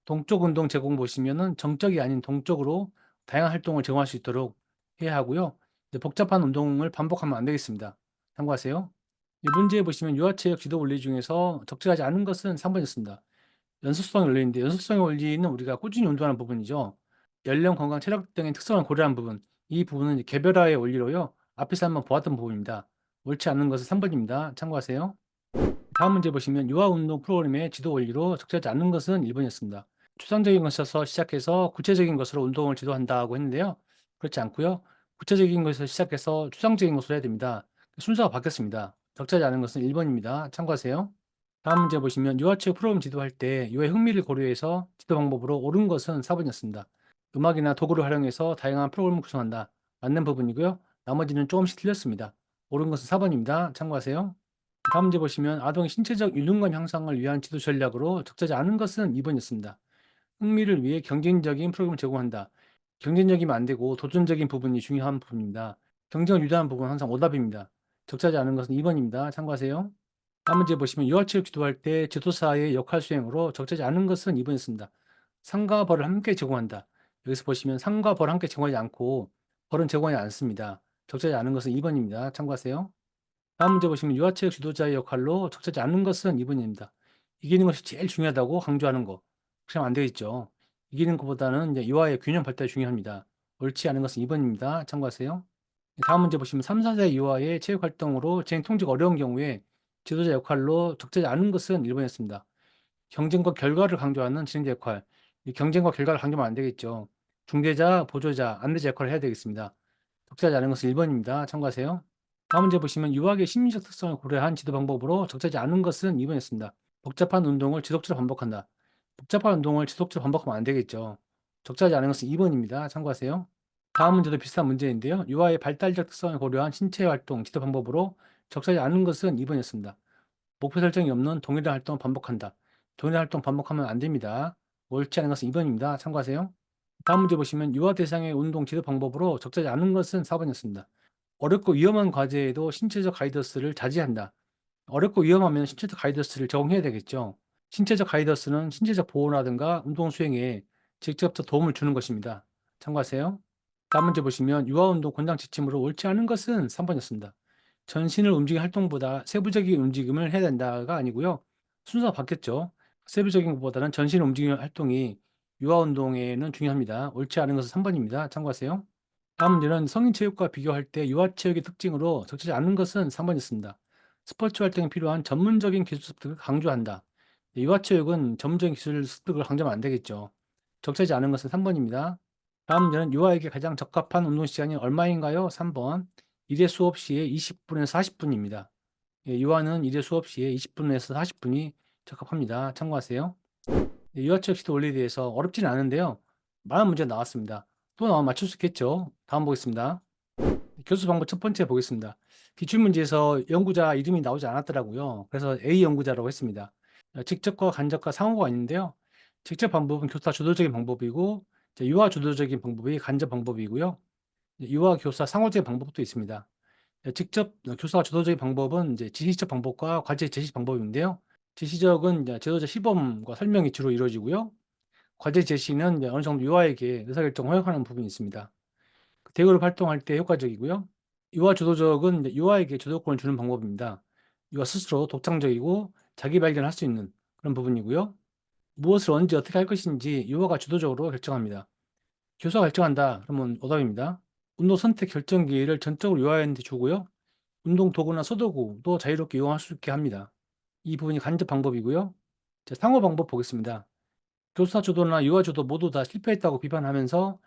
동적 운동 제공 보시면은 정적이 아닌 동적으로 다양한 활동을 제공할 수 있도록 해야 하고요. 이제 복잡한 운동을 반복하면 안 되겠습니다. 참고하세요. 이 문제에 보시면 유아체육 지도 원리 중에서 적절하지 않은 것은 3번이었습니다. 연속성의 원리인데 연속성의 원리는 우리가 꾸준히 운동하는 부분이죠. 연령, 건강, 체력 등의 특성을 고려한 부분. 이 부분은 이제 개별화의 원리로요. 앞에서 한번 보았던 부분입니다. 옳지 않은 것은 3번입니다. 참고하세요. 다음 문제 보시면 유아 운동 프로그램의 지도 원리로 적절하지 않은 것은 1번이었습니다. 추상적인 것에서 시작해서 구체적인 것으로 운동을 지도한다고 했는데요. 그렇지 않고요. 구체적인 것에서 시작해서 추상적인 것으로 해야 됩니다. 순서가 바뀌었습니다. 적절하지 않은 것은 1번입니다. 참고하세요. 다음 문제 보시면 유아체육 프로그램 지도할 때 유아의 흥미를 고려해서 지도 방법으로 옳은 것은 4번이었습니다. 음악이나 도구를 활용해서 다양한 프로그램을 구성한다. 맞는 부분이고요. 나머지는 조금씩 틀렸습니다. 옳은 것은 4번입니다. 참고하세요. 다음 문제 보시면 아동의 신체적 유능감 향상을 위한 지도 전략으로 적절하지 않은 것은 2번이었습니다. 흥미를 위해 경쟁적인 프로그램을 제공한다. 경쟁적이면 안 되고 도전적인 부분이 중요한 부분입니다. 경쟁을 유도하는 부분은 항상 오답입니다. 적절하지 않은 것은 2번입니다. 참고하세요. 다음 문제 보시면 유아체육 지도할 때 지도사의 역할 수행으로 적절하지 않은 것은 2번이었습니다. 상과 벌을 함께 제공한다. 여기서 보시면 상과 벌을 함께 제공하지 않고 벌은 제공하지 않습니다. 적절하지 않은 것은 2번입니다. 참고하세요. 다음 문제 보시면 유아체육 지도자의 역할로 적절하지 않은 것은 2번입니다. 이기는 것이 제일 중요하다고 강조하는 거. 그러면 안 되겠죠. 이기는 것보다는 이제 유아의 균형 발달이 중요합니다. 옳지 않은 것은 2번입니다. 참고하세요. 다음 문제 보시면 3, 4세 유아의 체육 활동으로 진행 통제가 어려운 경우에 지도자 역할로 적절하지 않은 것은 1번이었습니다. 경쟁과 결과를 강조하는 진행자 역할. 이 경쟁과 결과를 강조하면 안 되겠죠. 중재자, 보조자, 안내자 역할을 해야 되겠습니다. 적절하지 않은 것은 1번입니다. 참고하세요. 다음 문제 보시면 유아의 심리적 특성을 고려한 지도 방법으로 적절하지 않은 것은 2번이었습니다. 복잡한 운동을 지속적으로 반복한다. 복잡한 운동을 지속적으로 반복하면 안 되겠죠. 적절하지 않은 것은 2번입니다. 참고하세요. 다음 문제도 비슷한 문제인데요. 유아의 발달적 특성을 고려한 신체 활동 지도 방법으로 적절하지 않은 것은 2번이었습니다. 목표 설정이 없는 동일한 활동을 반복한다. 동일한 활동 반복하면 안 됩니다. 옳지 않은 것은 2번입니다. 참고하세요. 다음 문제 보시면 유아 대상의 운동 지도 방법으로 적절하지 않은 것은 4번이었습니다. 어렵고 위험한 과제에도 신체적 가이더스를 자제한다. 어렵고 위험하면 신체적 가이더스를 적용해야 되겠죠. 신체적 가이더스는 신체적 보호라든가 운동 수행에 직접적 도움을 주는 것입니다. 참고하세요. 다음 문제 보시면 유아운동 권장 지침으로 옳지 않은 것은 3번이었습니다. 전신을 움직이는 활동보다 세부적인 움직임을 해야 된다가 아니고요. 순서가 바뀌었죠. 세부적인 것보다는 전신을 움직이는 활동이 유아운동에는 중요합니다. 옳지 않은 것은 3번입니다. 참고하세요. 다음 문제는 성인 체육과 비교할 때 유아 체육의 특징으로 적절하지 않은 것은 3번이었습니다. 스포츠 활동에 필요한 전문적인 기술 습득을 강조한다. 유아 체육은 전문적인 기술 습득을 강조하면 안 되겠죠. 적절하지 않은 것은 3번입니다. 다음 문제는 유아에게 가장 적합한 운동 시간이 얼마인가요? 3번. 1회 수업 시에 20분에서 40분입니다. 유아는 1회 수업 시에 20분에서 40분이 적합합니다. 참고하세요. 유아체육 시도 원리에 대해서 어렵지는 않은데요. 많은 문제가 나왔습니다. 또 나오면 맞출 수 있겠죠. 다음 보겠습니다. 교수 방법 첫 번째 보겠습니다. 기출문제에서 연구자 이름이 나오지 않았더라고요. 그래서 A 연구자라고 했습니다. 직접과 간접과 상호가 있는데요. 직접 방법은 교사 주도적인 방법이고 유아 주도적인 방법이 간접 방법이고요. 유아 교사 상호적인 방법도 있습니다. 직접 교사가 주도적인 방법은 이제 지시적 방법과 과제 제시 방법인데요. 지시적은 이제 지도자 시범과 설명이 주로 이루어지고요. 과제 제시는 이제 어느 정도 유아에게 의사결정을 허용하는 부분이 있습니다. 대그룹 활동할 때 효과적이고요. 유아 주도적은 이제 유아에게 주도권을 주는 방법입니다. 유아 스스로 독창적이고 자기 발견할 수 있는 그런 부분이고요. 무엇을 언제 어떻게 할 것인지 유아가 주도적으로 결정합니다. 교사가 결정한다. 그러면 오답입니다. 운동 선택 결정 기회를 전적으로 유아한테 주고요. 운동 도구나 소도구도 자유롭게 이용할 수 있게 합니다. 이 부분이 간접 방법이고요. 자, 상호 방법 보겠습니다. 교사 주도나 유아 주도 모두 다 실패했다고 비판하면서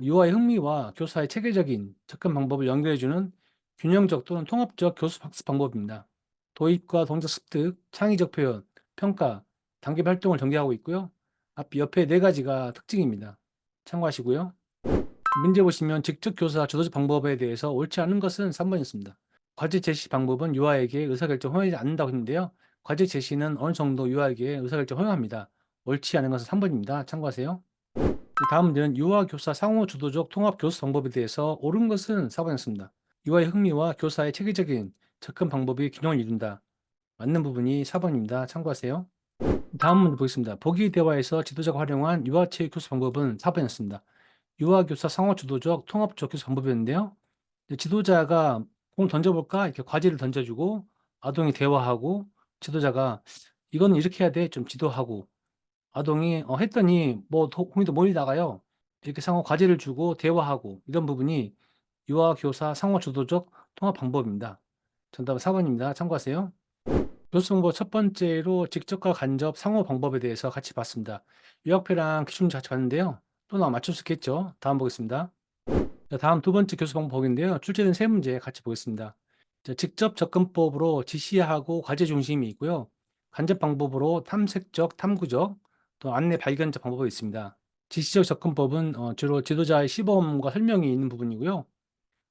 유아의 흥미와 교사의 체계적인 접근 방법을 연결해주는 균형적 또는 통합적 교수 학습 방법입니다. 도입과 동작 습득, 창의적 표현, 평가, 단계 활동을 전개하고 있고요. 앞 옆에 네 가지가 특징입니다. 참고하시고요. 문제 보시면 직접 교사 주도적 방법에 대해서 옳지 않은 것은 3번이었습니다. 과제 제시 방법은 유아에게 의사결정 허용하지 않는다고 했는데요. 과제 제시는 어느 정도 유아에게 의사결정 허용합니다. 옳지 않은 것은 3번입니다. 참고하세요. 다음 문제는 유아 교사 상호 주도적 통합 교수 방법에 대해서 옳은 것은 4번이었습니다. 유아의 흥미와 교사의 체계적인 접근 방법이 균형을 이룬다. 맞는 부분이 4번입니다. 참고하세요. 다음 문제 보겠습니다. 보기 대화에서 지도자가 활용한 유아체육 교수 방법은 4번이었습니다. 유아교사 상호 주도적 통합적 교수 방법이었는데요. 지도자가 공 던져볼까? 이렇게 과제를 던져주고 아동이 대화하고 지도자가 이거는 이렇게 해야 돼. 좀 지도하고 아동이 했더니 뭐 공이 더 멀리 나가요. 이렇게 상호 과제를 주고 대화하고 이런 부분이 유아교사 상호 주도적 통합 방법입니다. 정답은 4번입니다. 참고하세요. 교수 방법 첫 번째로 직접과 간접 상호 방법에 대해서 같이 봤습니다. 요약표랑 기출문제 같이 봤는데요. 또 나와 맞출 수 있겠죠? 다음 보겠습니다. 자, 다음 두 번째 교수 방법인데요. 출제된 세 문제 같이 보겠습니다. 자, 직접 접근법으로 지시하고 과제 중심이 있고요. 간접 방법으로 탐색적, 탐구적, 또 안내 발견적 방법이 있습니다. 지시적 접근법은 주로 지도자의 시범과 설명이 있는 부분이고요.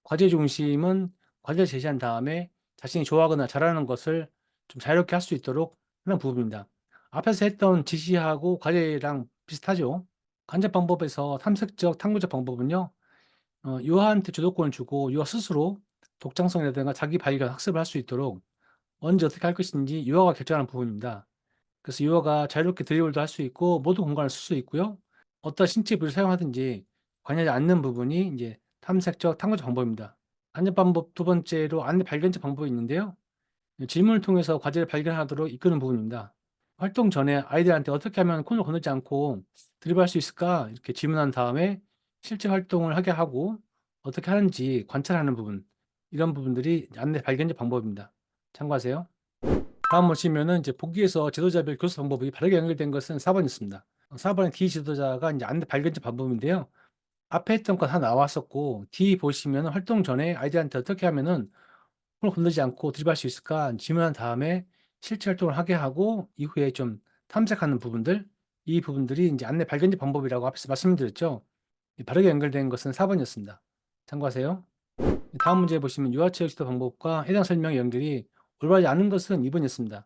과제 중심은 과제를 제시한 다음에 자신이 좋아하거나 잘하는 것을 좀 자유롭게 할 수 있도록 하는 부분입니다. 앞에서 했던 지시하고 과제랑 비슷하죠. 간접 방법에서 탐색적, 탐구적 방법은요. 유아한테 주도권을 주고 유아 스스로 독창성이라든가 자기 발견, 학습을 할 수 있도록 언제 어떻게 할 것인지 유아가 결정하는 부분입니다. 그래서 유아가 자유롭게 드리블도 할 수 있고 모든 공간을 쓸 수 있고요. 어떤 신체 부위를 사용하든지 관여하지 않는 부분이 이제 탐색적, 탐구적 방법입니다. 간접 방법 두 번째로 안내 발견적 방법이 있는데요. 질문을 통해서 과제를 발견하도록 이끄는 부분입니다. 활동 전에 아이들한테 어떻게 하면 콘을 건들지 않고 드리블할 수 있을까? 이렇게 질문한 다음에 실제 활동을 하게 하고 어떻게 하는지 관찰하는 부분, 이런 부분들이 안내 발견적 방법입니다. 참고하세요. 다음 보시면은 이제 보기에서 지도자별 교수 방법이 바르게 연결된 것은 4번이었습니다. 4번의 D 지도자가 이제 안내 발견적 방법인데요. 앞에 했던 거 다 나왔었고, D 보시면 활동 전에 아이들한테 어떻게 하면은 손을 건들지 않고 드립할 수 있을까 질문한 다음에 실제 활동을 하게 하고 이후에 좀 탐색하는 부분들, 이 부분들이 이제 안내 발견적 방법이라고 앞에서 말씀드렸죠. 바르게 연결된 것은 4번이었습니다. 참고하세요. 다음 문제 보시면 유아체육 지도 방법과 해당 설명의 연결이 올바르지 않은 것은 2번이었습니다.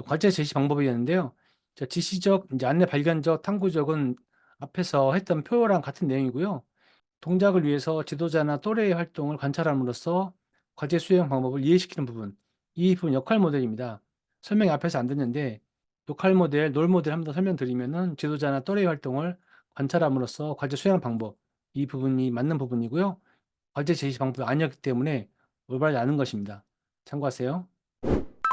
과제 제시 방법이었는데요. 자, 지시적, 안내 발견적, 탐구적은 앞에서 했던 표랑 같은 내용이고요. 동작을 위해서 지도자나 또래의 활동을 관찰함으로써 과제 수행 방법을 이해시키는 부분, 이 부분 역할 모델입니다. 설명이 앞에서 안 됐는데 역할 모델, 롤 모델 한번 더 설명드리면은 지도자나 또래의 활동을 관찰함으로써 과제 수행 방법, 이 부분이 맞는 부분이고요. 과제 제시 방법이 아니었기 때문에 올바르지 않은 것입니다. 참고하세요.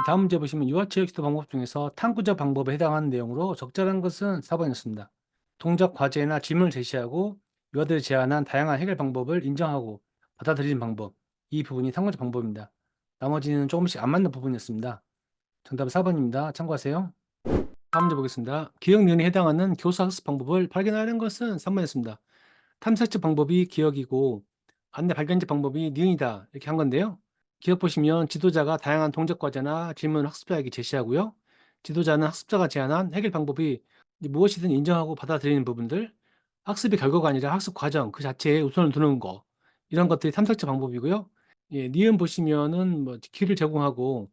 다음 문제 보시면 유아체육 지도 방법 중에서 탐구적 방법에 해당하는 내용으로 적절한 것은 4번이었습니다. 동작 과제나 질문을 제시하고 유아들이 제안한 다양한 해결 방법을 인정하고 받아들이는 방법. 이 부분이 탐구적 방법입니다. 나머지는 조금씩 안 맞는 부분이었습니다. 정답은 4번입니다. 참고하세요. 다음 문제 보겠습니다. 기억 니은에 해당하는 교사 학습 방법을 발견하는 것은 3번이었습니다. 탐색적 방법이 기억이고 안내 발견적 방법이 니은이다. 이렇게 한 건데요. 기억 보시면 지도자가 다양한 동작 과제나 질문을 학습자에게 제시하고요. 지도자는 학습자가 제안한 해결 방법이 무엇이든 인정하고 받아들이는 부분들, 학습의 결과가 아니라 학습 과정 그 자체에 우선을 두는 거, 이런 것들이 탐색적 방법이고요. 예, 니은 보시면은 뭐 길을 제공하고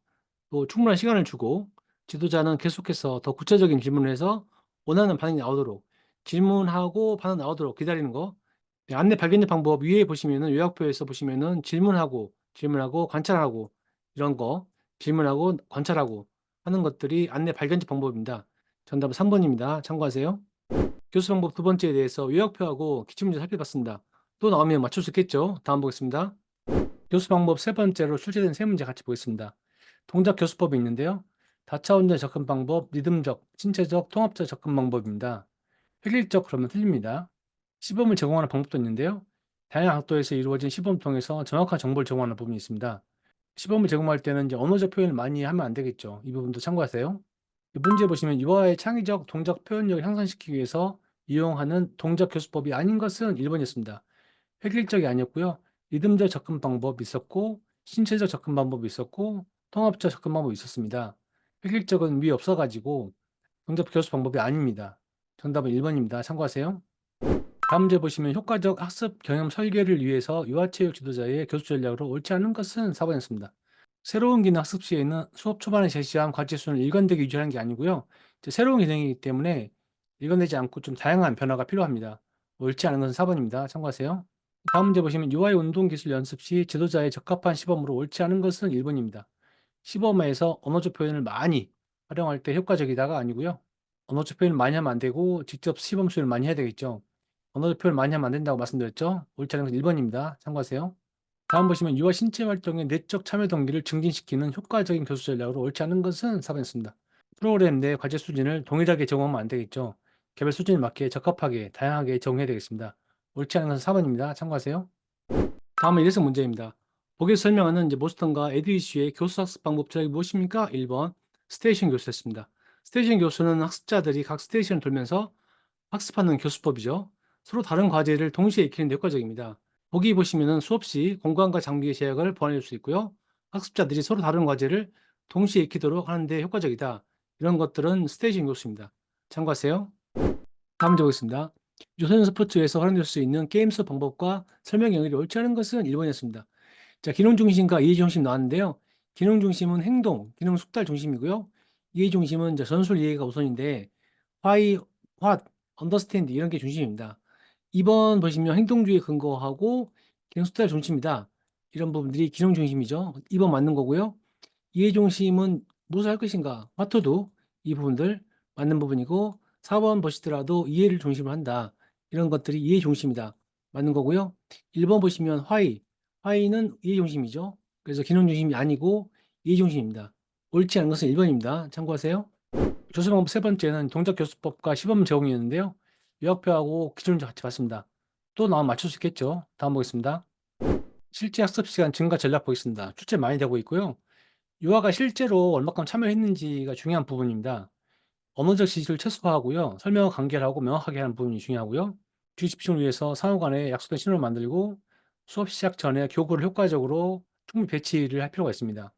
또 충분한 시간을 주고 지도자는 계속해서 더 구체적인 질문을 해서 원하는 반응이 나오도록 질문하고 반응 나오도록 기다리는 거. 네, 안내 발견의 방법 위에 보시면은 요약표에서 보시면은 질문하고 관찰하고 이런 거 질문하고 관찰하고 하는 것들이 안내 발견적 방법입니다. 정답은 3번입니다. 참고하세요. 교수 방법 두 번째에 대해서 요약표하고 기출문제 살펴봤습니다. 또 나오면 맞출 수 있겠죠? 다음 보겠습니다. 교수 방법 세 번째로 출제된 세 문제 같이 보겠습니다. 동작 교수법이 있는데요. 다차원적 접근 방법, 리듬적, 신체적, 통합적 접근 방법입니다. 획일적 그러면 틀립니다. 시범을 제공하는 방법도 있는데요. 다양한 각도에서 이루어진 시범을 통해서 정확한 정보를 제공하는 부분이 있습니다. 시범을 제공할 때는 이제 언어적 표현을 많이 하면 안 되겠죠. 이 부분도 참고하세요. 이 문제 보시면 유아의 창의적 동작 표현력을 향상시키기 위해서 이용하는 동작 교수법이 아닌 것은 1번이었습니다. 획일적이 아니었고요. 리듬적 접근 방법이 있었고 신체적 접근 방법이 있었고 통합적 접근 방법이 있었습니다. 획일적은 위에 없어가지고 동작 교수 방법이 아닙니다. 정답은 1번입니다. 참고하세요. 다음 문제 보시면 효과적 학습 경험 설계를 위해서 유아체육 지도자의 교수 전략으로 옳지 않은 것은 4번이었습니다. 새로운 기능 학습 시에는 수업 초반에 제시한 과제 수는 일관되게 유지하는 게 아니고요. 이제 새로운 기능이기 때문에 일관되지 않고 좀 다양한 변화가 필요합니다. 옳지 않은 것은 4번입니다. 참고하세요. 다음 문제 보시면 UI 운동 기술 연습 시 지도자의 적합한 시범으로 옳지 않은 것은 1번입니다. 시범에서 언어적 표현을 많이 활용할 때 효과적이다가 아니고요. 언어적 표현을 많이 하면 안 되고 직접 시범 수행을 많이 해야 되겠죠. 언어적 표현을 많이 하면 안 된다고 말씀드렸죠. 옳지 않은 것은 1번입니다. 참고하세요. 다음 보시면 유아 신체 활동의 내적 참여 동기를 증진시키는 효과적인 교수 전략으로 옳지 않은 것은 4번입니다. 프로그램 내 과제 수준을 동일하게 제공하면 안 되겠죠. 개별 수준에 맞게 적합하게 다양하게 제공해야 되겠습니다. 옳지 않은 것은 4번입니다. 참고하세요. 다음은 일회성 문제입니다. 보기에서 설명하는 이제 모스턴과 에드위슈의 교수 학습 방법 전략이 무엇입니까? 1번 스테이션 교수였습니다. 스테이션 교수는 학습자들이 각 스테이션을 돌면서 학습하는 교수법이죠. 서로 다른 과제를 동시에 익히는 데 효과적입니다. 보기 보시면은 수업 시 공간과 장비의 제약을 보완할 수 있고요. 학습자들이 서로 다른 과제를 동시에 익히도록 하는 데 효과적이다. 이런 것들은 스테이션 교수입니다. 참고하세요. 다음 문제 보겠습니다. 유소년 스포츠에서 활용될 수 있는 게임 속 방법과 설명 연결이 옳지 않은 것은 1번이었습니다. 자, 기능 중심과 이해 중심 나왔는데요. 기능 중심은 행동, 기능 숙달 중심이고요. 이해 중심은 이제 전술 이해가 우선인데 why, what, understand 이런 게 중심입니다. 2번 보시면 행동주의 근거하고 기능 숙달 중심이다. 이런 부분들이 기능 중심이죠. 2번 맞는 거고요. 이해 중심은 무엇을 할 것인가, what to do 이 부분들 맞는 부분이고 4번 보시더라도 이해를 중심으로 한다. 이런 것들이 이해 중심이다. 맞는 거고요. 1번 보시면 why는 이해 중심이죠. 그래서 기능 중심이 아니고 이해 중심입니다. 옳지 않은 것은 1번입니다. 참고하세요. 교수 방법 세 번째는 동작 교수법과 시범 제공이었는데요. 요약표하고 기출문제 같이 봤습니다. 또 나오면 맞출 수 있겠죠. 다음 보겠습니다. 실제 학습 시간 증가 전략 보겠습니다. 출제 많이 되고 있고요. 유아가 실제로 얼마큼 참여했는지가 중요한 부분입니다. 언어적 지식을 최소화하고요. 설명을 간결하고 명확하게 하는 부분이 중요하고요. 주의 집중을 위해서 상호 간에 약속된 신호를 만들고 수업 시작 전에 교구를 효과적으로 충분히 배치를 할 필요가 있습니다.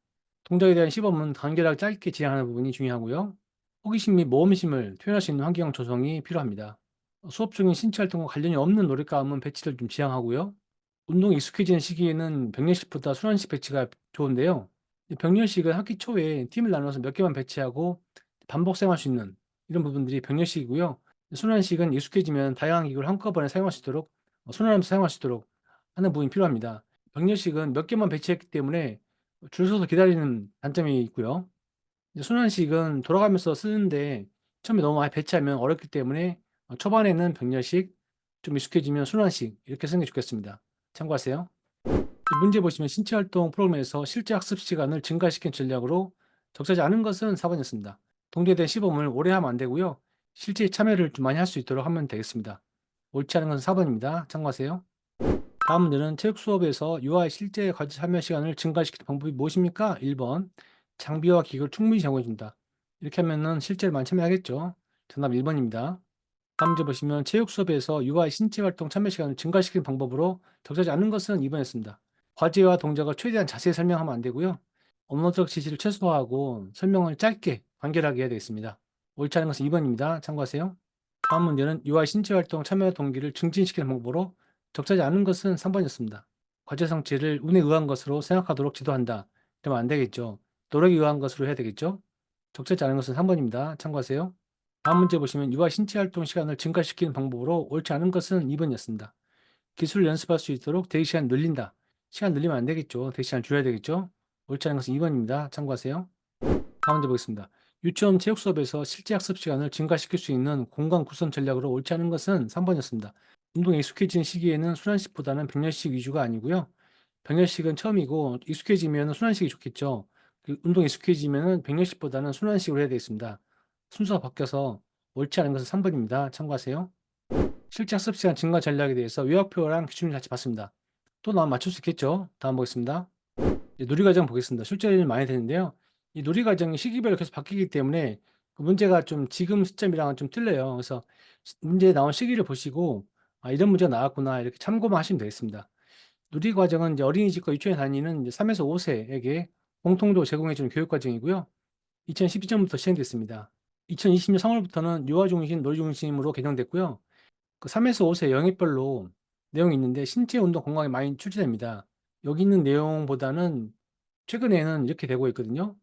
동작에 대한 시범은 간결하게 짧게 진행하는 부분이 중요하고요. 호기심 및 모험심을 표현할 수 있는 환경 조성이 필요합니다. 수업 중인 신체 활동과 관련이 없는 놀잇감은 배치를 좀 지양하고요. 운동에 익숙해지는 시기에는 병렬식보다 순환식 배치가 좋은데요. 이 병렬식은 학기 초에 팀을 나눠서 몇 개만 배치하고 반복 사용할 수 있는 이런 부분들이 병렬식이고요. 순환식은 익숙해지면 다양한 기구를 한꺼번에 사용할 수 있도록 순환하면서 사용할 수 있도록 하는 부분이 필요합니다. 병렬식은 몇 개만 배치했기 때문에 줄 서서 기다리는 단점이 있고요. 이제 순환식은 돌아가면서 쓰는데 처음에 너무 많이 배치하면 어렵기 때문에 초반에는 병렬식, 좀 익숙해지면 순환식 이렇게 쓰는 게 좋겠습니다. 참고하세요. 문제 보시면 신체 활동 프로그램에서 실제 학습 시간을 증가시킨 전략으로 적절하지 않은 것은 4번이었습니다. 동제된 시범을 오래 하면 안 되고요. 실제 참여를 좀 많이 할 수 있도록 하면 되겠습니다. 옳지 않은 것은 4번입니다. 참고하세요. 다음 문제는 체육 수업에서 유아의 실제 과제 참여 시간을 증가시키는 방법이 무엇입니까? 1번. 장비와 기구를 충분히 제공해 준다. 이렇게 하면은 실제로 많이 참여하겠죠. 정답 1번입니다. 다음 문제 보시면 체육 수업에서 유아의 신체 활동 참여 시간을 증가시키는 방법으로 적절하지 않은 것은 2번이었습니다. 과제와 동작을 최대한 자세히 설명하면 안 되고요. 언어적 지시를 최소화하고 설명을 짧게 간결하게 해야 되겠습니다. 옳지 않은 것은 2번입니다. 참고하세요. 다음 문제는 유아의 신체 활동 참여 동기를 증진시키는 방법으로 적절하지 않은 것은 3번이었습니다. 과제 성취를 운에 의한 것으로 생각하도록 지도한다. 이러면 안 되겠죠. 노력에 의한 것으로 해야 되겠죠. 적절하지 않은 것은 3번입니다. 참고하세요. 다음 문제 보시면 유아 신체 활동 시간을 증가시키는 방법으로 옳지 않은 것은 2번이었습니다. 기술을 연습할 수 있도록 대기 시간 늘린다. 시간 늘리면 안 되겠죠. 대기 시간 줄여야 되겠죠. 옳지 않은 것은 2번입니다. 참고하세요. 다음 문제 보겠습니다. 유치원 체육 수업에서 실제 학습 시간을 증가시킬 수 있는 공간 구성 전략으로 옳지 않은 것은 3번이었습니다. 운동에 익숙해진 시기에는 순환식보다는 병렬식 위주가 아니고요. 병렬식은 처음이고 익숙해지면 순환식이 좋겠죠. 운동에 익숙해지면 병렬식보다는 순환식으로 해야 되겠습니다. 순서가 바뀌어서 옳지 않은 것은 3번입니다. 참고하세요. 실제 학습 시간 증가 전략에 대해서 요약표랑 기준을 같이 봤습니다. 또 나면 맞출 수 있겠죠? 다음 보겠습니다. 이제 누리과정 보겠습니다. 출제를 많이 되는데요. 이 누리과정이 시기별로 계속 바뀌기 때문에 그 문제가 좀 지금 시점이랑은 좀 틀려요. 그래서 문제에 나온 시기를 보시고 아, 이런 문제가 나왔구나 이렇게 참고만 하시면 되겠습니다. 누리과정은 이제 어린이집과 유치원에 다니는 이제 3에서 5세에게 공통적으로 제공해주는 교육과정이고요. 2012년부터 시행됐습니다. 2020년 3월부터는 유아 중심, 놀이 중심으로 개정됐고요. 그 3에서 5세 영역별로 내용이 있는데 신체 운동 건강에 많이 출제됩니다. 여기 있는 내용보다는 최근에는 이렇게 되고 있거든요.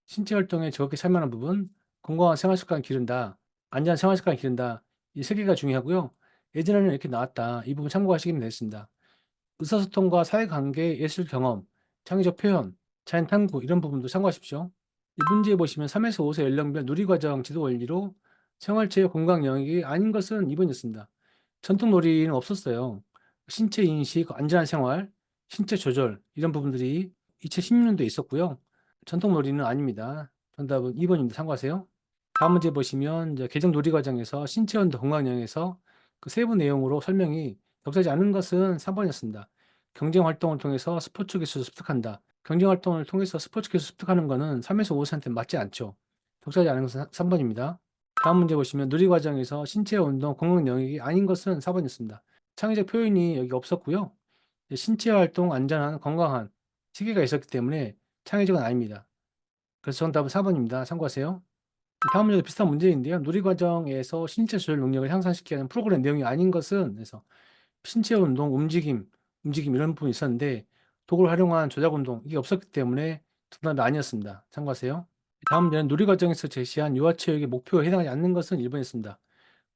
신체 활동에 적극히 참여하는 부분, 건강한 생활 습관을 기른다, 안전한 생활 습관을 기른다. 이 세 개가 중요하고요. 예전에는 이렇게 나왔다. 이 부분 참고하시면 되겠습니다. 의사소통과 사회관계, 예술 경험, 창의적 표현, 자연 탐구 이런 부분도 참고하십시오. 이 문제에 보시면 3에서 5세 연령별 누리과정 지도 원리로 생활체육 건강 영역이 아닌 것은 2번이었습니다. 전통 놀이는 없었어요. 신체 인식, 안전한 생활, 신체 조절 이런 부분들이 2016년도에 있었고요. 전통 놀이는 아닙니다. 정답은 2번입니다. 참고하세요. 다음 문제 보시면 이제 개정 놀이 과정에서 신체 운동 건강 영역에서 그 세부 내용으로 설명이 적절하지 않은 것은 3번이었습니다. 경쟁 활동을 통해서 스포츠 기술을 습득한다. 경쟁 활동을 통해서 스포츠 기술을 습득하는 것은 3에서 5세한테 맞지 않죠. 적절하지 않은 것은 3번입니다. 다음 문제 보시면 누리 과정에서 신체 운동 건강 영역이 아닌 것은 4번이었습니다. 창의적 표현이 여기 없었고요. 신체 활동 안전한 건강한 시기가 있었기 때문에 창의적은 아닙니다. 그래서 정답은 4번입니다. 참고하세요. 다음 문제도 비슷한 문제인데요. 누리 과정에서 신체 조절 능력을 향상시키는 프로그램 내용이 아닌 것은 그래서 신체 운동, 움직임 이런 부분이 있었는데 도구를 활용한 조작 운동 이게 없었기 때문에 정답이 아니었습니다. 참고하세요. 다음 문제는 누리 과정에서 제시한 유아체육의 목표에 해당하지 않는 것은 1번이었습니다.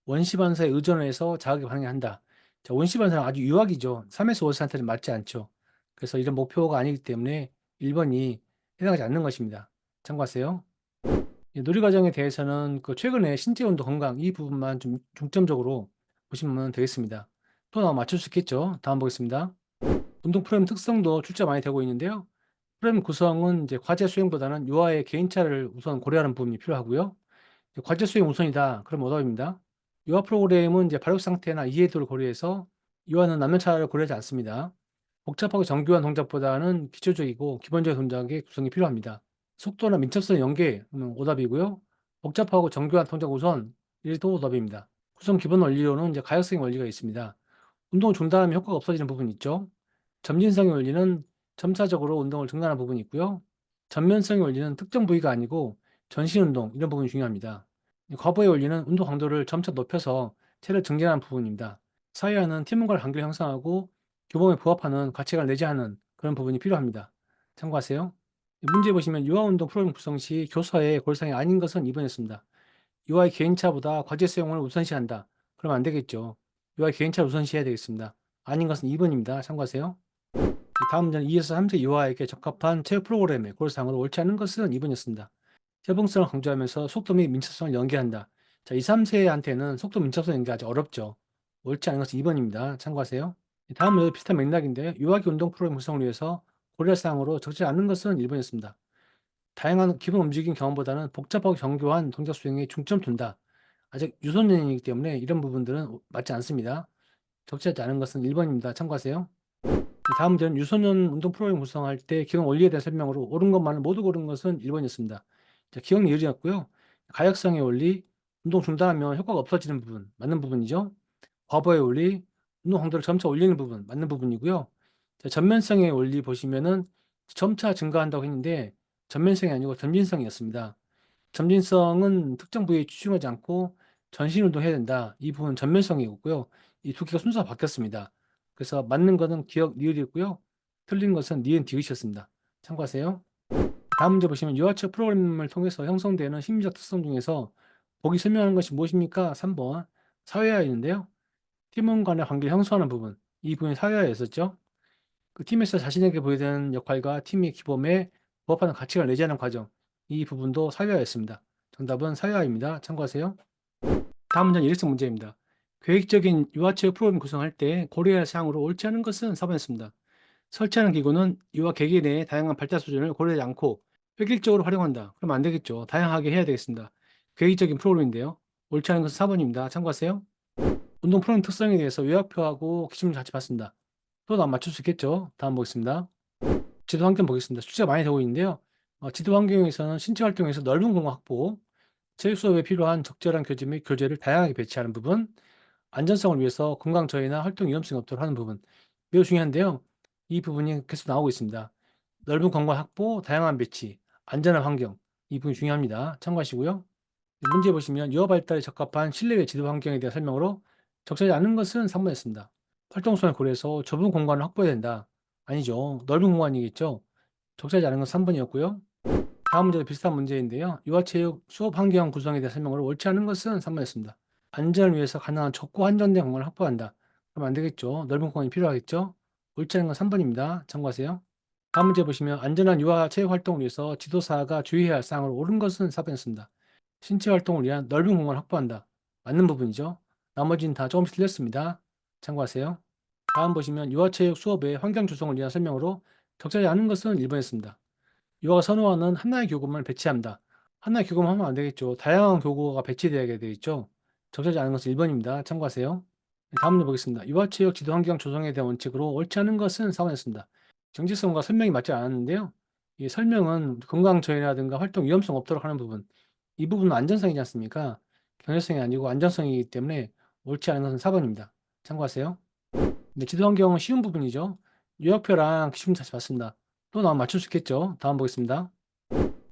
원시반사에 의존해서 자극에 반응한다. 자, 원시반사는 아주 유학이죠. 3에서 5세한테는 맞지 않죠. 그래서 이런 목표가 아니기 때문에 1번이 해당하지 않는 것입니다. 참고하세요. 놀이 과정에 대해서는 그 최근에 신체 운동 건강 이 부분만 좀 중점적으로 보시면 되겠습니다. 또 나와 맞출 수 있겠죠. 다음 보겠습니다. 운동 프로그램 특성도 출제 많이 되고 있는데요. 프로그램 구성은 이제 과제 수행보다는 유아의 개인차를 우선 고려하는 부분이 필요하고요. 과제 수행 우선이다. 그럼 오답입니다. 유아 프로그램은 이제 발육 상태나 이해도를 고려해서 유아는 남녀차를 고려하지 않습니다. 복잡하고 정교한 동작보다는 기초적이고 기본적인 동작의 구성이 필요합니다. 속도나 민첩성 연계 오답이고요. 복잡하고 정교한 동작 우선 이도 오답입니다. 구성 기본 원리로는 이제 가역성의 원리가 있습니다. 운동 중단하면 효과가 없어지는 부분이 있죠. 점진성의 원리는 점차적으로 운동을 중단하는 부분이 있고요. 전면성의 원리는 특정 부위가 아니고 전신 운동 이런 부분이 중요합니다. 과부의 원리는 운동 강도를 점차 높여서 체를 증진하는 부분입니다. 사회화는 팀원과의 관계를 형성하고 규범에 부합하는 가치관을 내재하는 그런 부분이 필요합니다. 참고하세요. 문제 보시면 유아운동 프로그램 구성 시 교사의 골상이 아닌 것은 2번이었습니다. 유아의 개인차보다 과제 수용을 우선시한다. 그러면 안 되겠죠. 유아의 개인차를 우선시해야 되겠습니다. 아닌 것은 2번입니다. 참고하세요. 다음 문제는 2에서 3세 유아에게 적합한 체육 프로그램의 골상으로 옳지 않은 것은 2번이었습니다. 협응성을 강조하면서 속도 및 민첩성을 연계한다. 자, 2, 3세한테는 속도 민첩성 연계 아주 어렵죠. 옳지 않은 것은 2번입니다. 참고하세요. 다음 문제도 비슷한 맥락인데 유아기 운동 프로그램 구성을 위해서 고려사항으로 적지 않은 것은 1번이었습니다. 다양한 기본 움직임 경험보다는 복잡하고 정교한 동작 수행에 중점 둔다. 아직 유소년이기 때문에 이런 부분들은 맞지 않습니다. 적절하지 않은 것은 1번입니다. 참고하세요. 다음 문제는 유소년 운동 프로그램 구성할 때 기억 원리에 대한 설명으로 옳은 것만을 모두 고른 것은 1번이었습니다. 자, 기억 예리였고요. 가역성의 원리, 운동 중단하면 효과가 없어지는 부분, 맞는 부분이죠. 과거의 원리, 운동 강도를 점차 올리는 부분, 맞는 부분이고요. 자, 전면성의 원리 보시면은 점차 증가한다고 했는데 전면성이 아니고 점진성이었습니다. 점진성은 특정 부위에 집중하지 않고 전신 운동해야 된다. 이 부분은 전면성이었고요. 이 두 개가 순서가 바뀌었습니다. 그래서 맞는 것은 기억 니을이었고요. 틀린 것은 니은 디귿이었습니다. 참고하세요. 다음 문제 보시면 유아체 프로그램을 통해서 형성되는 심리적 특성 중에서 보기 설명하는 것이 무엇입니까? 3번 사회화였는데요. 팀원 간의 관계를 형성하는 부분, 이 부분이 사회화였었죠. 그 팀에서 자신에게 보여지는 역할과 팀의 기범에 부합하는 가치를 내재하는 과정, 이 부분도 사회화였습니다. 정답은 사회화입니다. 참고하세요. 다음 문제는 일회성 문제입니다. 계획적인 유아체육 프로그램 구성할 때 고려해야 할 사항으로 옳지 않은 것은 4번이었습니다. 설치하는 기구는 유아 계기 내의 다양한 발달 수준을 고려하지 않고 획일적으로 활용한다. 그럼 안 되겠죠. 다양하게 해야 되겠습니다. 계획적인 프로그램인데요. 옳지 않은 것은 4번입니다. 참고하세요. 운동 프로그램 특성에 대해서 요약표하고 기준을 같이 봤습니다. 또 난 맞출 수 있겠죠. 다음 보겠습니다. 지도 환경 보겠습니다. 숙제가 많이 되고 있는데요. 지도 환경에서는 신체 활동에서 넓은 공간 확보, 체육 수업에 필요한 적절한 교재 및 교재를 다양하게 배치하는 부분, 안전성을 위해서 건강 저해나 활동 위험성이 없도록 하는 부분, 매우 중요한데요. 이 부분이 계속 나오고 있습니다. 넓은 공간 확보, 다양한 배치, 안전한 환경, 이 부분이 중요합니다. 참고하시고요. 문제 보시면 유아 발달에 적합한 실내외 지도 환경에 대한 설명으로 적절하지 않은 것은 3번이었습니다. 활동성을 고려해서 좁은 공간을 확보해야 된다. 아니죠. 넓은 공간이겠죠. 적절하지 않은 건 3번이었고요. 다음 문제도 비슷한 문제인데요. 유아체육 수업 환경 구성에 대한 설명으로 옳지 않은 것은 3번이었습니다. 안전을 위해서 가능한 좁고 한정된 공간을 확보한다. 그럼 안 되겠죠. 넓은 공간이 필요하겠죠. 옳지 않은 건 3번입니다. 참고하세요. 다음 문제 보시면 안전한 유아 체육 활동을 위해서 지도사가 주의해야 할 사항으로 옳은 것은 4번이었습니다. 신체 활동을 위한 넓은 공간을 확보한다. 맞는 부분이죠. 나머지는 다 조금씩 틀렸습니다. 참고하세요. 다음 보시면 유아체육 수업의 환경 조성을 위한 설명으로 적절하지 않은 것은 1번이었습니다. 유아가 선호하는 하나의 교구만 배치한다. 하나의 교구만 하면 안 되겠죠. 다양한 교구가 배치되어야 되겠죠. 적절하지 않은 것은 1번입니다. 참고하세요. 다음 문제 보겠습니다. 유아체육 지도 환경 조성에 대한 원칙으로 옳지 않은 것은 4번이었습니다. 정체성과 설명이 맞지 않았는데요. 이 설명은 건강 저해라든가 활동 위험성 없도록 하는 부분, 이 부분은 안전성이지 않습니까? 경제성이 아니고 안전성이기 때문에 옳지 않은 것은 4번입니다. 참고하세요. 네, 지도 환경은 쉬운 부분이죠. 유형표랑 기출 다시 봤습니다. 또 나오면 맞출 수 있겠죠. 다음 보겠습니다.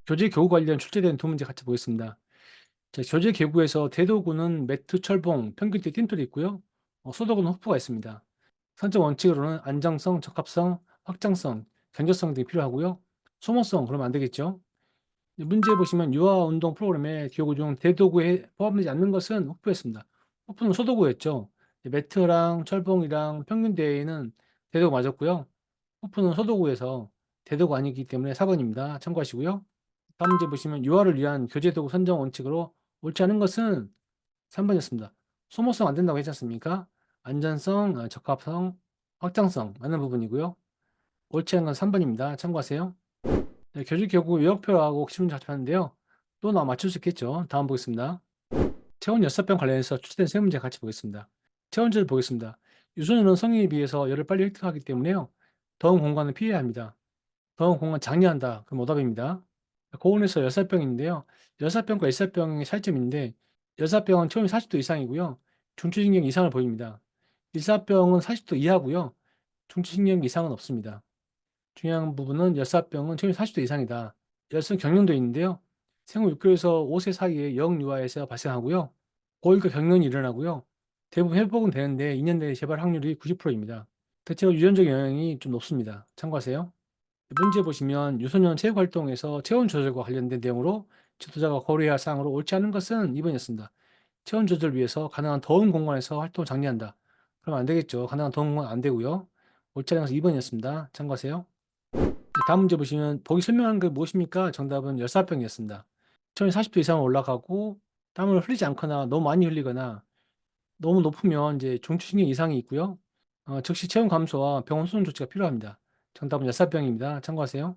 교재 교구 관련 출제된 두 문제 같이 보겠습니다. 자, 교재 교구에서 대도구는 매트, 철봉, 평균대, 띵돌이 있고요. 소도구는 후프가 있습니다. 선정 원칙으로는 안정성, 적합성, 확장성, 견조성 등이 필요하고요. 소모성 그러면 안 되겠죠. 문제 보시면 유아 운동 프로그램의 교구 중 대도구에 포함되지 않는 것은 후프였습니다. 후프는 소도구였죠. 매트랑 철봉이랑 평균대에는 대도구 맞았고요. 후프는 소도구에서 대도구 아니기 때문에 4번입니다. 참고하시고요. 다음 문제 보시면 유아를 위한 교재 도구 선정 원칙으로 옳지 않은 것은 3번이었습니다. 소모성 안 된다고 했지 않습니까? 안전성, 적합성, 확장성 맞는 부분이고요. 옳지 않은 건 3번입니다. 참고하세요. 네, 교재 교구 요약표하고 기출문제 같이 봤는데요. 또 나 맞출 수 있겠죠. 다음 보겠습니다. 체온 6병 관련해서 출제된 세 문제 같이 보겠습니다. 체온제를 보겠습니다. 유소년은 성인에 비해서 열을 빨리 획득하기 때문에요. 더운 공간을 피해야 합니다. 더운 공간 장려한다. 그럼 오답입니다. 고온에서 열사병인데요. 열사병과 일사병의 차이점인데 열사병은 체온이 40도 이상이고요. 중추신경 이상을 보입니다. 일사병은 40도 이하고요. 중추신경 이상은 없습니다. 중요한 부분은 열사병은 체온이 40도 이상이다. 열성 경련도 있는데요. 생후 6개월에서 5세 사이에 영유아에서 발생하고요. 고혈과 경련이 일어나고요. 대부분 회복은 되는데 2년 내에 재발 확률이 90%입니다. 대체로 유전적 영향이 좀 높습니다. 참고하세요. 문제 보시면 유소년 체육 활동에서 체온 조절과 관련된 내용으로 지도자가 고려해야 할 사항으로 옳지 않은 것은 2번이었습니다. 체온 조절을 위해서 가능한 더운 공간에서 활동을 장려한다. 그럼 안 되겠죠. 가능한 더운 공간 안 되고요. 옳지 않은 것은 2번이었습니다. 참고하세요. 다음 문제 보시면 보기 설명한 게 무엇입니까? 정답은 열사병이었습니다. 체온이 40도 이상 올라가고 땀을 흘리지 않거나 너무 많이 흘리거나 너무 높으면 이제 중추신경 이상이 있고요. 즉시 체온 감소와 병원 수동 조치가 필요합니다. 정답은 열사병입니다. 참고하세요.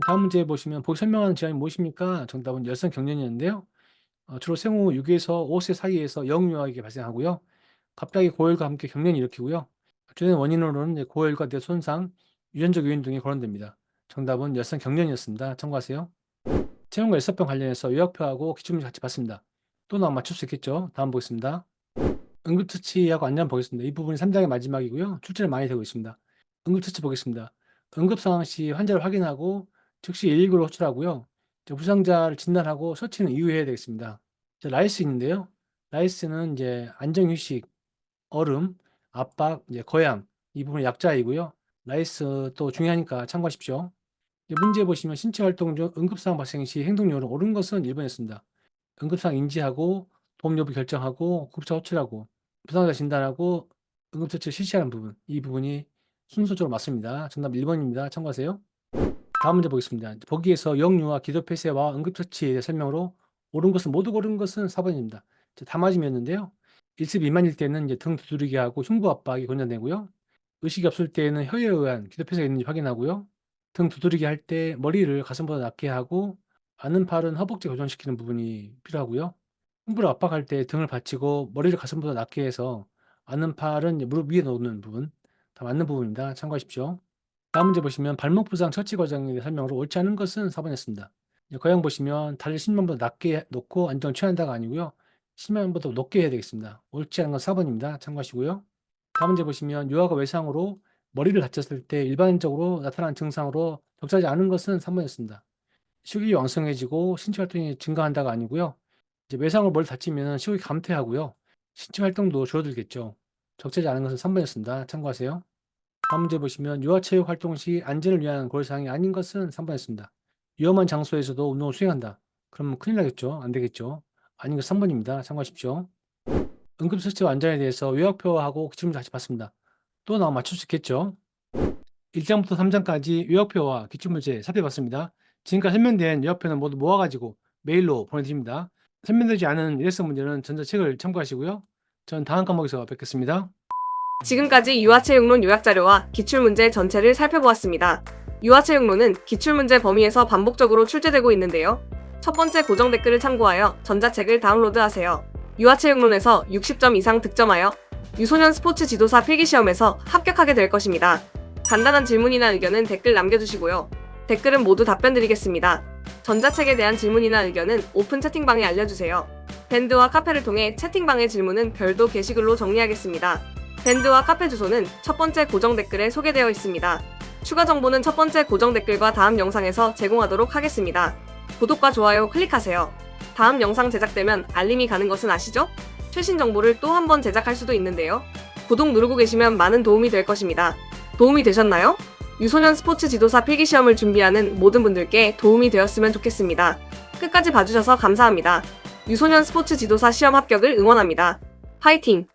다음 문제 보시면 보기 설명하는 질환이 무엇입니까? 정답은 열성 경련이었는데요. 주로 생후 6에서 5세 사이에서 영유아에게 발생하고요. 갑자기 고열과 함께 경련을 일으키고요. 주된 원인으로는 이제 고열과 뇌 손상, 유전적 요인 등이 거론됩니다. 정답은 열성 경련이었습니다. 참고하세요. 체온과 열사병 관련해서 요약표하고 기출문제 같이 봤습니다. 또 나와 맞출 수 있겠죠? 다음 보겠습니다. 응급처치하고 안전 보겠습니다. 이 부분이 3장의 마지막이고요. 출제를 많이 되고 있습니다. 응급처치 보겠습니다. 응급 상황 시 환자를 확인하고 즉시 119로 호출하고요. 이제 부상자를 진단하고 처치는 이후에 해야 되겠습니다. 이제 라이스 있는데요. 라이스는 이제 안정휴식, 얼음, 압박, 이제 거양 이 부분이 약자이고요. 라이스 또 중요하니까 참고하십시오. 이제 문제 보시면 신체 활동 중 응급상황 발생 시 행동력으로 옳은 것은 1번이었습니다. 응급상황 인지하고 도움 여부 결정하고 급차 호출하고 부상자 진단하고 응급처치 실시하는 부분 이 부분이 순서적으로 맞습니다. 정답 1번입니다. 참고하세요. 다음 문제 보겠습니다. 보기에서 영유아 기도 폐쇄와 응급처치에 대해 설명으로 옳은 것은 모두 고른 것은 4번입니다. 다 맞음이었는데요. 1세 미만일 때는 이제 등 두드리기 하고 흉부 압박이 권장되고요. 의식이 없을 때는 혀에 의한 기도 폐쇄가 있는지 확인하고요. 등 두드리기 할 때 머리를 가슴보다 낮게 하고 아는 팔은 허벅지 고정시키는 부분이 필요하고요. 흉부를 압박할 때 등을 받치고 머리를 가슴보다 낮게 해서 아는 팔은 무릎 위에 놓는 부분 다 맞는 부분입니다. 참고하십시오. 다음 문제 보시면 발목 부상 처치 과정에 대해 설명으로 옳지 않은 것은 4번이었습니다. 거양 보시면 다리를 신면보다 낮게 놓고 안정을 취한다가 아니고요. 신면보다 높게 해야 되겠습니다. 옳지 않은 건 4번입니다. 참고하시고요. 다음 문제 보시면 유아가 외상으로 머리를 다쳤을 때 일반적으로 나타나는 증상으로 적절하지 않은 것은 3번이었습니다. 식욕이 왕성해지고 신체 활동이 증가한다가 아니고요. 이제 외상으로 머리 다치면 식욕이 감퇴하고요. 신체 활동도 줄어들겠죠. 적절하지 않은 것은 3번이었습니다. 참고하세요. 다음 문제 보시면 유아체육 활동 시 안전을 위한 고려사항이 아닌 것은 3번이었습니다. 위험한 장소에서도 운동을 수행한다. 그러면 큰일 나겠죠? 안 되겠죠? 아닌 것 3번입니다. 참고하십시오. 응급처치와 안전에 대해서 요약표하고 기출문제 같이 봤습니다. 또 나오면 맞출 수 있겠죠? 1장부터 3장까지 요약표와 기출문제 살펴봤습니다. 지금까지 설명된 요약표는 모두 모아가지고 메일로 보내드립니다. 설명되지 않은 일회성 문제는 전자책을 참고하시고요. 전 다음 과목에서 뵙겠습니다. 지금까지 유아체육론 요약자료와 기출문제 전체를 살펴보았습니다. 유아체육론은 기출문제 범위에서 반복적으로 출제되고 있는데요. 첫 번째 고정 댓글을 참고하여 전자책을 다운로드하세요. 유아체육론에서 60점 이상 득점하여 유소년 스포츠 지도사 필기시험에서 합격하게 될 것입니다. 간단한 질문이나 의견은 댓글 남겨주시고요. 댓글은 모두 답변 드리겠습니다. 전자책에 대한 질문이나 의견은 오픈 채팅방에 알려주세요. 밴드와 카페를 통해 채팅방의 질문은 별도 게시글로 정리하겠습니다. 밴드와 카페 주소는 첫 번째 고정 댓글에 소개되어 있습니다. 추가 정보는 첫 번째 고정 댓글과 다음 영상에서 제공하도록 하겠습니다. 구독과 좋아요 클릭하세요. 다음 영상 제작되면 알림이 가는 것은 아시죠? 최신 정보를 또 한 번 제작할 수도 있는데요. 구독 누르고 계시면 많은 도움이 될 것입니다. 도움이 되셨나요? 유소년 스포츠 지도사 필기시험을 준비하는 모든 분들께 도움이 되었으면 좋겠습니다. 끝까지 봐주셔서 감사합니다. 유소년 스포츠 지도사 시험 합격을 응원합니다. 화이팅!